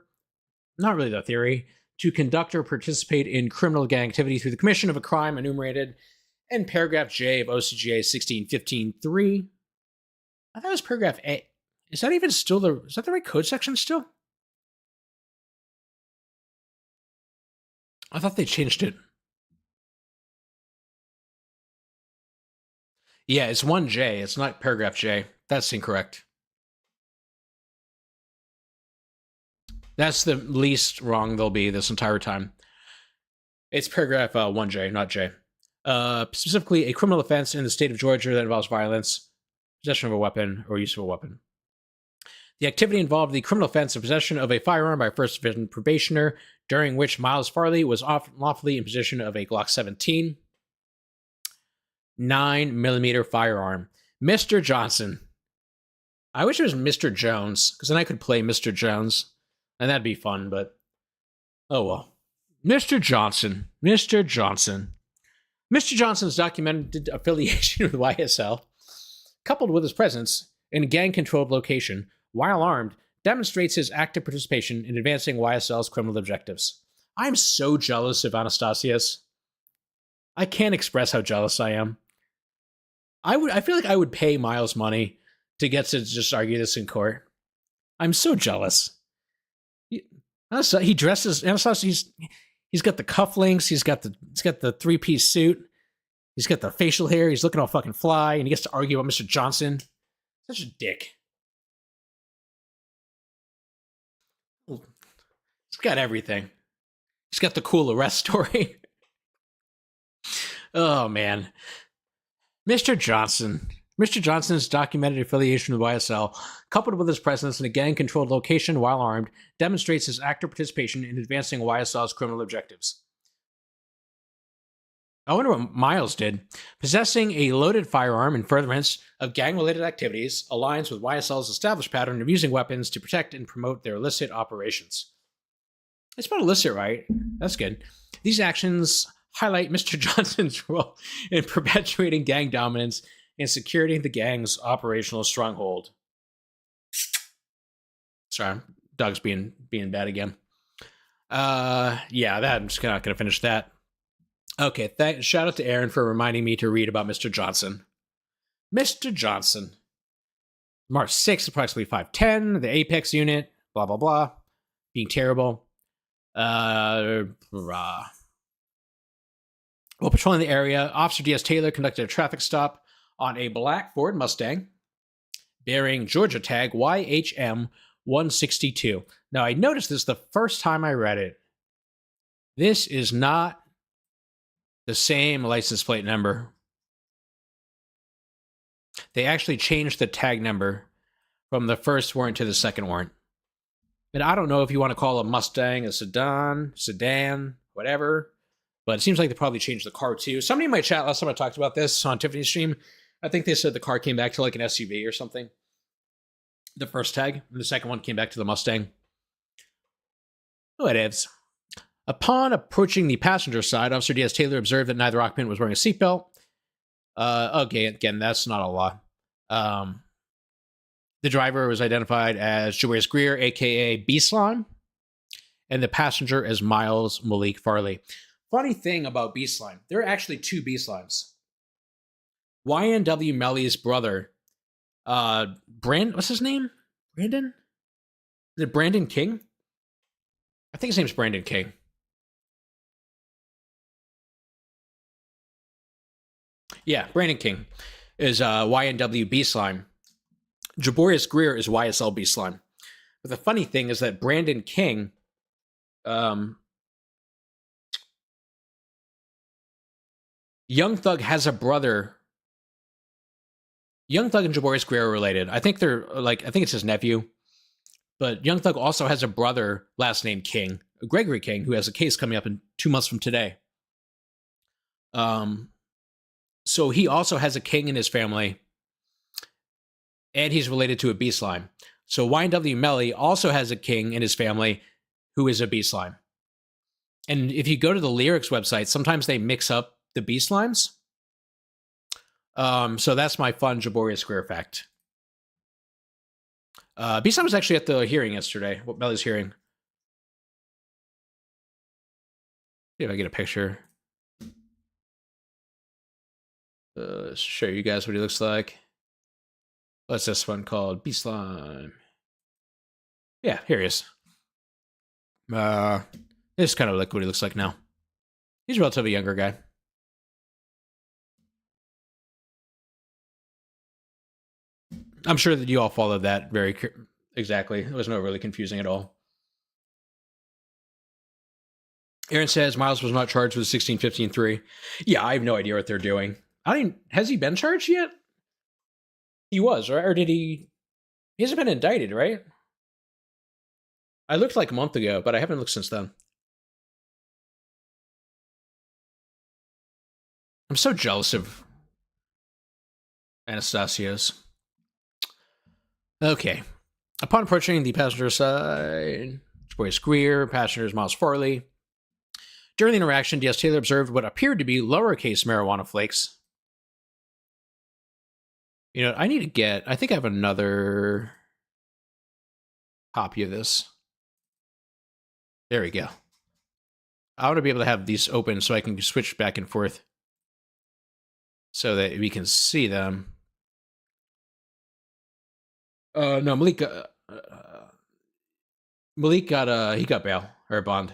Not really the theory. To conduct or participate in criminal gang activity through the commission of a crime enumerated in paragraph J of OCGA 1615-3. I thought it was paragraph A. Is that even still is that the right code section still? I thought they changed it. Yeah, it's 1J. It's not paragraph J. That's incorrect. That's the least wrong they'll be this entire time. It's paragraph 1J, not J. Specifically, a criminal offense in the state of Georgia that involves violence, possession of a weapon, or use of a weapon. The activity involved the criminal offense of possession of a firearm by a first division probationer, during which Miles Farley was lawfully in possession of a Glock 17 9mm firearm. Mr. Johnson. I wish it was Mr. Jones, because then I could play Mr. Jones, and that'd be fun, but oh well. Mr. Johnson. Mr. Johnson's documented affiliation with YSL, coupled with his presence in a gang-controlled location, while armed, demonstrates his active participation in advancing YSL's criminal objectives. I'm so jealous of Anastasius. I can't express how jealous I am. I feel like I would pay Miles money to get to just argue this in court. I'm so jealous. He dresses. Anastasius. He's got the cufflinks. He's got the 3-piece suit. He's got the facial hair. He's looking all fucking fly, and he gets to argue about Mr. Johnson. Such a dick. He's got everything. He's got the cool arrest story. Oh, man. Mr. Johnson's documented affiliation with YSL, coupled with his presence in a gang-controlled location while armed, demonstrates his active participation in advancing YSL's criminal objectives. I wonder what Miles did. Possessing a loaded firearm in furtherance of gang-related activities aligns with YSL's established pattern of using weapons to protect and promote their illicit operations. It's about illicit, right? That's good. These actions highlight Mr. Johnson's role in perpetuating gang dominance and securing the gang's operational stronghold. Sorry, dog's being bad again. Yeah, I'm just not going to finish that. Okay, shout out to Aaron for reminding me to read about Mr. Johnson. Mr. Johnson. March 6th, approximately 5'10", the Apex unit, blah, blah, blah. Being terrible. While patrolling the area, Officer D.S. Taylor conducted a traffic stop on a black Ford Mustang bearing Georgia tag YHM 162. Now, I noticed this the first time I read it. This is not the same license plate number. They actually changed the tag number from the first warrant to the second warrant. And I don't know if you want to call a Mustang a sedan, whatever. But it seems like they probably changed the car too. Somebody in my chat last time I talked about this on Tiffany's stream, I think they said the car came back to like an SUV or something. The first tag. And the second one came back to the Mustang. Whatevs. Upon approaching the passenger side, Officer D.S. Taylor observed that neither occupant was wearing a seatbelt. Okay, again, that's not a law. The driver was identified as Jawarius Greer, a.k.a. B-Slime, and the passenger as Miles Malik Farley. Funny thing about B-Slime, there are actually two B-Slimes. YNW Melly's brother, what's his name? Brandon? Is it Brandon King? I think his name's Brandon King. Yeah, Brandon King is YNW B-Slime. Jaborius Greer is YSL B-Slime. But the funny thing is that Brandon King, Young Thug has a brother. Young Thug and Jaborius Greer are related. I think it's his nephew. But Young Thug also has a brother, last name King, Gregory King, who has a case coming up in 2 months from today. So he also has a King in his family. And he's related to a B-Slime. So YNW Melly also has a King in his family who is a B-Slime. And if you go to the lyrics website, sometimes they mix up the B-Slimes. So that's my fun Jaborius Greer fact. B-Slime was actually at the hearing yesterday, Melly's hearing. See if I get a picture. Show you guys what he looks like. What's this one called? B-Slime. Yeah, here he is. This is kind of like what he looks like now. He's a relatively younger guy. I'm sure that you all followed that very exactly. It was not really confusing at all. Aaron says Miles was not charged with 16-15-3. Yeah, I have no idea what they're doing. Has he been charged yet? He was, right? Or did he? He hasn't been indicted, right? I looked like a month ago, but I haven't looked since then. I'm so jealous of Anastasios. Okay. Upon approaching the passenger side, Jaborius Greer, passengers Miles Farley. During the interaction, D.S. Taylor observed what appeared to be lowercase marijuana flakes. You know, I think I have another copy of this. There we go. I want to be able to have these open so I can switch back and forth so that we can see them. No, Malik got bail or a bond.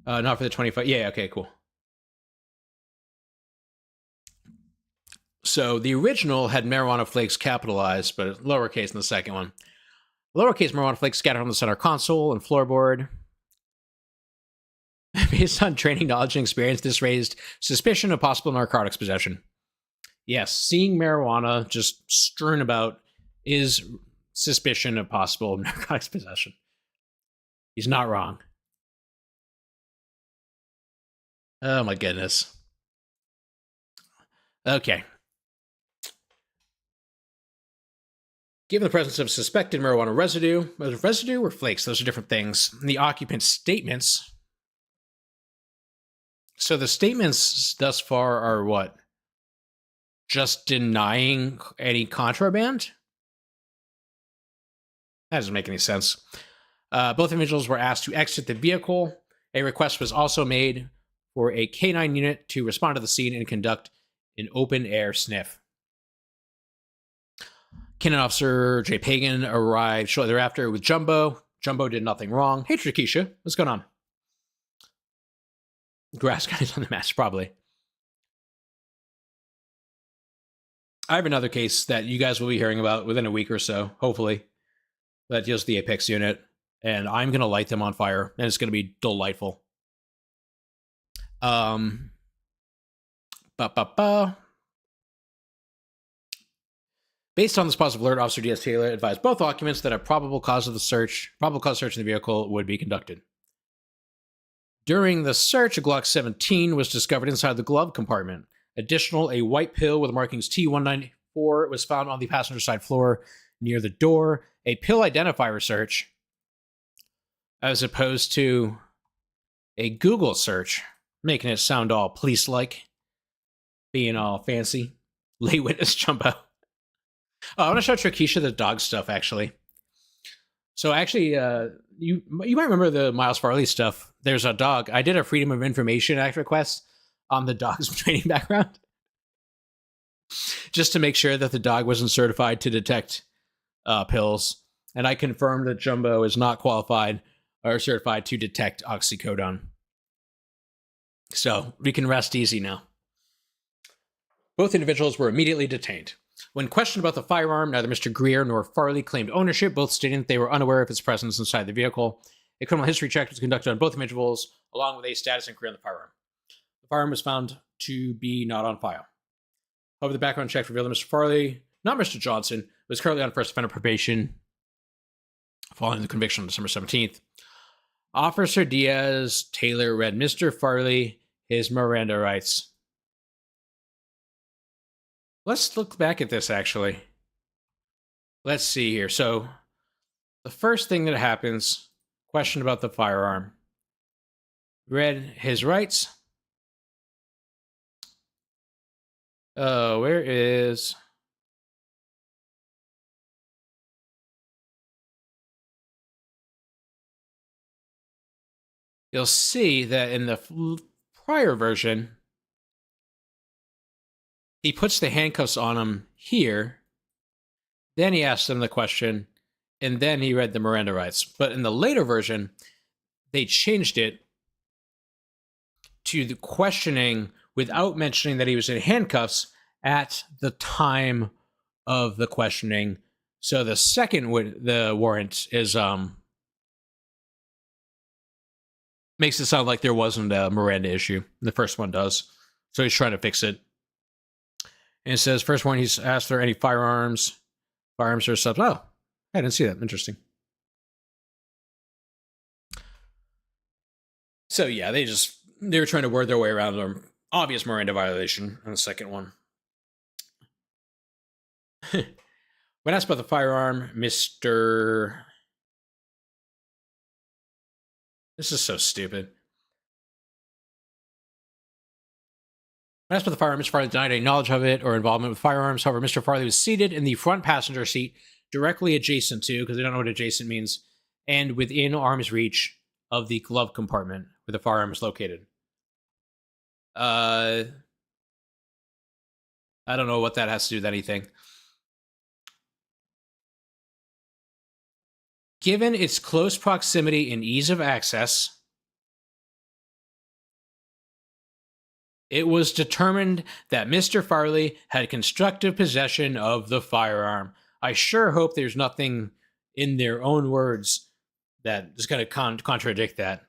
Not for the 25. Yeah, okay, cool. So the original had marijuana flakes capitalized, but lowercase in the second one. Lowercase marijuana flakes scattered on the center console and floorboard. Based on training, knowledge, and experience, this raised suspicion of possible narcotics possession. Yes, seeing marijuana just strewn about is suspicion of possible narcotics possession. He's not wrong. Oh my goodness. Okay. Given the presence of suspected marijuana residue, whether residue or flakes, those are different things. The occupant's statements. So the statements thus far are what? Just denying any contraband? That doesn't make any sense. Both individuals were asked to exit the vehicle. A request was also made for a K9 unit to respond to the scene and conduct an open-air sniff. Canine Officer Jay Pagan arrived shortly thereafter with Jumbo. Jumbo did nothing wrong. Hey, Trakisha, what's going on? Grass guys on the match, probably. I have another case that you guys will be hearing about within a week or so, hopefully, that deals with the Apex unit, and I'm going to light them on fire, and it's going to be delightful. Based on this positive alert, Officer D.S. Taylor advised both occupants that a probable cause search in the vehicle would be conducted. During the search, a Glock 17 was discovered inside the glove compartment. Additional, a white pill with markings T194 was found on the passenger side floor near the door. A pill identifier search, as opposed to a Google search, making it sound all police-like, being all fancy. Lay witness Jumbo. Oh, I want to show Trakisha the dog stuff, actually. So actually, you might remember the Miles Farley stuff. There's a dog. I did a Freedom of Information Act request on the dog's training background, just to make sure that the dog wasn't certified to detect pills. And I confirmed that Jumbo is not qualified or certified to detect oxycodone. So we can rest easy now. Both individuals were immediately detained. When questioned about the firearm, neither Mr. Greer nor Farley claimed ownership, both stating that they were unaware of its presence inside the vehicle. A criminal history check was conducted on both individuals, along with a status inquiry on the firearm. The firearm was found to be not on file. However, the background check revealed that Mr. Farley, not Mr. Johnson, was currently on first offender probation following the conviction on December 17th. Officer Diaz Taylor read Mr. Farley his Miranda rights. Let's look back at this, actually. Let's see here. So, the first thing that happens, question about the firearm. Read his rights. Where is... You'll see that in the prior version, he puts the handcuffs on him here, then he asks him the question, and then he read the Miranda rights. But in the later version, they changed it to the questioning without mentioning that he was in handcuffs at the time of the questioning. So the second the warrant is makes it sound like there wasn't a Miranda issue. The first one does. So he's trying to fix it. And it says, first one, he's asked, are there any firearms or subs? Oh, I didn't see that. Interesting. So yeah, they were trying to word their way around an obvious Miranda violation on the second one. When asked about the firearm, Mr. This is so stupid. When asked about the firearm, Mr. Farley denied any knowledge of it or involvement with firearms. However, Mr. Farley was seated in the front passenger seat, directly adjacent to, because they don't know what adjacent means, and within arm's reach of the glove compartment where the firearm is located. I don't know what that has to do with anything. Given its close proximity and ease of access, it was determined that Mr. Farley had constructive possession of the firearm. I sure hope there's nothing in their own words that is going to contradict that.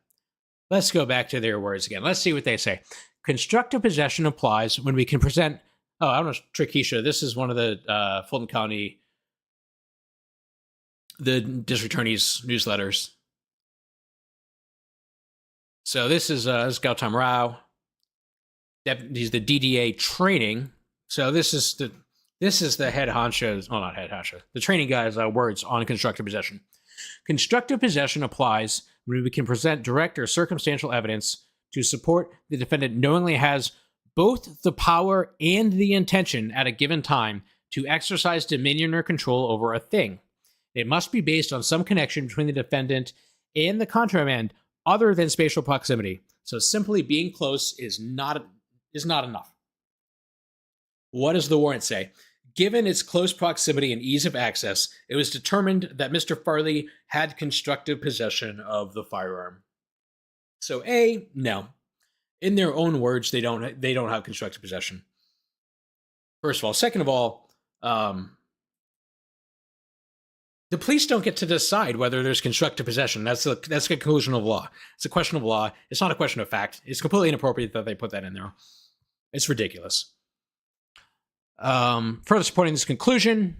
Let's go back to their words again. Let's see what they say. Constructive possession applies when we can present... Oh, I don't know, Trakisha. This is one of the Fulton County, the district attorney's newsletters. So this is Gautam Rao. He's the DDA training. So this is the head honcho, well, not head honcho, the training guy's words on constructive possession. Constructive possession applies when we can present direct or circumstantial evidence to support the defendant knowingly has both the power and the intention at a given time to exercise dominion or control over a thing. It must be based on some connection between the defendant and the contraband other than spatial proximity. So simply being close is not enough. What does the warrant say? Given its close proximity and ease of access, it was determined that Mr. Farley had constructive possession of the firearm. So A, no. In their own words, they don't have constructive possession. First of all. Second of all, the police don't get to decide whether there's constructive possession. That's a conclusion of law. It's a question of law. It's not a question of fact. It's completely inappropriate that they put that in there. It's ridiculous. Further supporting this conclusion,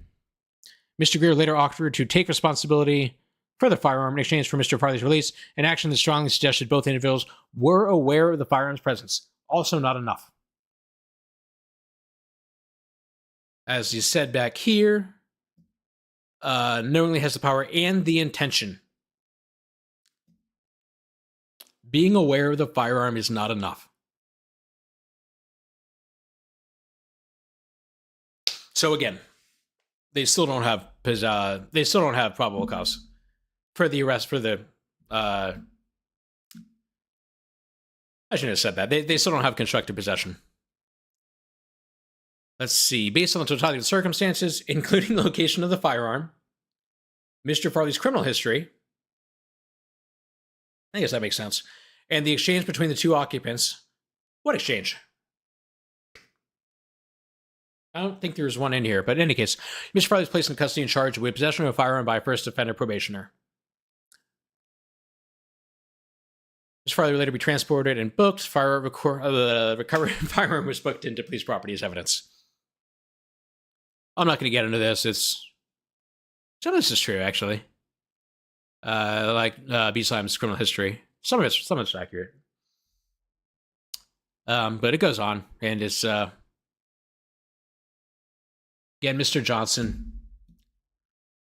Mr. Greer later offered to take responsibility for the firearm in exchange for Mr. Farley's release, an action that strongly suggested both individuals were aware of the firearm's presence. Also not enough. As you said back here, knowingly has the power and the intention. Being aware of the firearm is not enough. So again, they still don't have probable cause for the arrest for the. I shouldn't have said that. They still don't have constructive possession. Let's see. Based on the totality of the circumstances, including the location of the firearm, Mr. Farley's criminal history, I guess that makes sense, and the exchange between the two occupants. What exchange? I don't think there's one in here, but in any case, Mr. Farley was placed in custody and charged with possession of a firearm by a first offender probationer. Mr. Farley will later be transported and booked. The recovered firearm was booked into police property as evidence. I'm not going to get into this. Some of this is true, actually. B-Slime's criminal history. Some of it's accurate. But it goes on, and it's again, Mr. Johnson.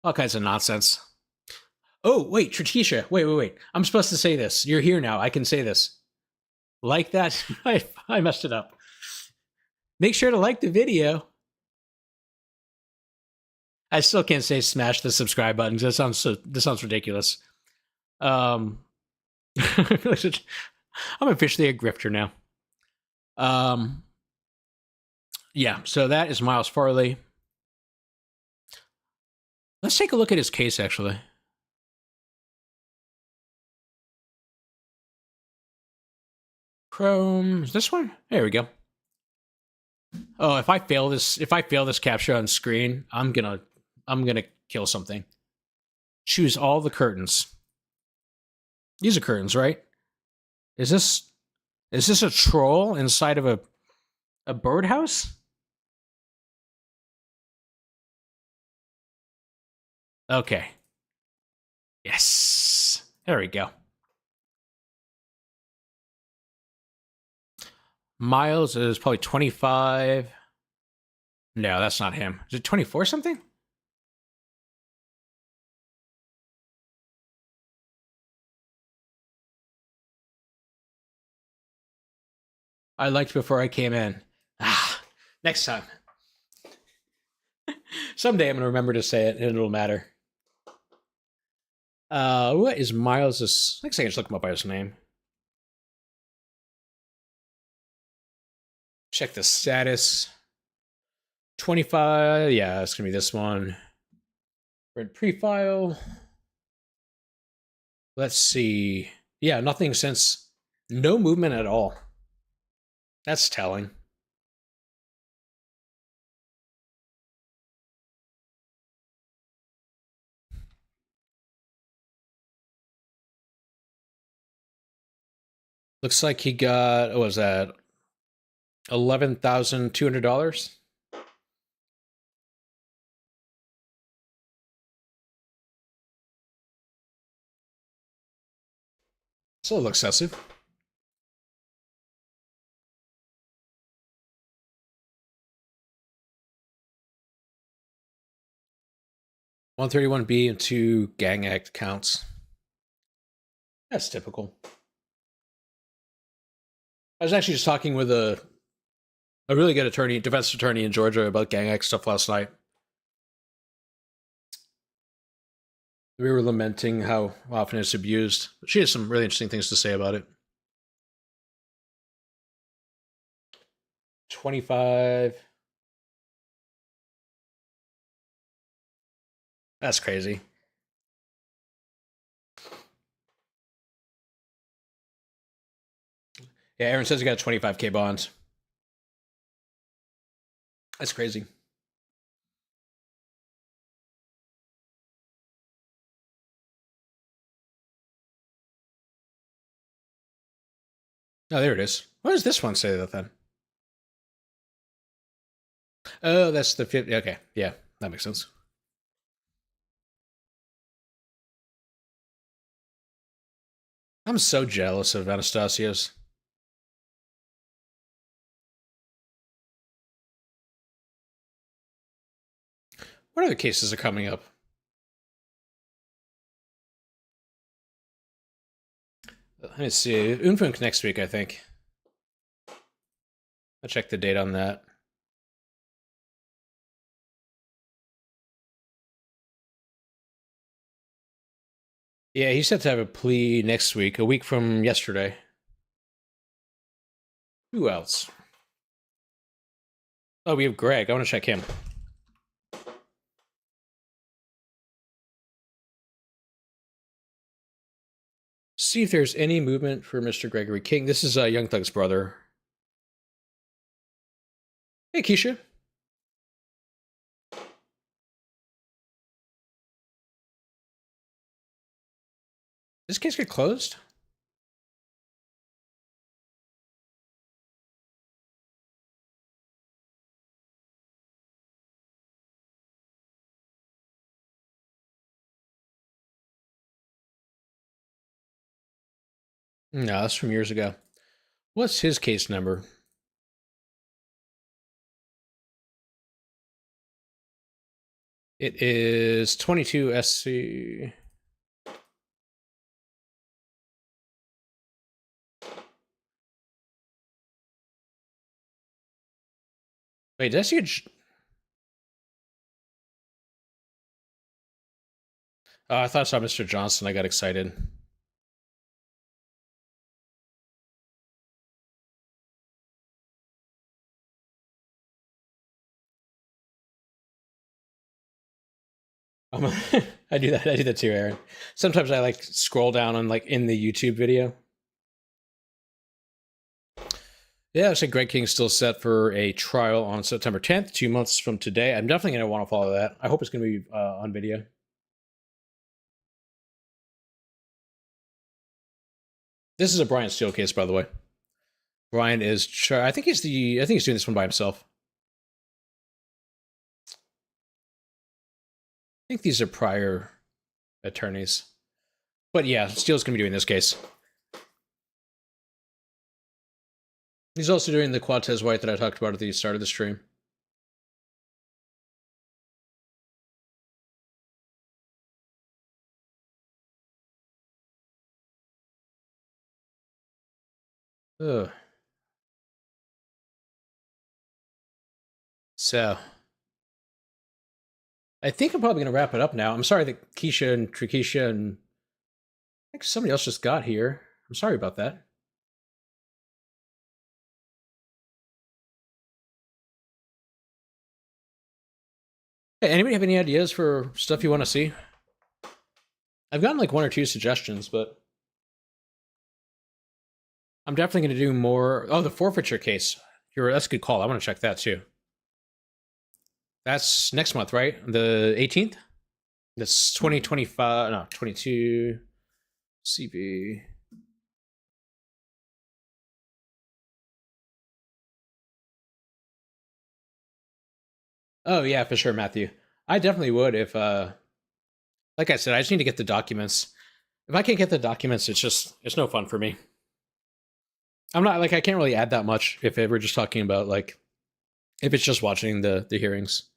All kinds of nonsense. Oh, wait, Tritisha. Wait. I'm supposed to say this. You're here now. I can say this. Like that. I messed it up. Make sure to like the video. I still can't say smash the subscribe buttons. This sounds ridiculous. I'm officially a grifter now. Yeah, so that is Miles Farley. Let's take a look at his case, actually. Chrome, is this one? There we go. Oh, if I fail this capture on screen, I'm gonna kill something. Choose all the curtains. These are curtains, right? Is this a troll inside of a birdhouse? Okay. Yes. There we go. Miles is probably 25. No, that's not him. Is it 24 something? I liked before I came in. Next time. Someday I'm going to remember to say it and it'll matter. What is Miles'... Next thing I just look him up by his name. Check the status. 25. Yeah, it's going to be this one. We're in pre-file. Let's see. Yeah, nothing since... No movement at all. That's telling. Looks like he got, what was that? $11,200. It's a little excessive. $131B and 2 gang act counts. That's typical. I was actually just talking with a really good attorney, defense attorney in Georgia about gang act stuff last night. We were lamenting how often it's abused. She has some really interesting things to say about it. 25. That's crazy. Yeah, Aaron says he got a 25K bond. That's crazy. Oh, there it is. What does this one say that then? Oh, that's the 50. Okay, yeah, that makes sense. I'm so jealous of Anastasia's. What other cases are coming up? Let me see. Unfunk next week, I think. I'll check the date on that. Yeah, he's set to have a plea next week, a week from yesterday. Who else? Oh, we have Greg. I want to check him. See if there's any movement for Mr. Gregory King. This is Young Thug's brother. Hey, Keisha. This case get closed? No, that's from years ago. What's his case number? It is 22 SC. Wait, did I see a... Oh, I thought I saw Mr. Johnson. I got excited. I do that. I do that too, Aaron. Sometimes I like scroll down on like in the YouTube video. Yeah, I say Greg King's still set for a trial on September 10th, 2 months from today. I'm definitely going to want to follow that. I hope it's going to be on video. This is a Brian Steele case, by the way. Brian is. I think he's doing this one by himself. I think these are prior attorneys. But yeah, Steele's going to be doing this case. He's also doing the Quatez White that I talked about at the start of the stream. Ugh. So, I think I'm probably going to wrap it up now. I'm sorry that Keisha and Trikisha and I think somebody else just got here. I'm sorry about that. Hey, anybody have any ideas for stuff you want to see? I've gotten like 1 or 2 suggestions, but I'm definitely going to do more. Oh, the forfeiture case. That's a good call. I want to check that too. That's next month, right? The 18th? That's 2025. No, 22. CB. Oh, yeah, for sure, Matthew. I definitely would if, like I said, I just need to get the documents. If I can't get the documents, it's no fun for me. I'm not, like, I can't really add that much if we're just talking about, like, if it's just watching the hearings.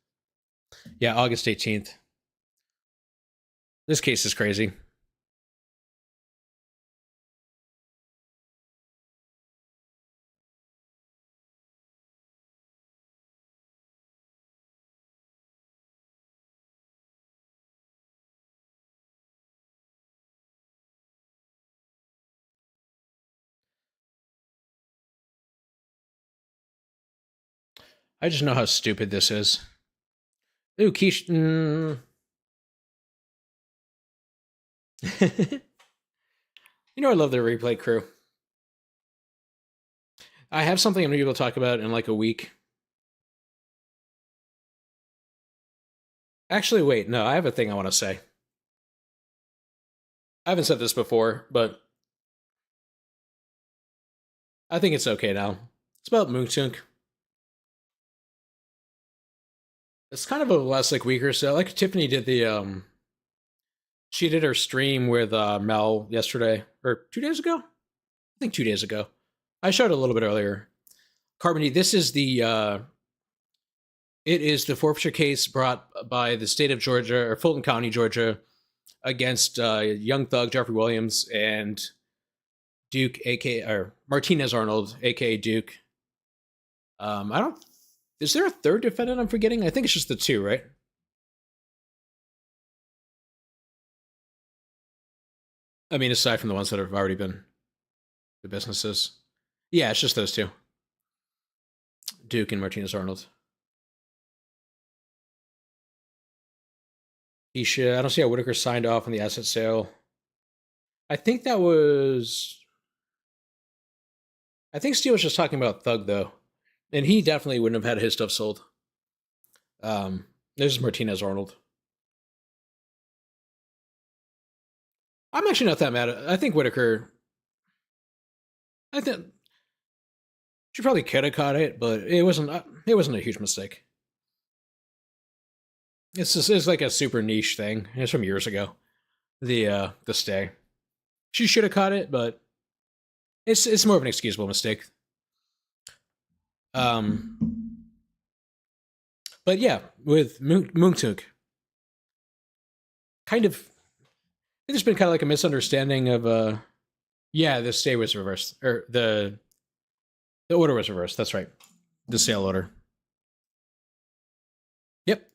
Yeah, August 18th. This case is crazy. I just know how stupid this is. Ooh, Keish. You know, I love the replay crew. I have something I'm going to be able to talk about in like a week. Actually, wait, no, I have a thing I want to say. I haven't said this before, but I think it's okay now. It's about Tounk. It's kind of a last like week or so. Like Tiffany did the she did her stream with Mel yesterday or 2 days ago. I think 2 days ago. I showed it a little bit earlier. Carbony, this is the it is the forfeiture case brought by the state of Georgia or Fulton County, Georgia, against Young Thug Jeffrey Williams and Duke, aka or Martinez Arnold, aka Duke. I don't. Is there a third defendant I'm forgetting? I think it's just the two, right? I mean, aside from the ones that have already been the businesses. Yeah, it's just those two. Duke and Martinez Arnold. I don't see how Whitaker signed off on the asset sale. I think that was. I think Steele was just talking about Thug, though. And he definitely wouldn't have had his stuff sold. This is Martinez Arnold. I'm actually not that mad. I think Whitaker. I think she probably could have caught it, but it wasn't a huge mistake. It's like a super niche thing. It's from years ago. The stay. She should have caught it, but it's more of an excusable mistake. But yeah, with Tounk, kind of, there's been kind of like a misunderstanding of yeah, the stay was reversed, or the order was reversed. That's right, the sale order. Yep.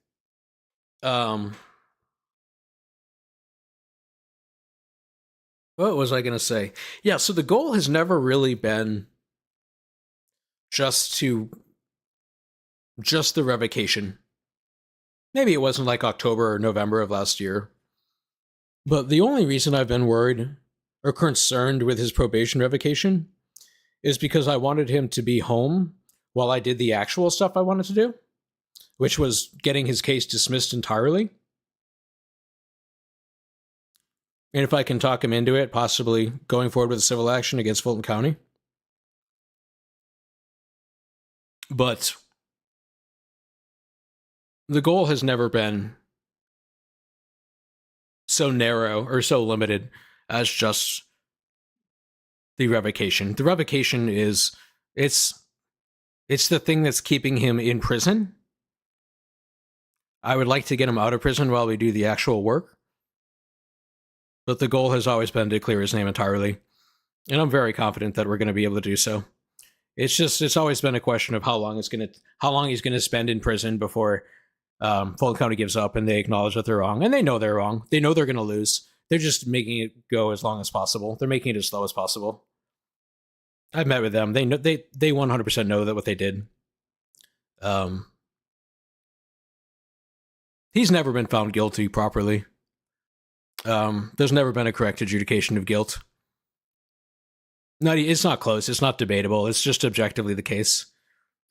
What was I gonna say? Yeah, so the goal has never really been just the revocation. Maybe it wasn't like October or November of last year. But the only reason I've been worried or concerned with his probation revocation is because I wanted him to be home while I did the actual stuff I wanted to do, which was getting his case dismissed entirely. And if I can talk him into it, possibly going forward with a civil action against Fulton County. But the goal has never been so narrow or so limited as just the revocation. The revocation is it's the thing that's keeping him in prison. I would like to get him out of prison while we do the actual work. But the goal has always been to clear his name entirely. And I'm very confident that we're going to be able to do so. It's always been a question of how long he's going to spend in prison before Fulton County gives up and they acknowledge that they're wrong. And they know they're wrong. They know they're going to lose. They're just making it go as long as possible. They're making it as slow as possible. I've met with them. They know they 100% know that what they did. He's never been found guilty properly. There's never been a correct adjudication of guilt. It's not close. It's not debatable. It's just objectively the case.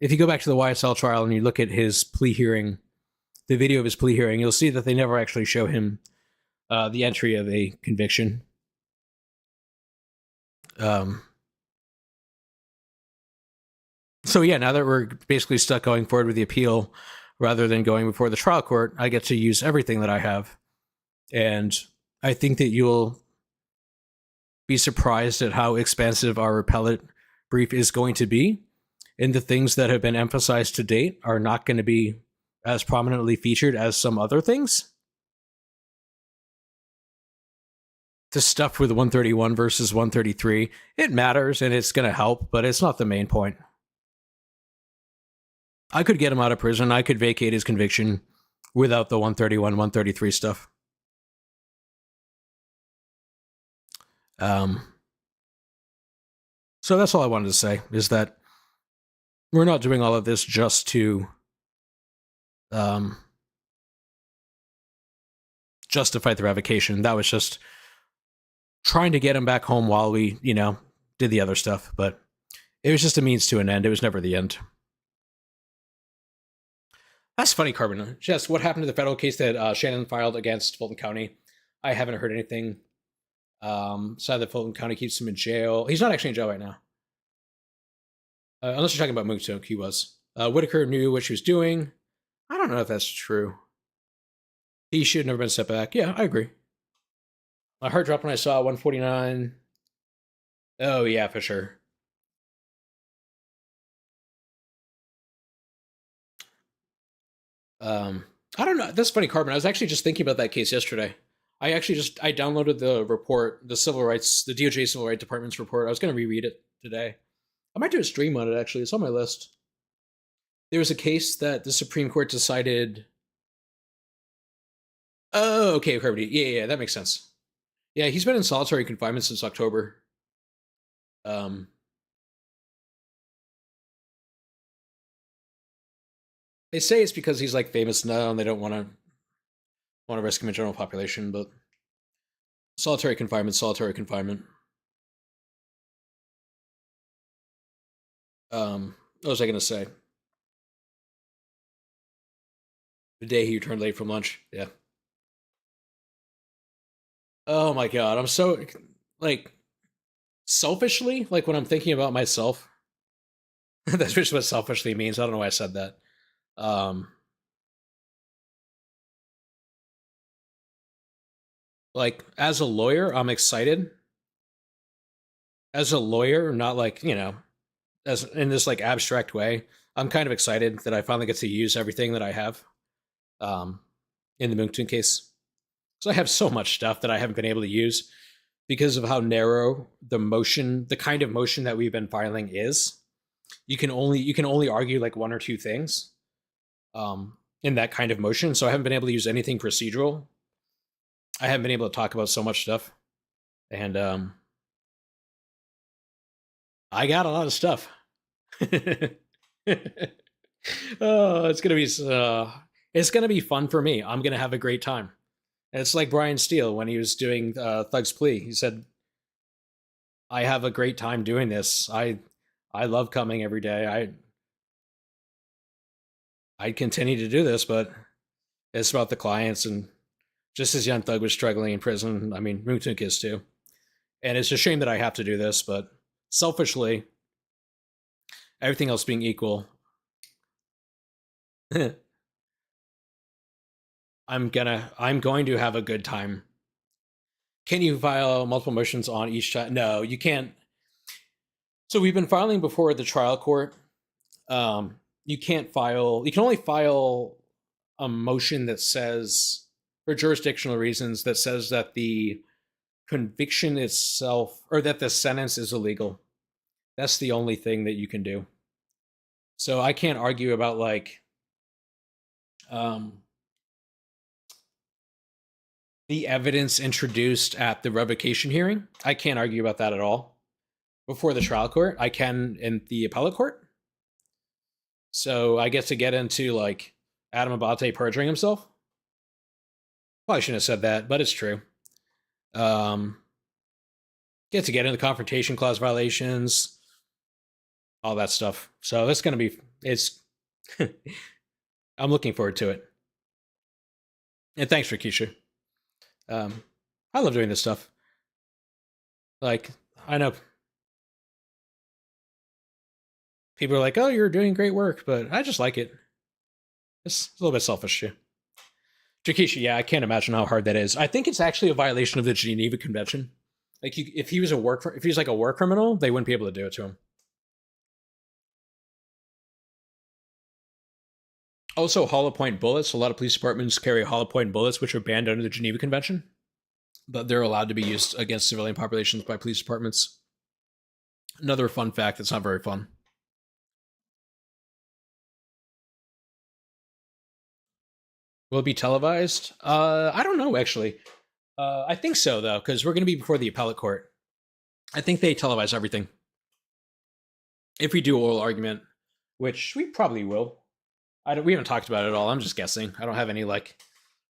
If you go back to the YSL trial and you look at his plea hearing, the video of his plea hearing, you'll see that they never actually show him the entry of a conviction. So yeah, now that we're basically stuck going forward with the appeal rather than going before the trial court, I get to use everything that I have. And I think that you'll be surprised at how expansive our appellate brief is going to be. And the things that have been emphasized to date are not going to be as prominently featured as some other things. The stuff with 131 versus 133, it matters and it's going to help, but it's not the main point. I could get him out of prison. I could vacate his conviction without the 131, 133 stuff. So that's all I wanted to say, is that we're not doing all of this just to justify the revocation. That was just trying to get him back home while we, did the other stuff. But it was just a means to an end. It was never the end. That's funny, Carbon. Jess, what happened to the federal case that Shannon filed against Fulton County? I haven't heard anything. Sad that Fulton County keeps him in jail. He's not actually in jail right now. Unless you're talking about Tounk, he was. Whitaker knew what she was doing. I don't know if that's true. He should have never been set back. Yeah, I agree. My heart dropped when I saw 149. Oh, yeah, for sure. I don't know. That's funny, Carbon. I was actually just thinking about that case yesterday. I downloaded the report, the DOJ Civil Rights Department's report. I was going to reread it today. I might do a stream on it, actually. It's on my list. There was a case that the Supreme Court decided. Oh, okay, Kirby. Yeah, that makes sense. Yeah, he's been in solitary confinement since October. They say it's because he's like famous now and they don't want to risk him in general population, but solitary confinement. What was I going to say? The day he returned late from lunch. Yeah. Oh my God. I'm so, selfishly, when I'm thinking about myself, that's just what selfishly means. I don't know why I said that. As a lawyer, I'm excited. As a lawyer, not as in this abstract way, I'm kind of excited that I finally get to use everything that I have in the Moonton case. So I have so much stuff that I haven't been able to use because of how narrow the kind of motion that we've been filing is. You can only argue one or two things in that kind of motion. So I haven't been able to use anything procedural. I haven't been able to talk about so much stuff. And I got a lot of stuff. Oh, it's gonna be fun for me. I'm gonna have a great time. And it's like Brian Steele when he was doing Thug's Plea. He said, "I have a great time doing this. I love coming every day. I'd continue to do this, but it's about the clients." And just as Young Thug was struggling in prison, I mean, Moonton is too. And it's a shame that I have to do this, but selfishly, everything else being equal, I'm going to have a good time. Can you file multiple motions on each time? No, you can't. So we've been filing before the trial court. You can only file a motion that says, for jurisdictional reasons, that says that the conviction itself, or that the sentence is illegal. That's the only thing that you can do. So I can't argue about the evidence introduced at the revocation hearing. I can't argue about that at all. Before the trial court, I can in the appellate court. So I get to get into Adam Abate perjuring himself. Probably shouldn't have said that, but it's true. Get to get into confrontation clause violations, all that stuff. So it's going to be, I'm looking forward to it. And thanks, Rakisha. I love doing this stuff. I know people are like, "Oh, you're doing great work," but I just like it. It's a little bit selfish too. Jakisha, yeah, I can't imagine how hard that is. I think it's actually a violation of the Geneva Convention. If he was a war criminal, they wouldn't be able to do it to him. Also, hollow point bullets. A lot of police departments carry hollow point bullets, which are banned under the Geneva Convention, but they're allowed to be used against civilian populations by police departments. Another fun fact that's not very fun. Will it be televised? I don't know, actually. I think so, though, because we're going to be before the appellate court. I think they televise everything. If we do oral argument, which we probably will. We haven't talked about it at all. I'm just guessing. I don't have any like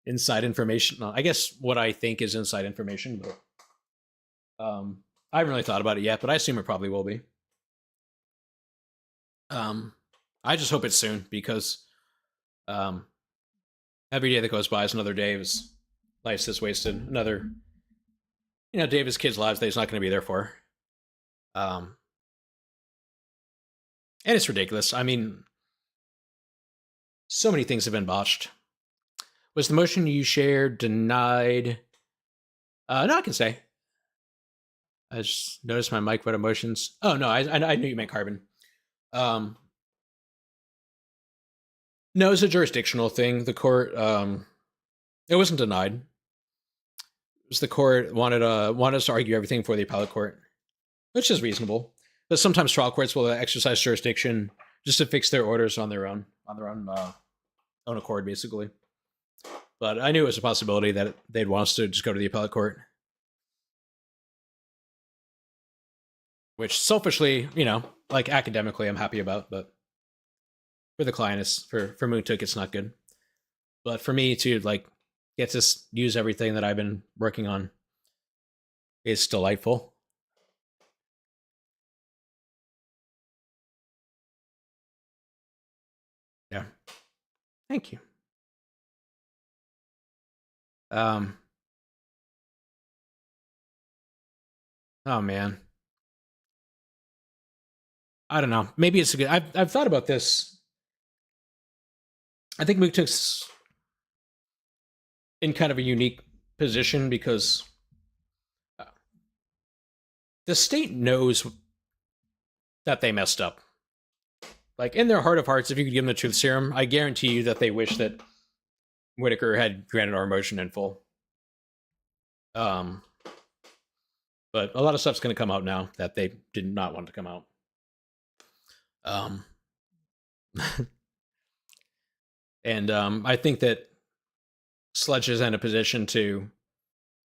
inside information. No, I guess what I think is inside information, but I haven't really thought about it yet, but I assume it probably will be. I just hope it's soon, because every day that goes by is another day of his life's just wasted. Another, day of his kids' lives that he's not going to be there for. And it's ridiculous. I mean, so many things have been botched. Was the motion you shared denied? No, I can say. I just noticed my mic went emotions. Oh no, I knew you meant carbon. No, it's a jurisdictional thing. The court, it wasn't denied. It was the court wanted us to argue everything for the appellate court, which is reasonable. But sometimes trial courts will exercise jurisdiction just to fix their orders on their own accord, basically. But I knew it was a possibility that they'd want us to just go to the appellate court, which selfishly, like academically, I'm happy about. But for the client, for Tounk, it's not good. But for me to like get to use everything that I've been working on is delightful. Yeah. Thank you. Oh man. I don't know. Maybe it's a good. I've thought about this. I think Tounk's in kind of a unique position because the state knows that they messed up. Like, in their heart of hearts, if you could give them the truth serum, I guarantee you that they wish that Whitaker had granted our motion in full. But a lot of stuff's going to come out now that they did not want to come out. And I think that Sledge is in a position to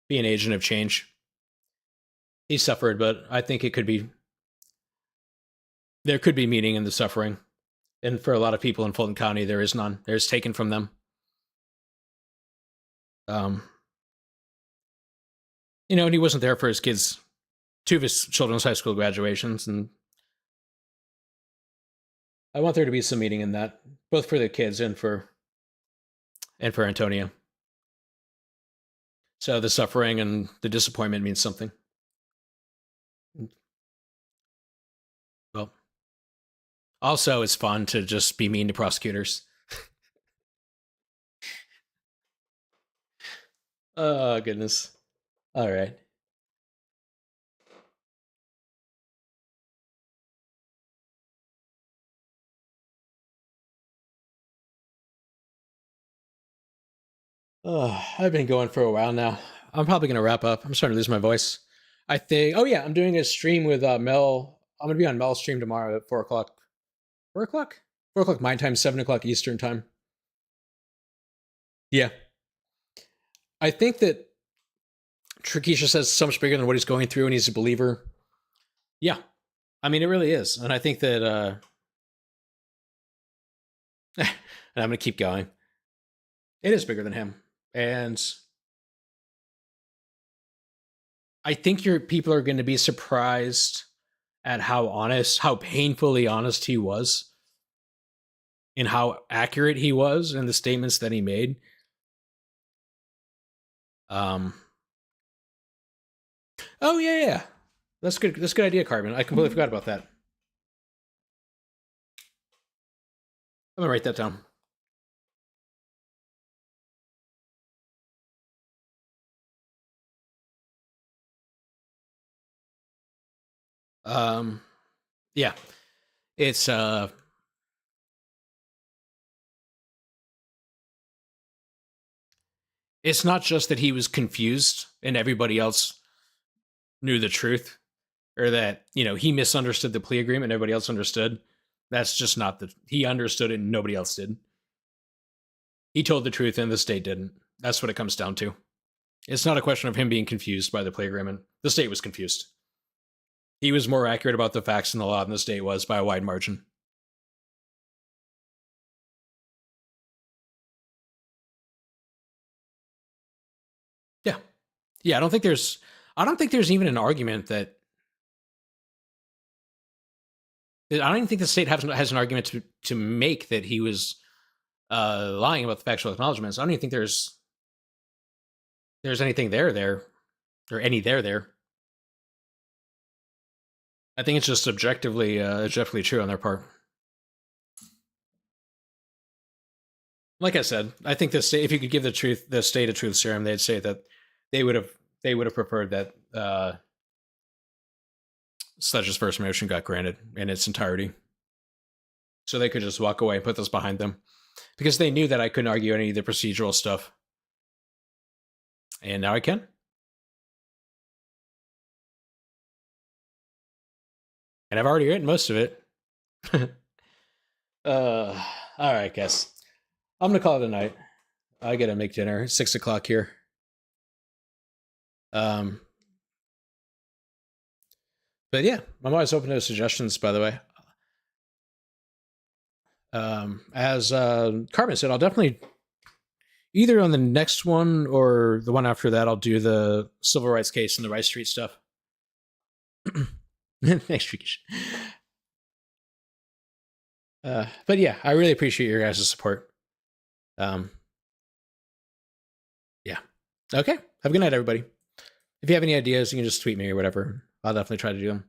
be an agent of change. He suffered, but I think there could be meaning in the suffering. And for a lot of people in Fulton County, there is none. There's taken from them. And he wasn't there for his kids, 2 of his children's high school graduations, and I want there to be some meaning in that, both for the kids and for Antonia. So the suffering and the disappointment means something. Well, also it's fun to just be mean to prosecutors. Oh, goodness. All right. I've been going for a while now. I'm probably going to wrap up. I'm starting to lose my voice. I think, I'm doing a stream with Mel. I'm going to be on Mel's stream tomorrow at 4 o'clock. 4 o'clock? 4 o'clock my time, 7 o'clock Eastern time. Yeah. I think that Trikisha says so much bigger than what he's going through, and he's a believer. Yeah. I mean, it really is. And I think that, and I'm going to keep going. It is bigger than him. And I think people are going to be surprised at how painfully honest he was, and how accurate he was in the statements that he made. Oh yeah. That's good. That's a good idea, Carbon. I completely forgot about that. I'm gonna write that down. Yeah. It's not just that he was confused and everybody else knew the truth, or that, he misunderstood the plea agreement and everybody else understood. That's just not he understood it and nobody else did. He told the truth and the state didn't. That's what it comes down to. It's not a question of him being confused by the plea agreement. The state was confused. He was more accurate about the facts and the law than the state was by a wide margin. Yeah, I don't think there's even an argument that. I don't even think the state has an argument to make that he was lying about the factual acknowledgments. I don't even think there's anything there or any there. I think it's just objectively true on their part. Like I said, I think the state, if you could give the state a truth serum, they'd say that they would have preferred that Sledge's first motion got granted in its entirety, so they could just walk away and put this behind them, because they knew that I couldn't argue any of the procedural stuff, and now I can. And I've already written most of it. All right, guys. I'm gonna call it a night. I gotta make dinner. It's 6 o'clock here. But yeah, I'm always open to suggestions, by the way. As Carmen said, I'll definitely, either on the next one or the one after that, I'll do the civil rights case and the Rice Street stuff. Next week. But yeah, I really appreciate your guys' support. Yeah. Okay. Have a good night, everybody. If you have any ideas, you can just tweet me or whatever. I'll definitely try to do them.